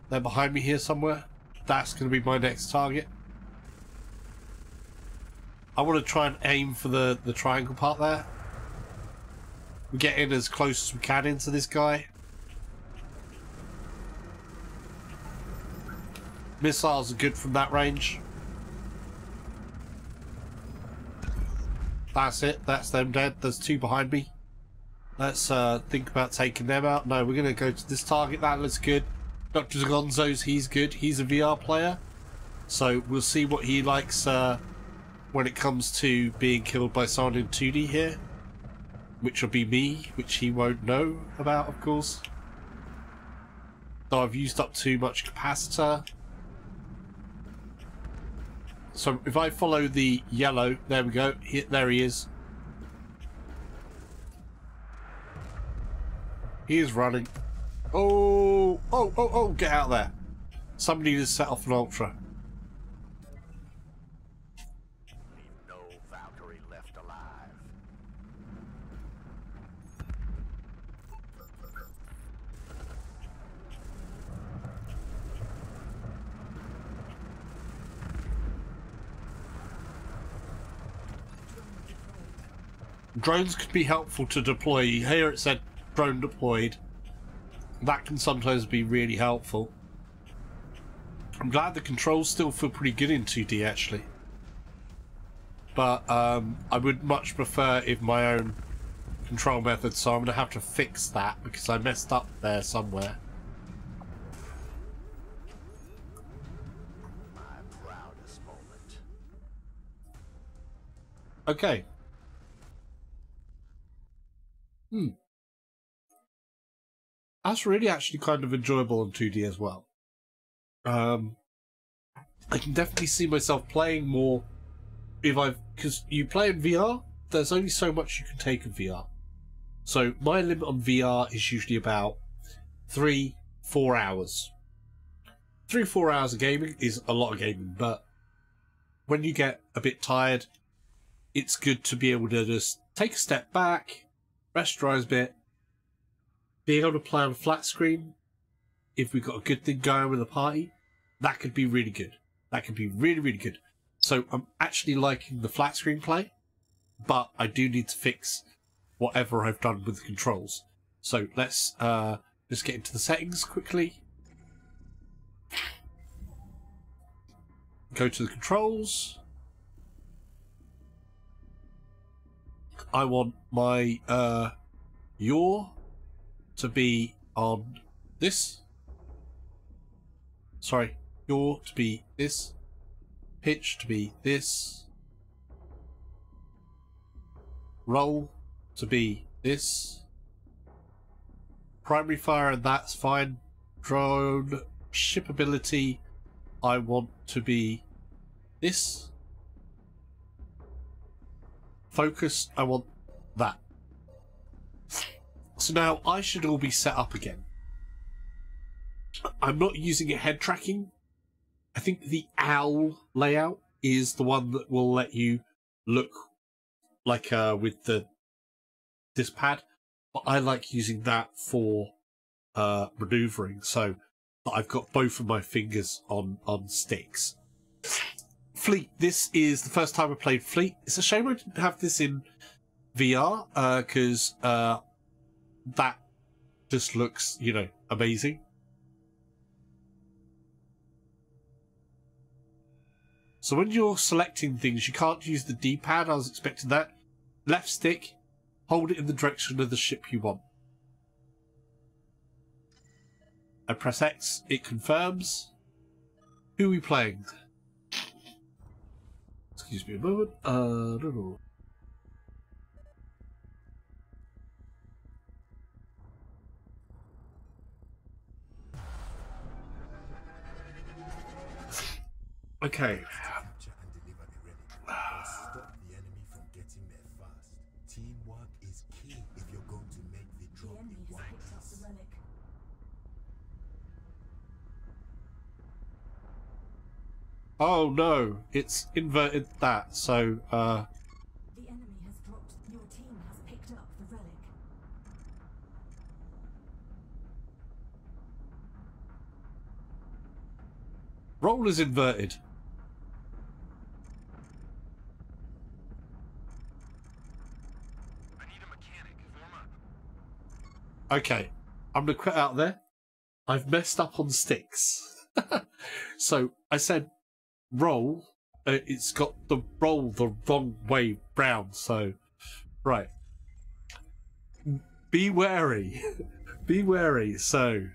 S1: They're behind me here somewhere. That's going to be my next target. I want to try and aim for the triangle part there. We get in as close as we can into this guy. Missiles are good from that range. That's it. That's them dead. There's two behind me. Let's think about taking them out. No, we're going to go to this target. That looks good. Dr. Gonzo's, he's good. He's a VR player. So we'll see what he likes when it comes to being killed by someone in 2D here. Which will be me, which he won't know about, of course. So I've used up too much capacitor. So if I follow the yellow, there we go, there he is. He is running. Oh, oh, oh, oh, get out there. Somebody just set off an ultra.
S9: Leave no Valkyrie left alive.
S1: Drones can be helpful to deploy. Here it said drone deployed. That can sometimes be really helpful. I'm glad the controls still feel pretty good in 2D actually. But I would much prefer if my own control method, so I'm going to have to fix that because I messed up there somewhere.
S9: My proudest moment.
S1: Okay. That's really actually kind of enjoyable in 2D as well. I can definitely see myself playing more because you play in VR, there's only so much you can take in VR. So my limit on VR is usually about 3-4 hours. 3-4 hours of gaming is a lot of gaming, but when you get a bit tired, it's good to be able to just take a step back, rest your eyes a bit, being able to play on a flat screen, if we've got a good thing going with a party, that could be really good. That could be really, really good. So I'm actually liking the flat screen play, but I do need to fix whatever I've done with the controls. So let's just get into the settings quickly. go to the controls. I want my yaw to be on this. Sorry, yaw to be this. Pitch to be this. Roll to be this. Primary fire, and that's fine. Drone shipability, I want to be this. Focus, I want that. So now I should all be set up again. I'm not using it head tracking. I think the owl layout is the one that will let you look like with this pad, but I like using that for maneuvering, so I've got both of my fingers on sticks. Fleet, this is the first time I played Fleet. It's a shame I didn't have this in VR, because that just looks, you know, amazing. So when you're selecting things, you can't use the D-pad. I was expecting that. Left stick, hold it in the direction of the ship you want. I press X, it confirms. Who are we playing? Excuse me a moment. I don't know. Okay.
S5: Capture and deliver the relic. Stop the enemy from getting there fast. Teamwork is key if you're going to make the
S7: The
S5: drop
S7: enemy
S5: in
S7: has
S5: one
S7: picked up
S5: piece.
S7: the relic.
S1: Oh no, it's inverted that, so
S7: The enemy has dropped. Your team has picked up the relic.
S1: roll is inverted.
S10: I need a mechanic. Form up.
S1: Okay, I'm gonna quit out there. I've messed up on sticks. So I said roll. It's got the roll the wrong way round. So right, be wary. Be wary. So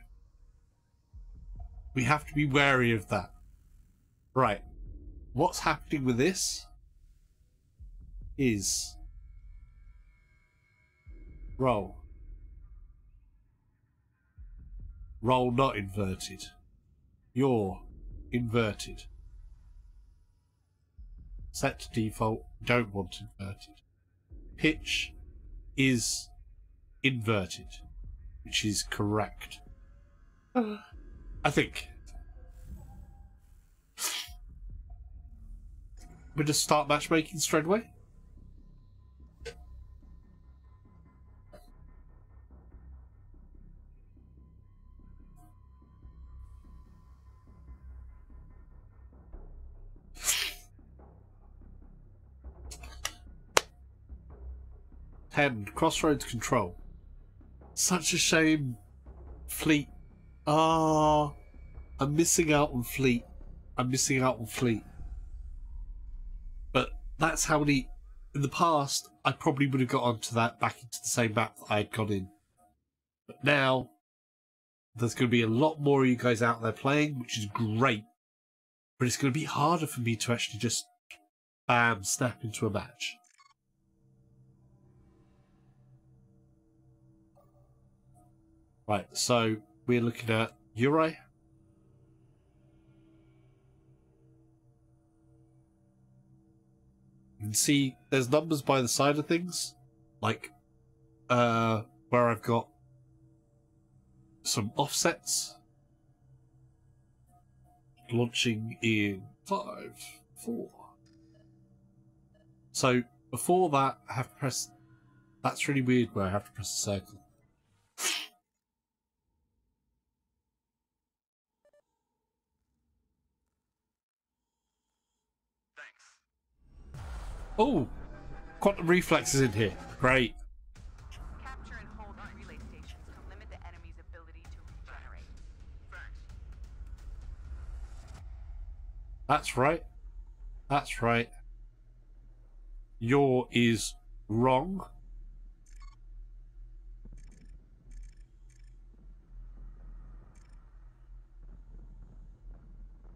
S1: we have to be wary of that. Right. What's happening with this is roll. Roll not inverted. You're inverted. Set to default. Don't want inverted. Pitch is inverted, which is correct. I think. We'll just start matchmaking straight away. Crossroads control. Such a shame. Fleet. Ah, I'm missing out on Fleet. I'm missing out on Fleet. But that's how many. In the past, I probably would have got onto that back into the same map that I had gone in. But now, there's going to be a lot more of you guys out there playing, which is great. But it's going to be harder for me to actually just bam, snap into a match. Right, so we're looking at Uri. You can see there's numbers by the side of things, like where I've got some offsets. Launching in 5, 4. So before that, I have to press. That's really weird where I have to press a circle. Oh, quantum reflex is in here. Great.
S6: Capture and hold on relay stations to limit the enemy's ability to regenerate.
S1: That's right. That's right. Your is wrong.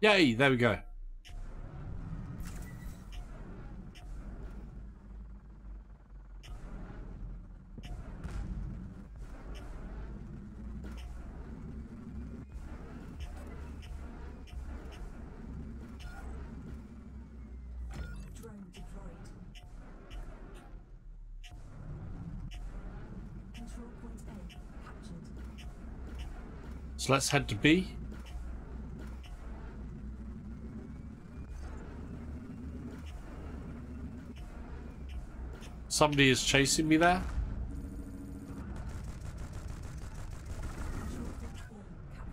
S1: Yay, there we go.
S7: Drone deployed. Control point A captured.
S1: So let's head to B. Somebody is chasing me there.
S7: Control point A captured.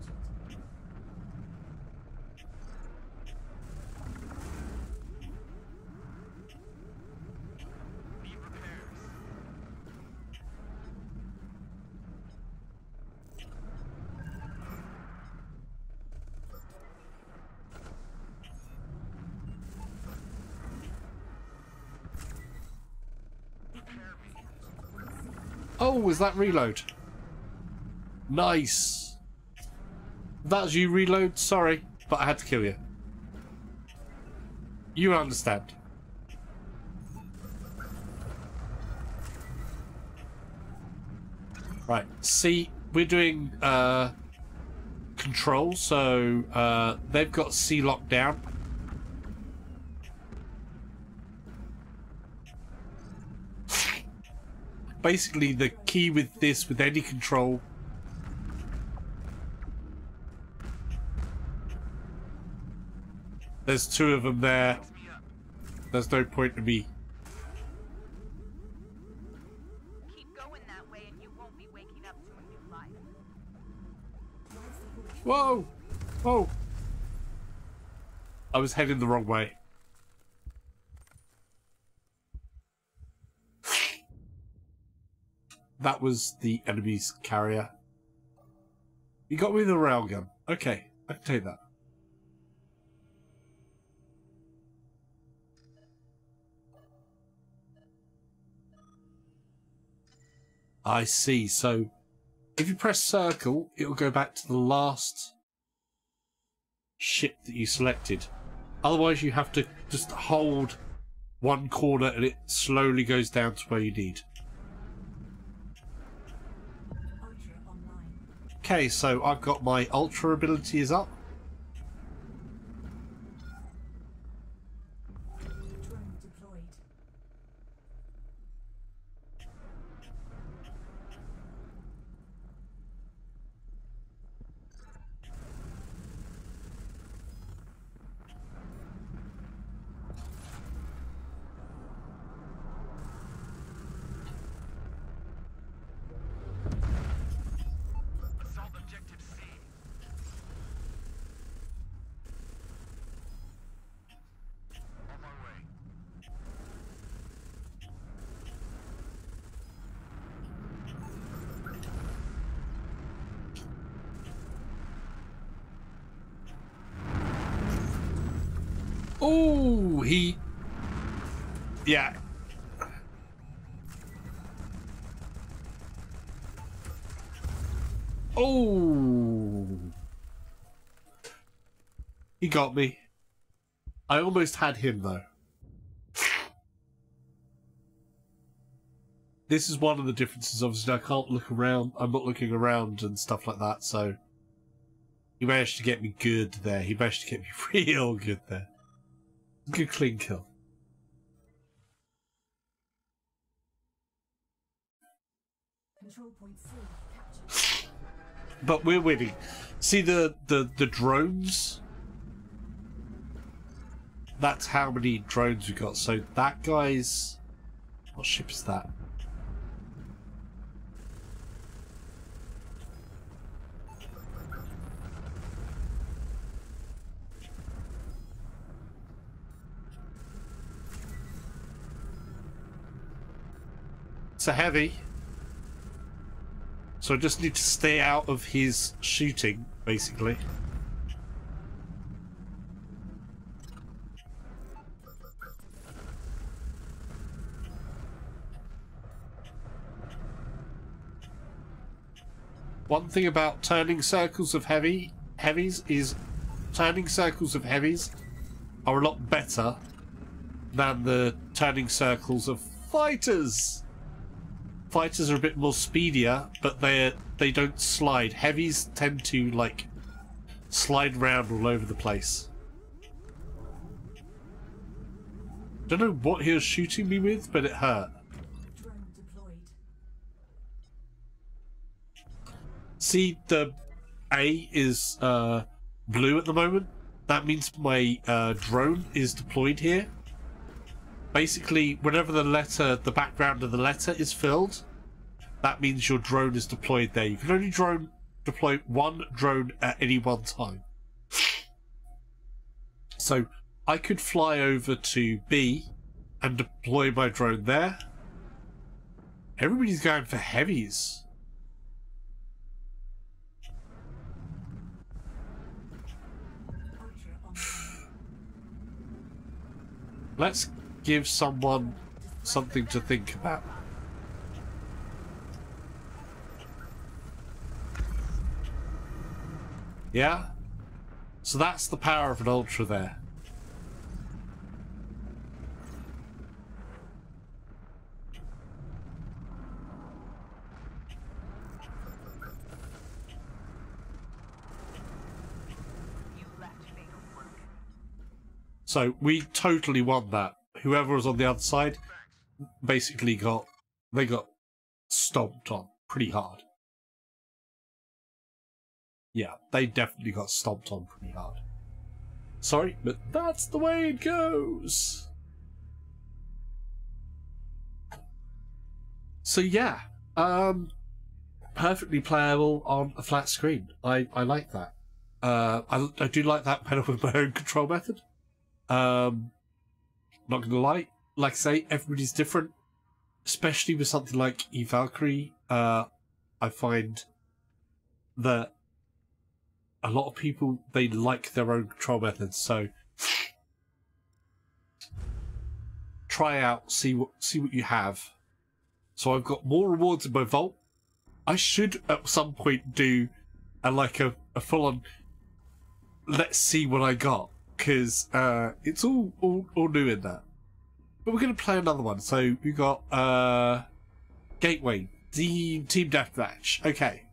S10: Need repairs.
S1: Oh, was that reload? Nice. That's you reload? Sorry, but I had to kill you. You understand. Right, see, we're doing control, so they've got C locked down. Basically, the key with this, with any control, there's two of them there. There's no point to me.
S6: Keep going that way and you won't be waking up to a new life.
S1: Whoa! Whoa! I was heading the wrong way. That was the enemy's carrier. You got me with a railgun. Okay, I can take that. I see. So, if you press circle, it'll go back to the last ship that you selected. Otherwise, you have to just hold one corner and it slowly goes down to where you need.
S7: Ultra online.
S1: Okay, so I've got my Ultra ability is up.
S7: Drone deployed.
S10: Assault objective C. On my way.
S1: Oh, he... Yeah. Oh. He got me. I almost had him, though. This is one of the differences. Obviously, I can't look around. I'm not looking around and stuff like that, so... He managed to get me good there. He managed to get me real good there. Good clean kill.
S7: Control point C captured.
S1: But we're winning. See the drones? That's how many drones we got. So that guy's... What ship is that? It's a heavy. So I just need to stay out of his shooting, basically. One thing about turning circles of heavies is turning circles of heavies are a lot better than the turning circles of fighters. Fighters are a bit more speedier, but they don't slide. Heavies tend to like slide around all over the place. Don't know what he was shooting me with, but it hurt.
S7: Drone deployed.
S1: See, the A is blue at the moment. That means my drone is deployed here. Basically, whenever the background of the letter is filled, that means your drone is deployed there. You can only deploy one drone at any one time. So I could fly over to B and deploy my drone there. Everybody's going for heavies. Let's give someone something to think about. Yeah? So that's the power of an Ultra there. So we totally won that. Whoever was on the other side basically got stomped on pretty hard. Yeah, they definitely got stomped on pretty hard. Sorry, but that's the way it goes. So yeah, perfectly playable on a flat screen. I like that. I do like that better with my own control method. Not gonna lie, like I say, everybody's different, especially with something like Eve Valkyrie. I find that a lot of people, they like their own control methods, so try out, see what you have. So I've got more rewards in my vault. I should at some point do a full-on let's see what I got, because it's all new in that. But we're going to play another one. So we got Gateway, the Team Deathmatch. Okay.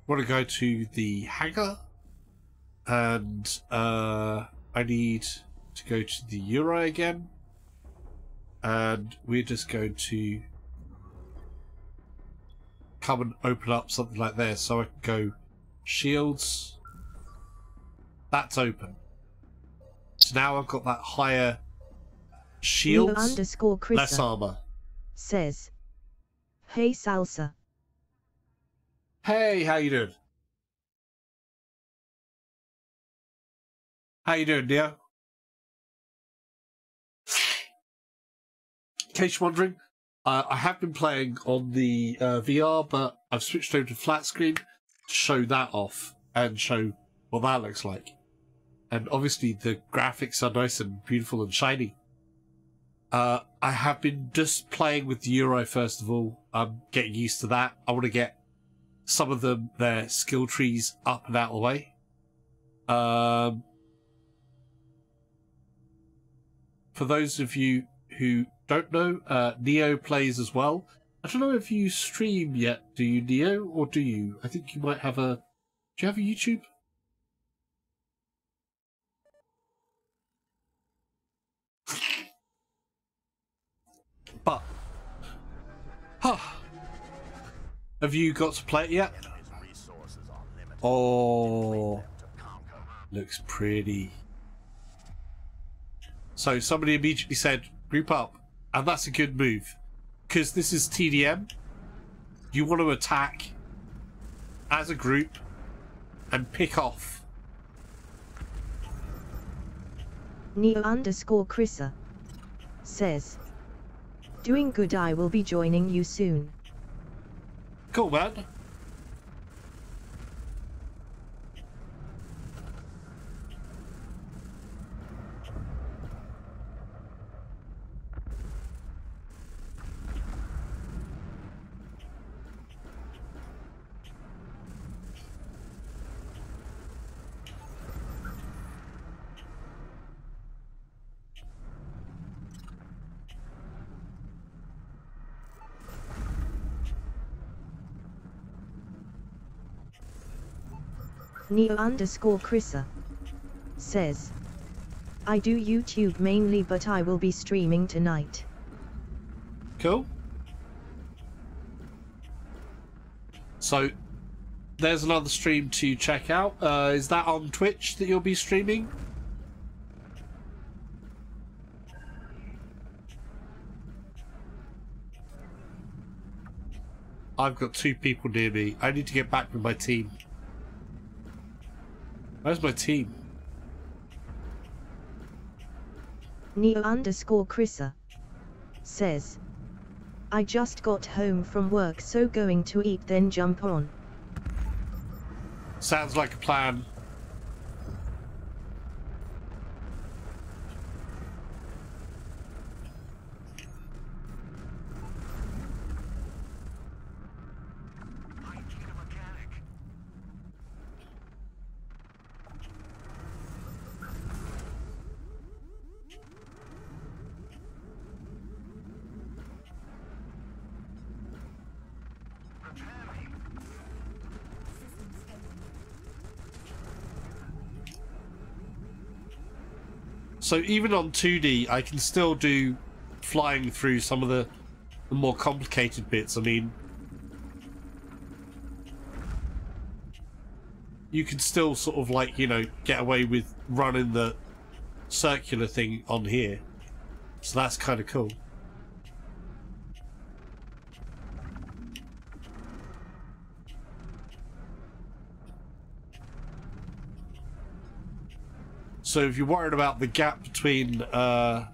S1: Want to go to the hangar, and I need to go to the Uri again, and we're just going to come and open up something like this, so I can go shields. That's open. So now I've got that higher shields, less armor.
S2: Says, hey Salsa.
S1: Hey, how you doing? How you doing, dear? In case you're wondering, I have been playing on the VR, but I've switched over to flat screen to show that off and show what that looks like. And obviously the graphics are nice and beautiful and shiny. I have been just playing with the Uri first of all. I'm getting used to that. I want to get some of them, their skill trees up and out of the way. For those of you who don't know, Neo plays as well. I don't know if you stream yet. Do you, Neo, or do you? I think you might have a... Do you have a YouTube? But... Huh. Have you got to play it yet? Oh... Looks pretty. So somebody immediately said, group up. And that's a good move. Because this is TDM. You want to attack as a group and pick off.
S2: Neo_Chrissa says, doing good, I will be joining you soon.
S1: Cool, man.
S2: Neo_Chrissa says, I do YouTube mainly, but I will be streaming tonight.
S1: Cool. So, there's another stream to check out. Is that on Twitch that you'll be streaming? I've got 2 people near me. I need to get back with my team. Where's my team?
S2: Neo_Chrissa says, I just got home from work, so going to eat then jump on.
S1: Sounds like a plan.
S10: I need a mechanic. Prepare me.
S1: So even on 2D, I can still do flying through some of the more complicated bits. I mean, you can still sort of like, you know, get away with running the circular thing on here. So that's kind of cool. So if you're worried about the gap between I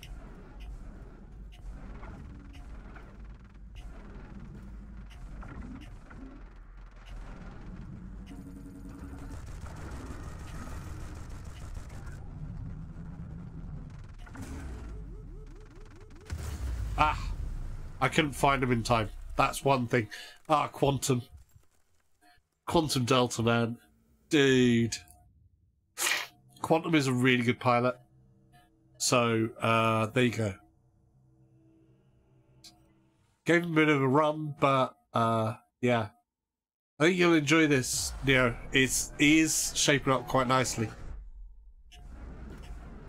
S1: couldn't find him in time. That's one thing. Quantum Delta, man. Dude. Quantum is a really good pilot. So, there you go. Gave him a bit of a run, but, yeah. I think you'll enjoy this, Neo. It is shaping up quite nicely.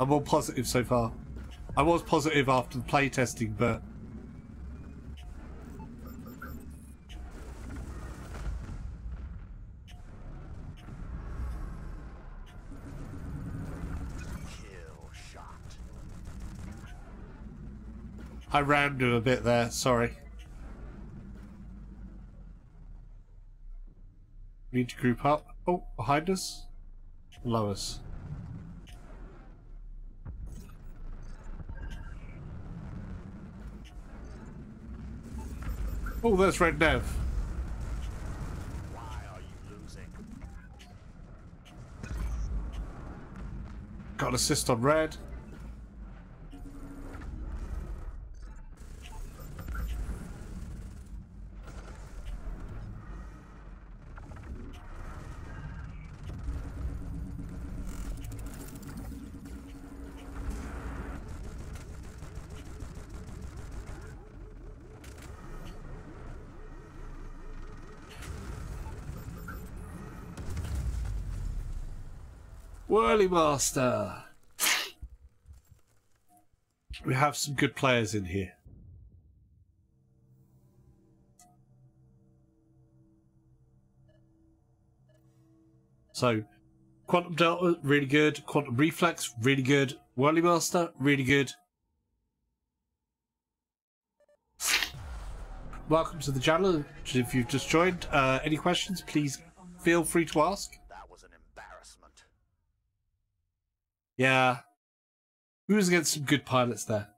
S1: I'm more positive so far. I was positive after the playtesting, but... I rammed him a bit there, sorry. Need to group up. Oh, behind us? Below us. Oh, there's Red Nev.
S9: Why are you losing?
S1: Got an assist on Red. Whirly Master. We have some good players in here. So, Quantum Delta, really good. Quantum Reflex, really good. Whirly Master, really good. Welcome to the channel. If you've just joined, any questions, please feel free to ask.
S9: That was an embarrassment.
S1: Yeah. We was against some good pilots there.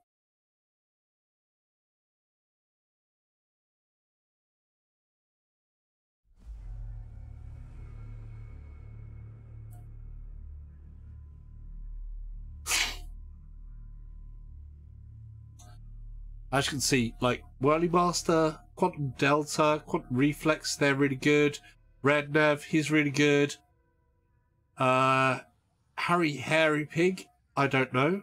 S1: As you can see, like Whirly Master, Quantum Delta, Quantum Reflex, they're really good. Red Nev, he's really good. Hairy Pig, I don't know.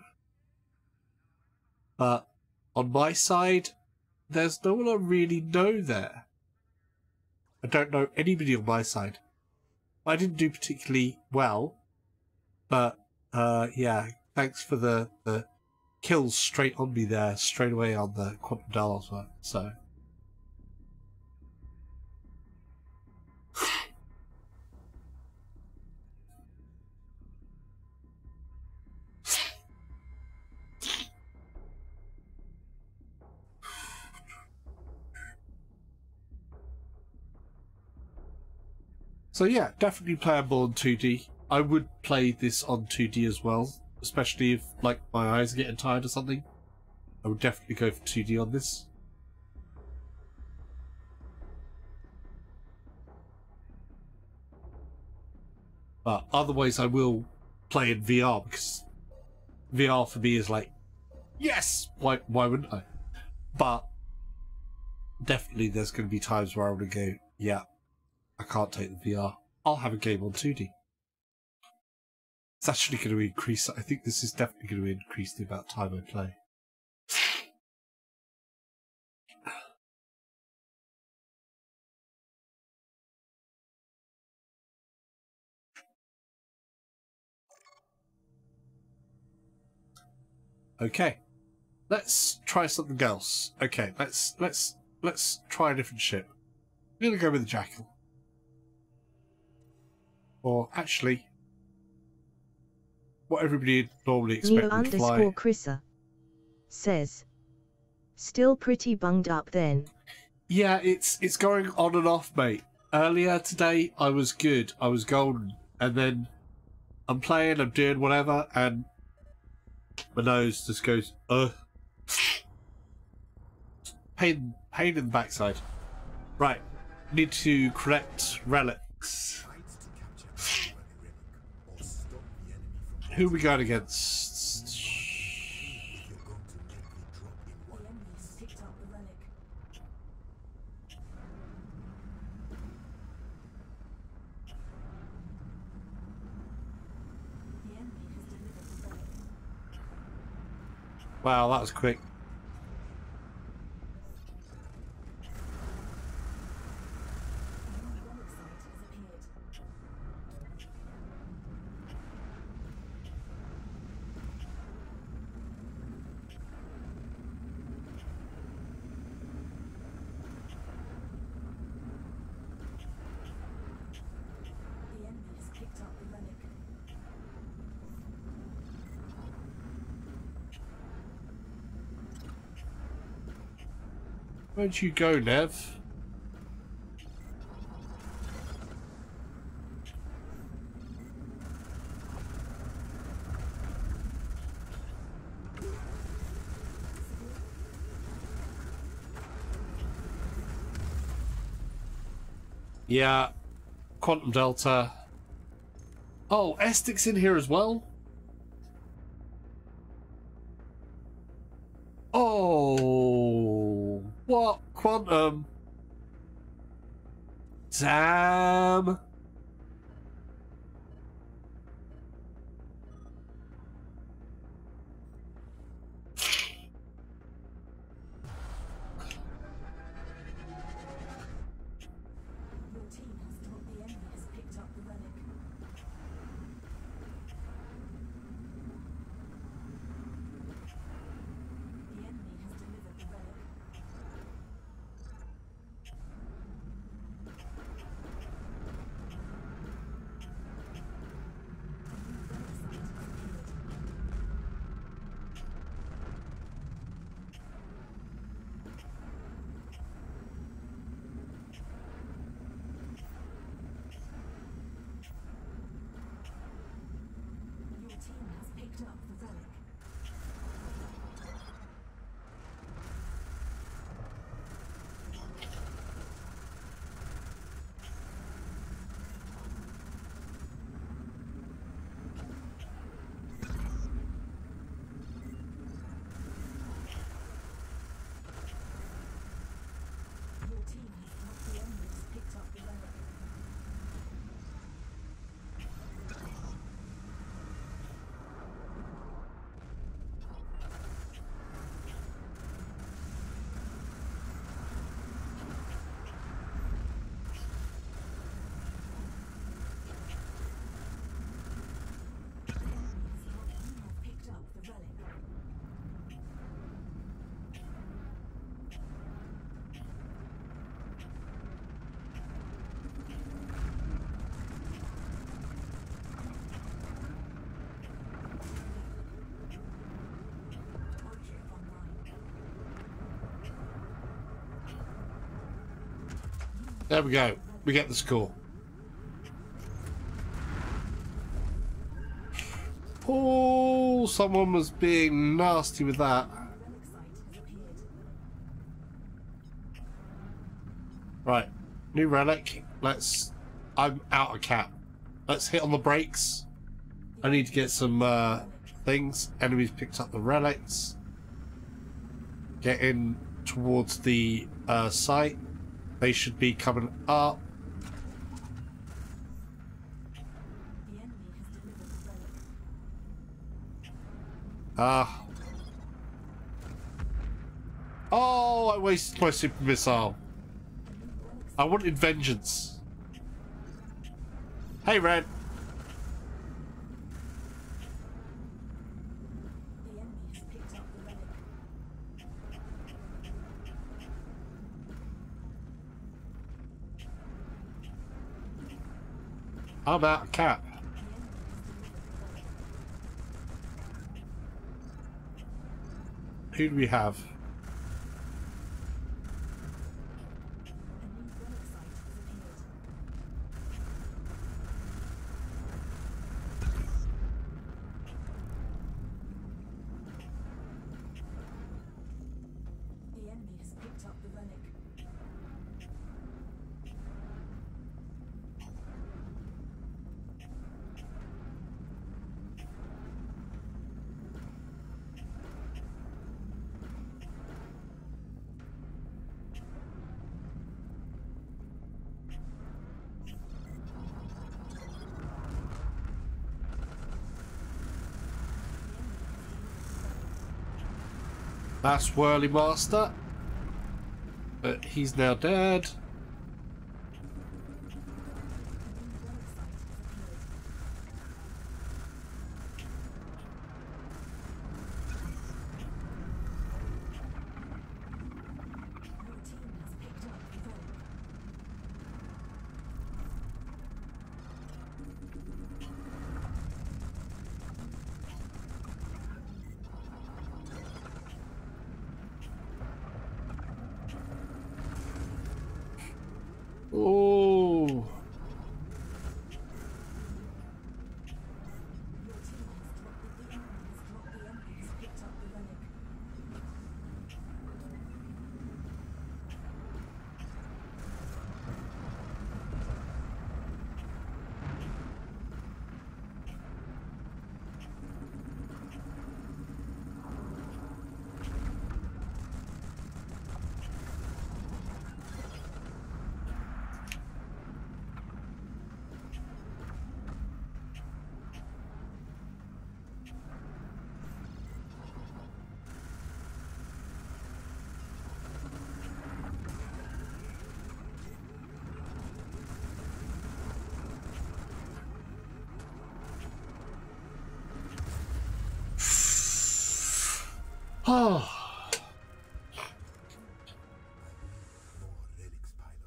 S1: But on my side, there's no one I really know there. I don't know anybody on my side. I didn't do particularly well, but yeah, thanks for the kills straight on me there, straight away on the Quantum Delta. So. So yeah, definitely playable on 2D. I would play this on 2D as well, especially if like my eyes are getting tired or something. I would definitely go for 2D on this. But otherwise I will play in VR, because VR for me is like, yes! Why wouldn't I? But definitely there's going to be times where I'm going to go, yeah, I can't take the VR. I'll have a game on 2D. It's actually going to increase, I think this is definitely going to increase the amount of time I play. Okay, let's try something else. Okay, let's try a different ship. I'm gonna go with the Jackal. Or actually, what everybody normally expects me to fly.
S2: New _ Chrissa says, still pretty bunged up then.
S1: Yeah, it's going on and off, mate. Earlier today, I was good. I was golden, and then I'm playing, I'm doing whatever, and my nose just goes, pain in the backside. Right, need to collect relics. Who we going against? Wow, that was quick. Where'd you go, Nev? Yeah, Quantum Delta. Oh, Estic's in here as well? Oh, what? Quantum? Damn. There we go. We get the score. Oh, someone was being nasty with that. Right, new relic. I'm out of cap. Let's hit on the brakes. I need to get some things. Enemies picked up the relics. Get in towards the site. They should be coming up. Oh, I wasted my super missile. I wanted vengeance. Hey, Red. I'm out of cap. Who do we have? That's Whirly Master, but he's now dead. Oh.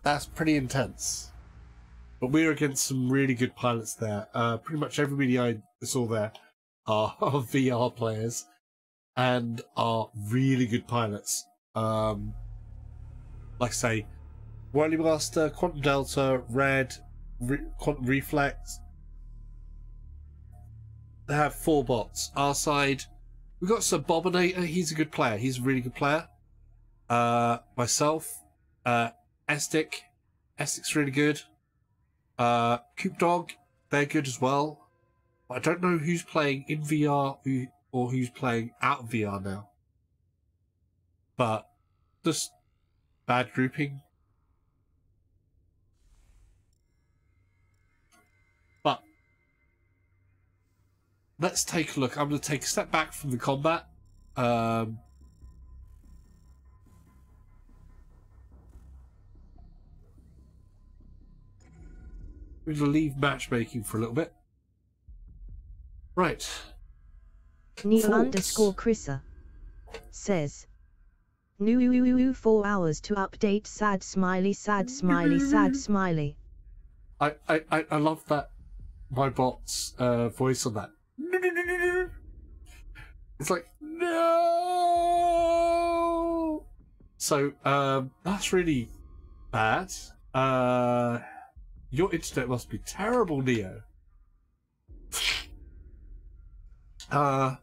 S1: That's pretty intense. But we're against some really good pilots there. Pretty much everybody I saw there are VR players and are really good pilots. Like I say, Whirly Master, Quantum Delta, Red, Quantum Reflex. They have 4 bots. Our side, we've got Subominator. He's a good player. He's a really good player. Myself, Estic's really good. Coop Dog, they're good as well. But I don't know who's playing in VR or who's playing out of VR now. But just bad grouping. But let's take a look. I'm going to take a step back from the combat. We're going to leave matchmaking for a little bit. Right.
S2: Neil_Chrissa says, New 4 hours to update sad smiley sad smiley sad smiley.
S1: I love that my bot's voice on that. It's like no. So that's really bad. Your internet must be terrible, Neo. Don't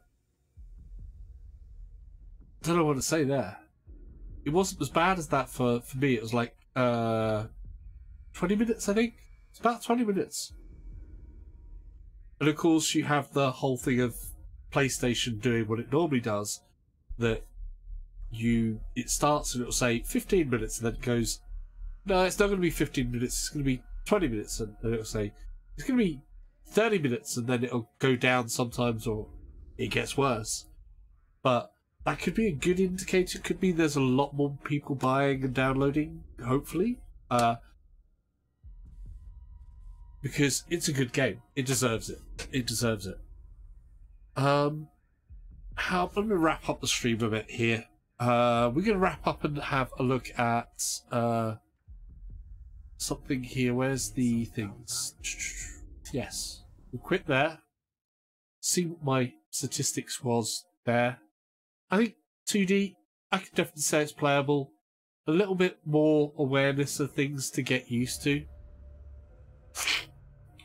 S1: know what to say there. It wasn't as bad as that for me. It was like 20 minutes, I think. It's about 20 minutes. And of course, you have the whole thing of PlayStation doing what it normally does, that it starts and it'll say 15 minutes, and then it goes, no, it's not going to be 15 minutes, it's going to be 20 minutes, and then it'll say, it's going to be 30 minutes, and then it'll go down sometimes, or it gets worse. But that could be a good indicator. It could be there's a lot more people buying and downloading, hopefully. Because it's a good game. It deserves it. It deserves it. I'm going to wrap up the stream a bit here. We're going to wrap up and have a look at something here. Where's the things? Yes. We'll quit there. See what my statistics was there. I think 2D, I can definitely say it's playable. A little bit more awareness of things to get used to.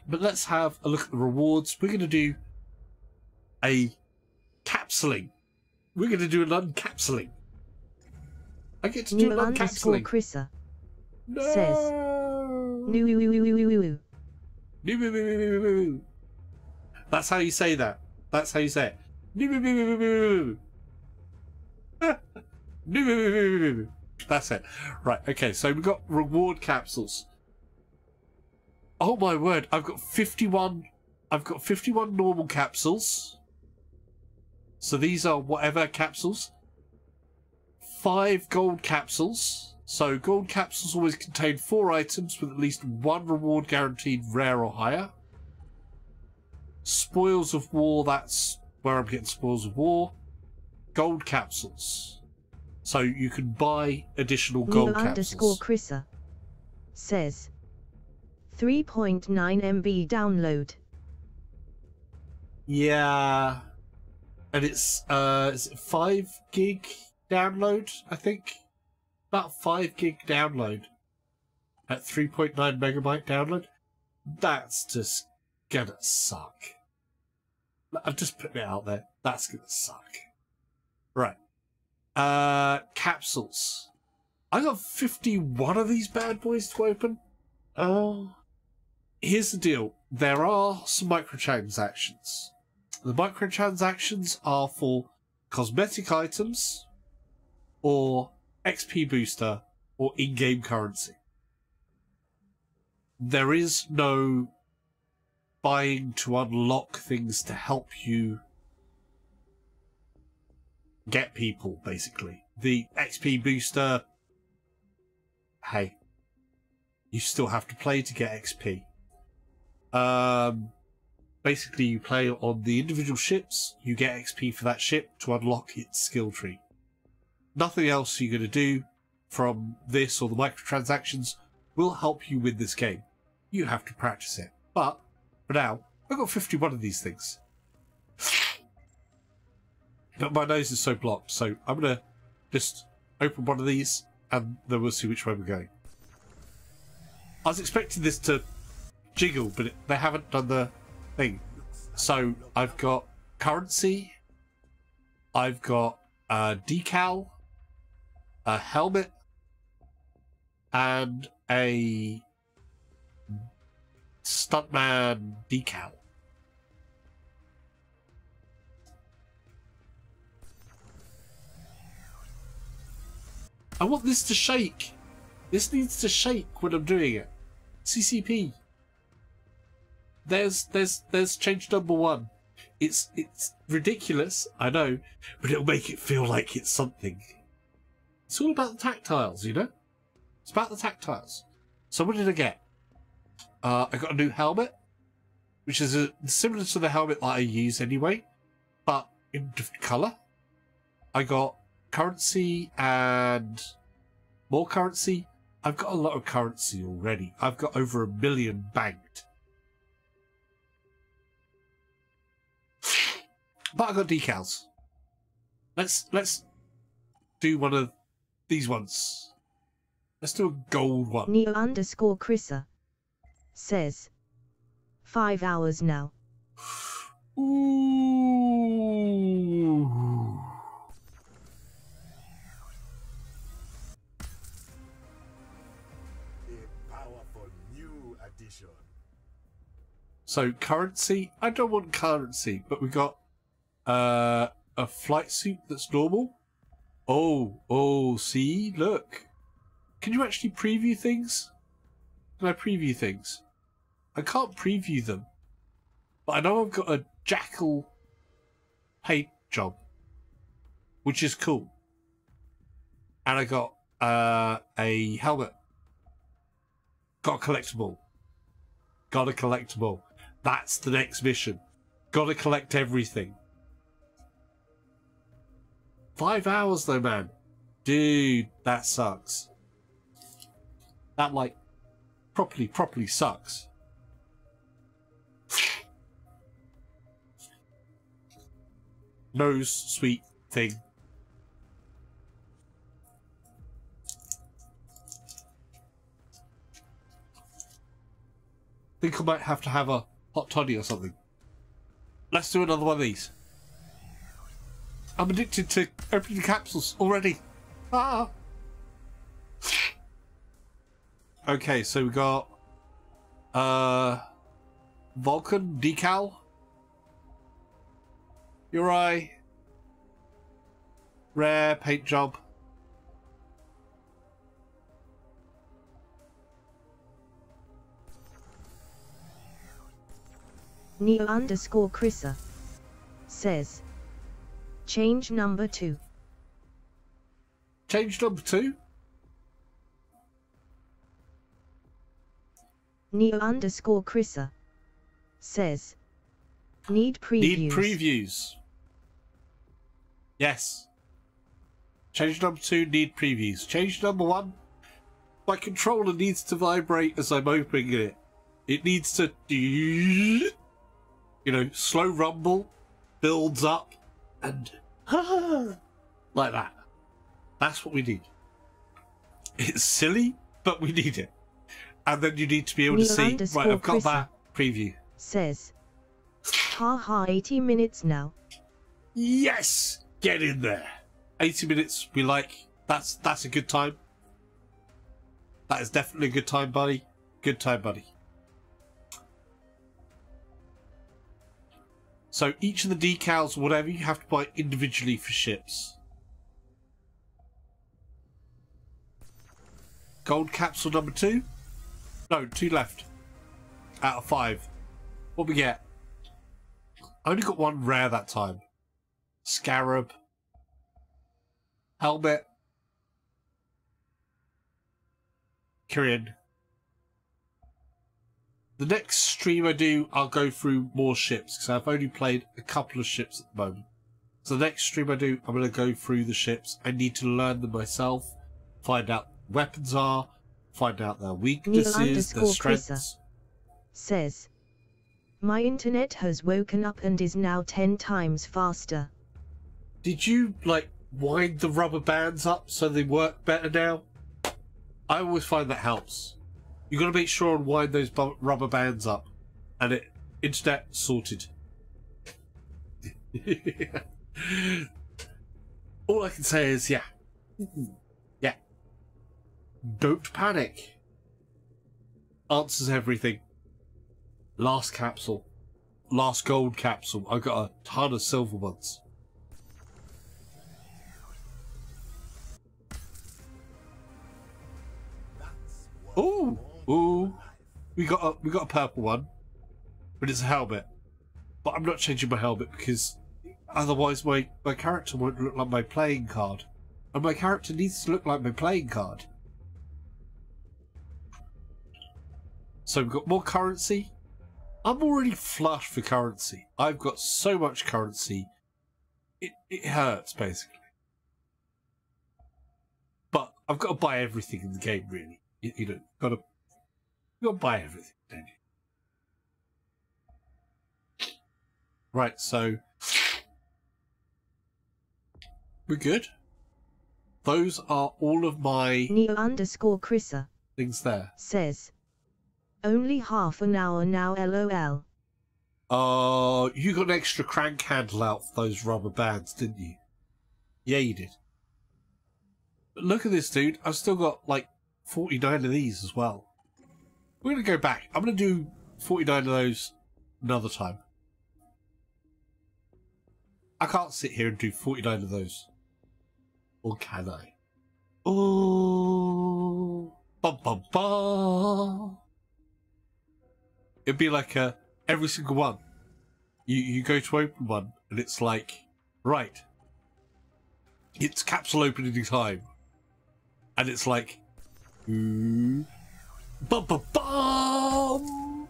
S1: But let's have a look at the rewards. We're going to do a capsuling. We're going to do an uncapsuling. I get to do an uncapsuling.
S2: Chrissa
S1: no.
S2: Says.
S1: That's how you say that. That's how you say it. That's it. Right, okay, so we've got reward capsules. Oh my word, I've got 51 normal capsules. So these are whatever capsules. 5 gold capsules. So gold capsules always contain 4 items with at least 1 reward guaranteed, rare or higher. Spoils of war, that's where I'm getting spoils of war. Gold capsules. So you can buy additional gold capsules.
S2: Chrissa says 3.9 MB download.
S1: Yeah. And it's 5 gig download, I think. About 5 gig download. At 3.9 megabyte download. That's just gonna suck. I'm just putting it out there. That's gonna suck. Right. Capsules. I got 51 of these bad boys to open. Here's the deal. There are some microtransactions. The microtransactions are for cosmetic items, or XP booster, or in-game currency. There is no buying to unlock things to help you get people, basically. The XP booster, hey, you still have to play to get XP. Basically, you play on the individual ships, you get XP for that ship to unlock its skill tree. Nothing else you're going to do from this or the microtransactions will help you win this game. You have to practice it. But, for now, I've got 51 of these things. But my nose is so blocked, so I'm going to just open one of these and then we'll see which way we're going. I was expecting this to jiggle, but they haven't done the thing. So I've got currency, I've got a decal, a helmet, and a stuntman decal. I want this to shake. This needs to shake when I'm doing it. CCP. There's change number 1. It's ridiculous, I know, but it'll make it feel like it's something. It's all about the tactiles, you know? It's about the tactiles. So what did I get? I got a new helmet, which is similar to the helmet that I use anyway, but in different colour. I got currency and more currency. I've got a lot of currency already. I've got over 1 million banked. But I got decals. Let's do one of these ones. Let's do a gold one.
S2: Neo_Chrissa says 5 hours now.
S1: Ooh.
S5: A powerful new addition.
S1: So currency, I don't want currency, but we got a flight suit that's normal. Oh, see, look. Can you actually preview things? Can I preview things? I can't preview them. But I know I've got a jackal paint job, which is cool. And I got a helmet. Got a collectible. Got a collectible. That's the next mission. Gotta collect everything. 5 hours though, man. Dude, that sucks. That, like, properly sucks. Nose sweet thing. Think I might have to have a hot toddy or something. Let's do another one of these. I'm addicted to opening capsules already. Ah. Okay, so we got Vulcan decal. Uri. Rare paint job.
S2: Neo_Chrissa says change number 2.
S1: Change number 2?
S2: Neo_Chrissa says need previews.
S1: Need previews. Yes. Change number 2, need previews. Change number 1, my controller needs to vibrate as I'm opening it. It needs to, you know, slow rumble, builds up, and like that. That's what we need. It's silly, but we need it. And then you need to be able to see, right, I've got that preview.
S2: Says, haha, 80 minutes now.
S1: Yes! Get in there. 80 minutes, we like. That's a good time. That is definitely a good time, buddy. Good time, buddy. So each of the decals, whatever, you have to buy individually for ships. Gold capsule number 2? No, 2 left. Out of 5. What we get? I only got 1 rare that time. Scarab. Helmet. Kyrian. The next stream I do, I'll go through more ships, because I've only played a couple of ships at the moment. So the next stream I do, I'm going to go through the ships. I need to learn them myself, find out what weapons are, find out their weaknesses, their strengths.
S2: Says, my internet has woken up and is now 10 times faster.
S1: Did you, like, wind the rubber bands up so they work better now? I always find that helps. You got to make sure and wind those rubber bands up, and it internet sorted. All I can say is, yeah, don't panic. Answers everything. Last capsule, last gold capsule. I got a ton of silver ones. Ooh, we got a purple one, but it's a helmet. But I'm not changing my helmet because otherwise my character won't look like my playing card, and my character needs to look like my playing card. So we've got more currency. I'm already flush for currency. I've got so much currency, it hurts basically. But I've got to buy everything in the game, really. You know, you got to buy everything, don't you? Right, so we're good. those are all of my
S2: Neo_Chrissa
S1: things there.
S2: says, only half an hour now lol.
S1: You got an extra crank handle out for those rubber bands, didn't you? Yeah, you did. But look at this, dude. I've still got, like, 49 of these as well. We're going to go back. I'm going to do 49 of those another time. I can't sit here and do 49 of those. Or can I? Oh, bum bum bum. It'd be like every single one. You go to open one and it's like, right, it's capsule opening time, and it's like, bum bum bum.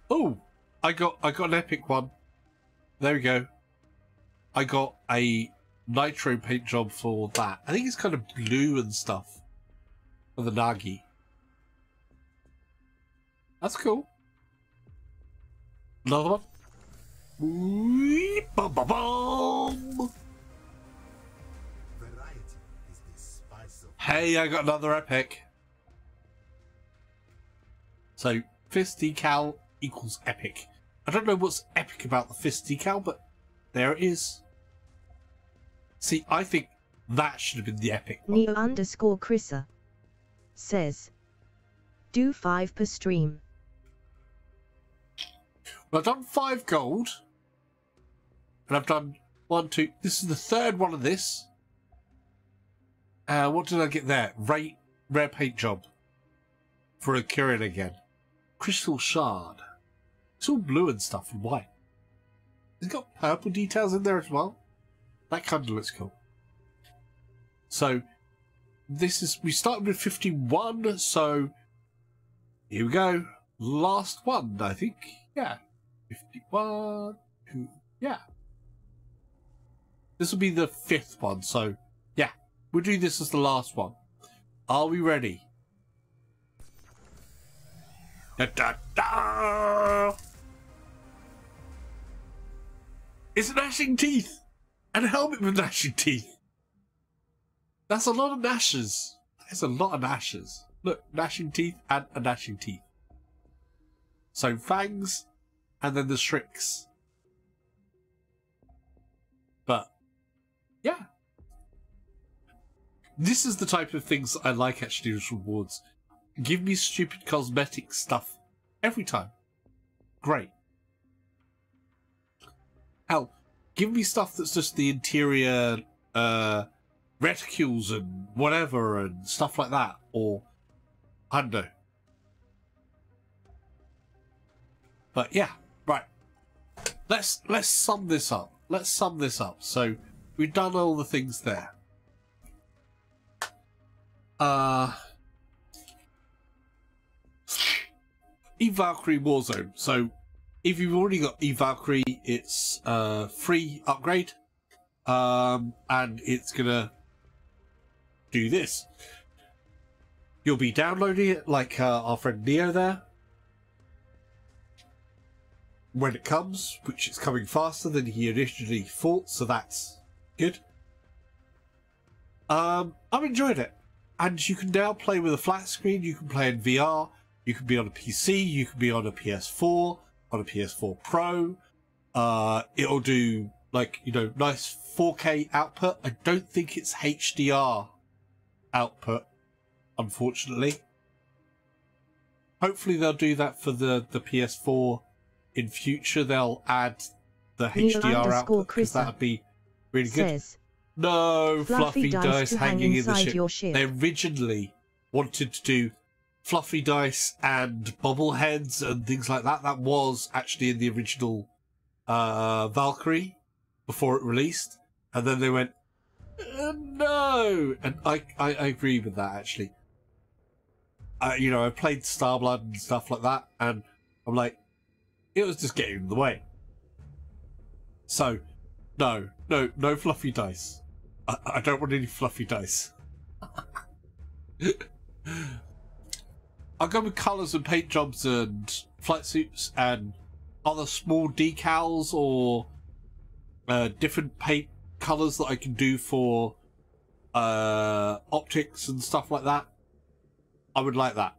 S1: Oh, I got an epic one. There we go. I got a nitro paint job for that. I think it's kind of blue and stuff for the Nagi. That's cool. Another one. Bum, bum, bum. Hey, I got another epic. So, fist decal equals epic. I don't know what's epic about the fist decal, but there it is. See, I think that should have been the epic one.
S2: Neo_Chrissa says, do 5 per stream.
S1: Well, I've done 5 gold. And I've done 1, 2. This is the 3rd one of this. What did I get there? Rare paint job. For a Kirin again. Crystal shard. It's all blue and stuff and white. It's got purple details in there as well. That kind of looks cool. So, we started with 51, so here we go. Last one, I think. Yeah. 51, 2, yeah. This will be the 5th one, so yeah. We'll do this as the last one. Are we ready? Da, da, da. It's gnashing teeth! And a helmet with gnashing teeth. That's a lot of gnashes. That's a lot of gnashes. Look, gnashing teeth and a gnashing teeth. So fangs, and then the Shricks. But, yeah. This is the type of things I like actually as rewards. Give me stupid cosmetic stuff every time. Great. Hell, give me stuff that's just the interior reticules and whatever and stuff like that. Or, I don't know. But yeah, right. Let's sum this up. Let's sum this up. So, we've done all the things there. Eve Valkyrie Warzone. So, if you've already got Eve Valkyrie, it's free upgrade, and it's gonna do this. You'll be downloading it like our friend Neo there when it comes, which is coming faster than he originally thought, so that's good. I've enjoyed it, and you can now play with a flat screen. You can play in VR. You can be on a PC. You can be on a PS4. On a PS4 Pro. It'll do, like, you know, nice 4K output. I don't think it's HDR output, unfortunately. Hopefully they'll do that for the PS4 in future. They'll add the HDR output, because that would be really good. No fluffy dice hanging in the ship. They originally wanted to do fluffy dice and bobbleheads and things like that. That was actually in the original Valkyrie before it released, and then they went no, and I agree with that actually. You know, I played Starblood and stuff like that, and I'm like, it was just getting in the way. So no fluffy dice. I don't want any fluffy dice. I'll go with colours and paint jobs and flight suits and other small decals or different paint colors that I can do for optics and stuff like that, I would like that.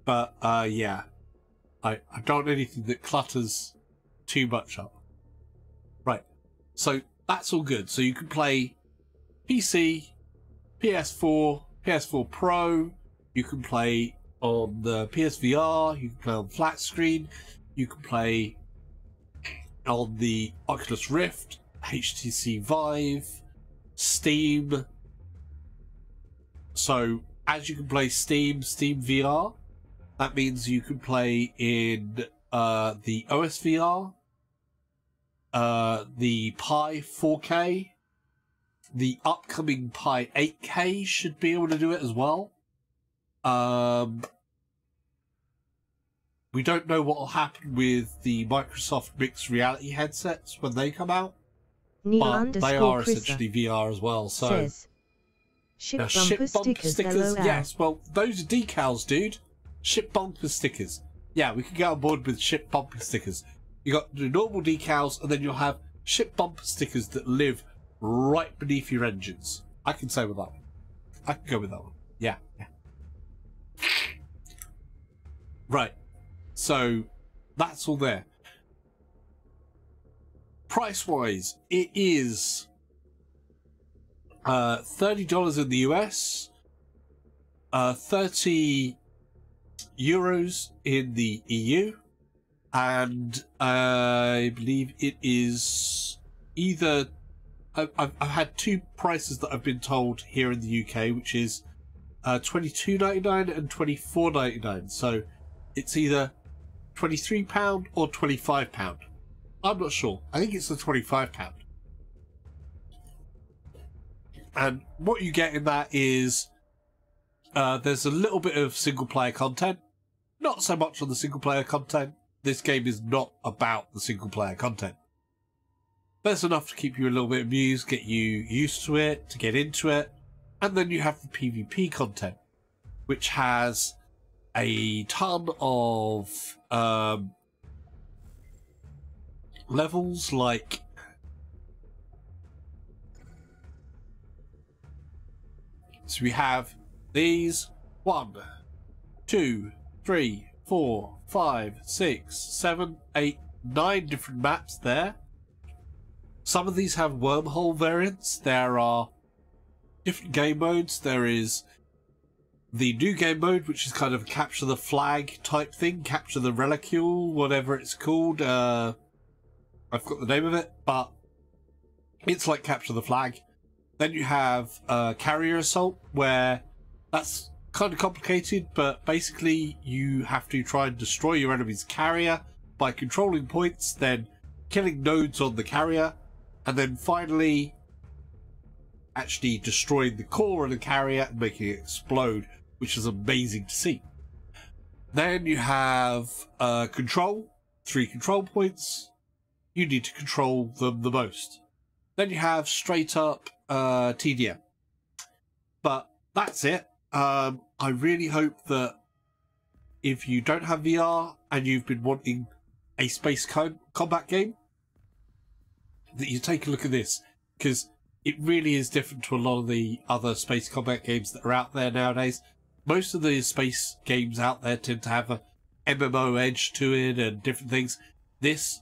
S1: But yeah, I don't want anything that clutters too much up. Right, so that's all good. So you can play PC, PS4, PS4 Pro, you can play on the PSVR, you can play on flat screen, you can play on the Oculus Rift, HTC Vive, Steam. So as you can play Steam VR, that means you can play in the OS VR, the Pi 4K, the upcoming Pi 8K should be able to do it as well. We don't know what will happen with the Microsoft mixed reality headsets when they come out, but they are essentially VR as well. So
S2: says, ship bumper stickers,
S1: yes. Well, those are decals, dude. Ship bumper stickers. Yeah, we can get on board with ship bumper stickers. You got the normal decals, and then you'll have ship bumper stickers that live right beneath your engines. I can say with that one. I can go with that one. Yeah. Right. So that's all there. Price-wise, it is $30 in the US, 30 euros in the EU, and I believe it is either. I've had two prices that I've been told here in the UK, which is $22.99 and $24.99. So it's either £23 or £25. I'm not sure. I think it's the £25. And what you get in that is there's a little bit of single player content. Not so much on the single player content. This game is not about the single player content. There's enough to keep you a little bit amused, get you used to it, to get into it. And then you have the PvP content, which has a ton of levels, like so we have these 1, 2, 3, 4, 5, 6, 7, 8, 9 different maps there. Some of these have wormhole variants. There are different game modes. There is the new game mode, which is kind of a capture the flag type thing, capture the relicule, whatever it's called. I've got the name of it, but it's like capture the flag. Then you have carrier assault, where that's kind of complicated, but basically you have to try and destroy your enemy's carrier by controlling points, then killing nodes on the carrier, and then finally actually destroying the core of the carrier and making it explode, which is amazing to see. Then you have control, 3 control points. You need to control them the most. Then you have straight up TDM. But that's it. I really hope that if you don't have VR and you've been wanting a space combat game, that you take a look at this, because it really is different to a lot of the other space combat games that are out there nowadays. Most of the space games out there tend to have a MMO edge to it and different things. This,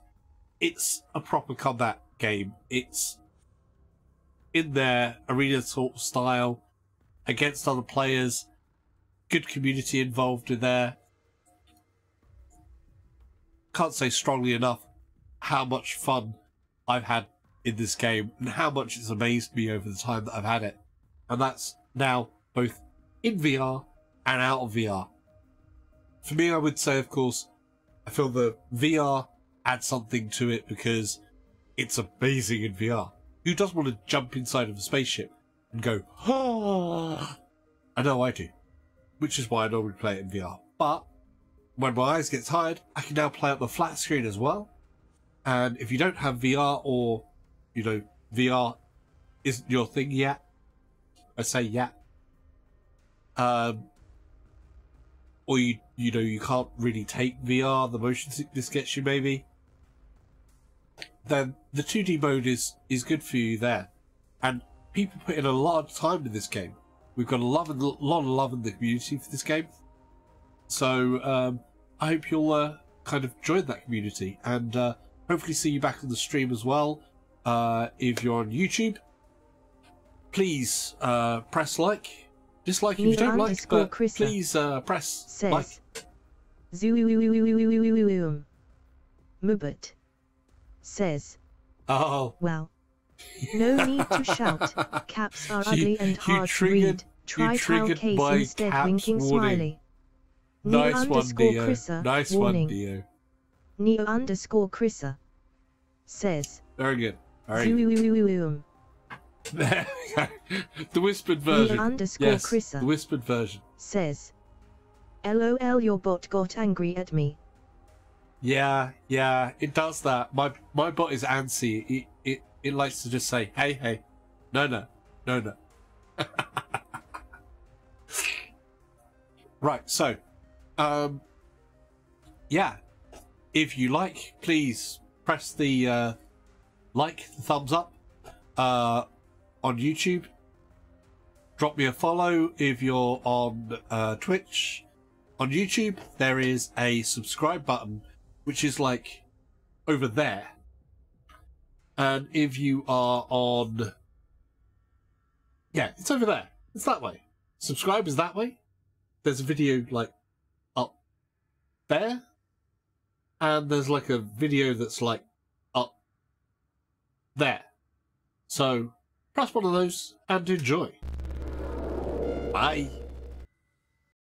S1: it's a proper combat game. It's in their arena sort of style, against other players, good community involved in there. Can't say strongly enough how much fun I've had in this game and how much it's amazed me over the time that I've had it. And that's now both in VR and out of VR. For me, I would say, of course, I feel the VR adds something to it because it's amazing in VR. Who doesn't want to jump inside of a spaceship and go, oh? I know I do. Which is why I normally play it in VR. But when my eyes get tired, I can now play up the flat screen as well. And if you don't have VR, or, you know, VR isn't your thing yet, I say yet, or you know, you can't really take VR, the motion sickness gets you maybe, then the 2D mode is good for you there. And people put in a lot of time in this game. We've got a lot of love in the community for this game. So I hope you'll kind of join that community, and hopefully see you back on the stream as well. If you're on YouTube, please press like. Dislike if you don't like, but please press like.
S2: Zoom. Mubut says,
S1: oh,
S2: well, no need to shout. Caps are ugly and hard to read. Try tile case instead. Winking smiley.
S1: Nice one, Neo.
S2: Chrissa,
S1: Nice
S2: warning.
S1: one, Neo.
S2: Neo_Chrissa says,
S1: very good. Very good.
S2: Zoom.
S1: There we go. The whispered version. Yes,
S2: Chrissa
S1: the whispered version.
S2: Says, LOL, your bot got angry at me.
S1: Yeah, it does that. My bot is antsy. It likes to just say, hey. No. Right, so, yeah. If you like, please press the the thumbs up on YouTube. Drop me a follow if you're on Twitch. On YouTube, there is a subscribe button, which is like over there. And if you are on... Yeah, it's over there. It's that way. Subscribe is that way. There's a video like up there. And there's like a video that's like up there. So press one of those and enjoy. Bye.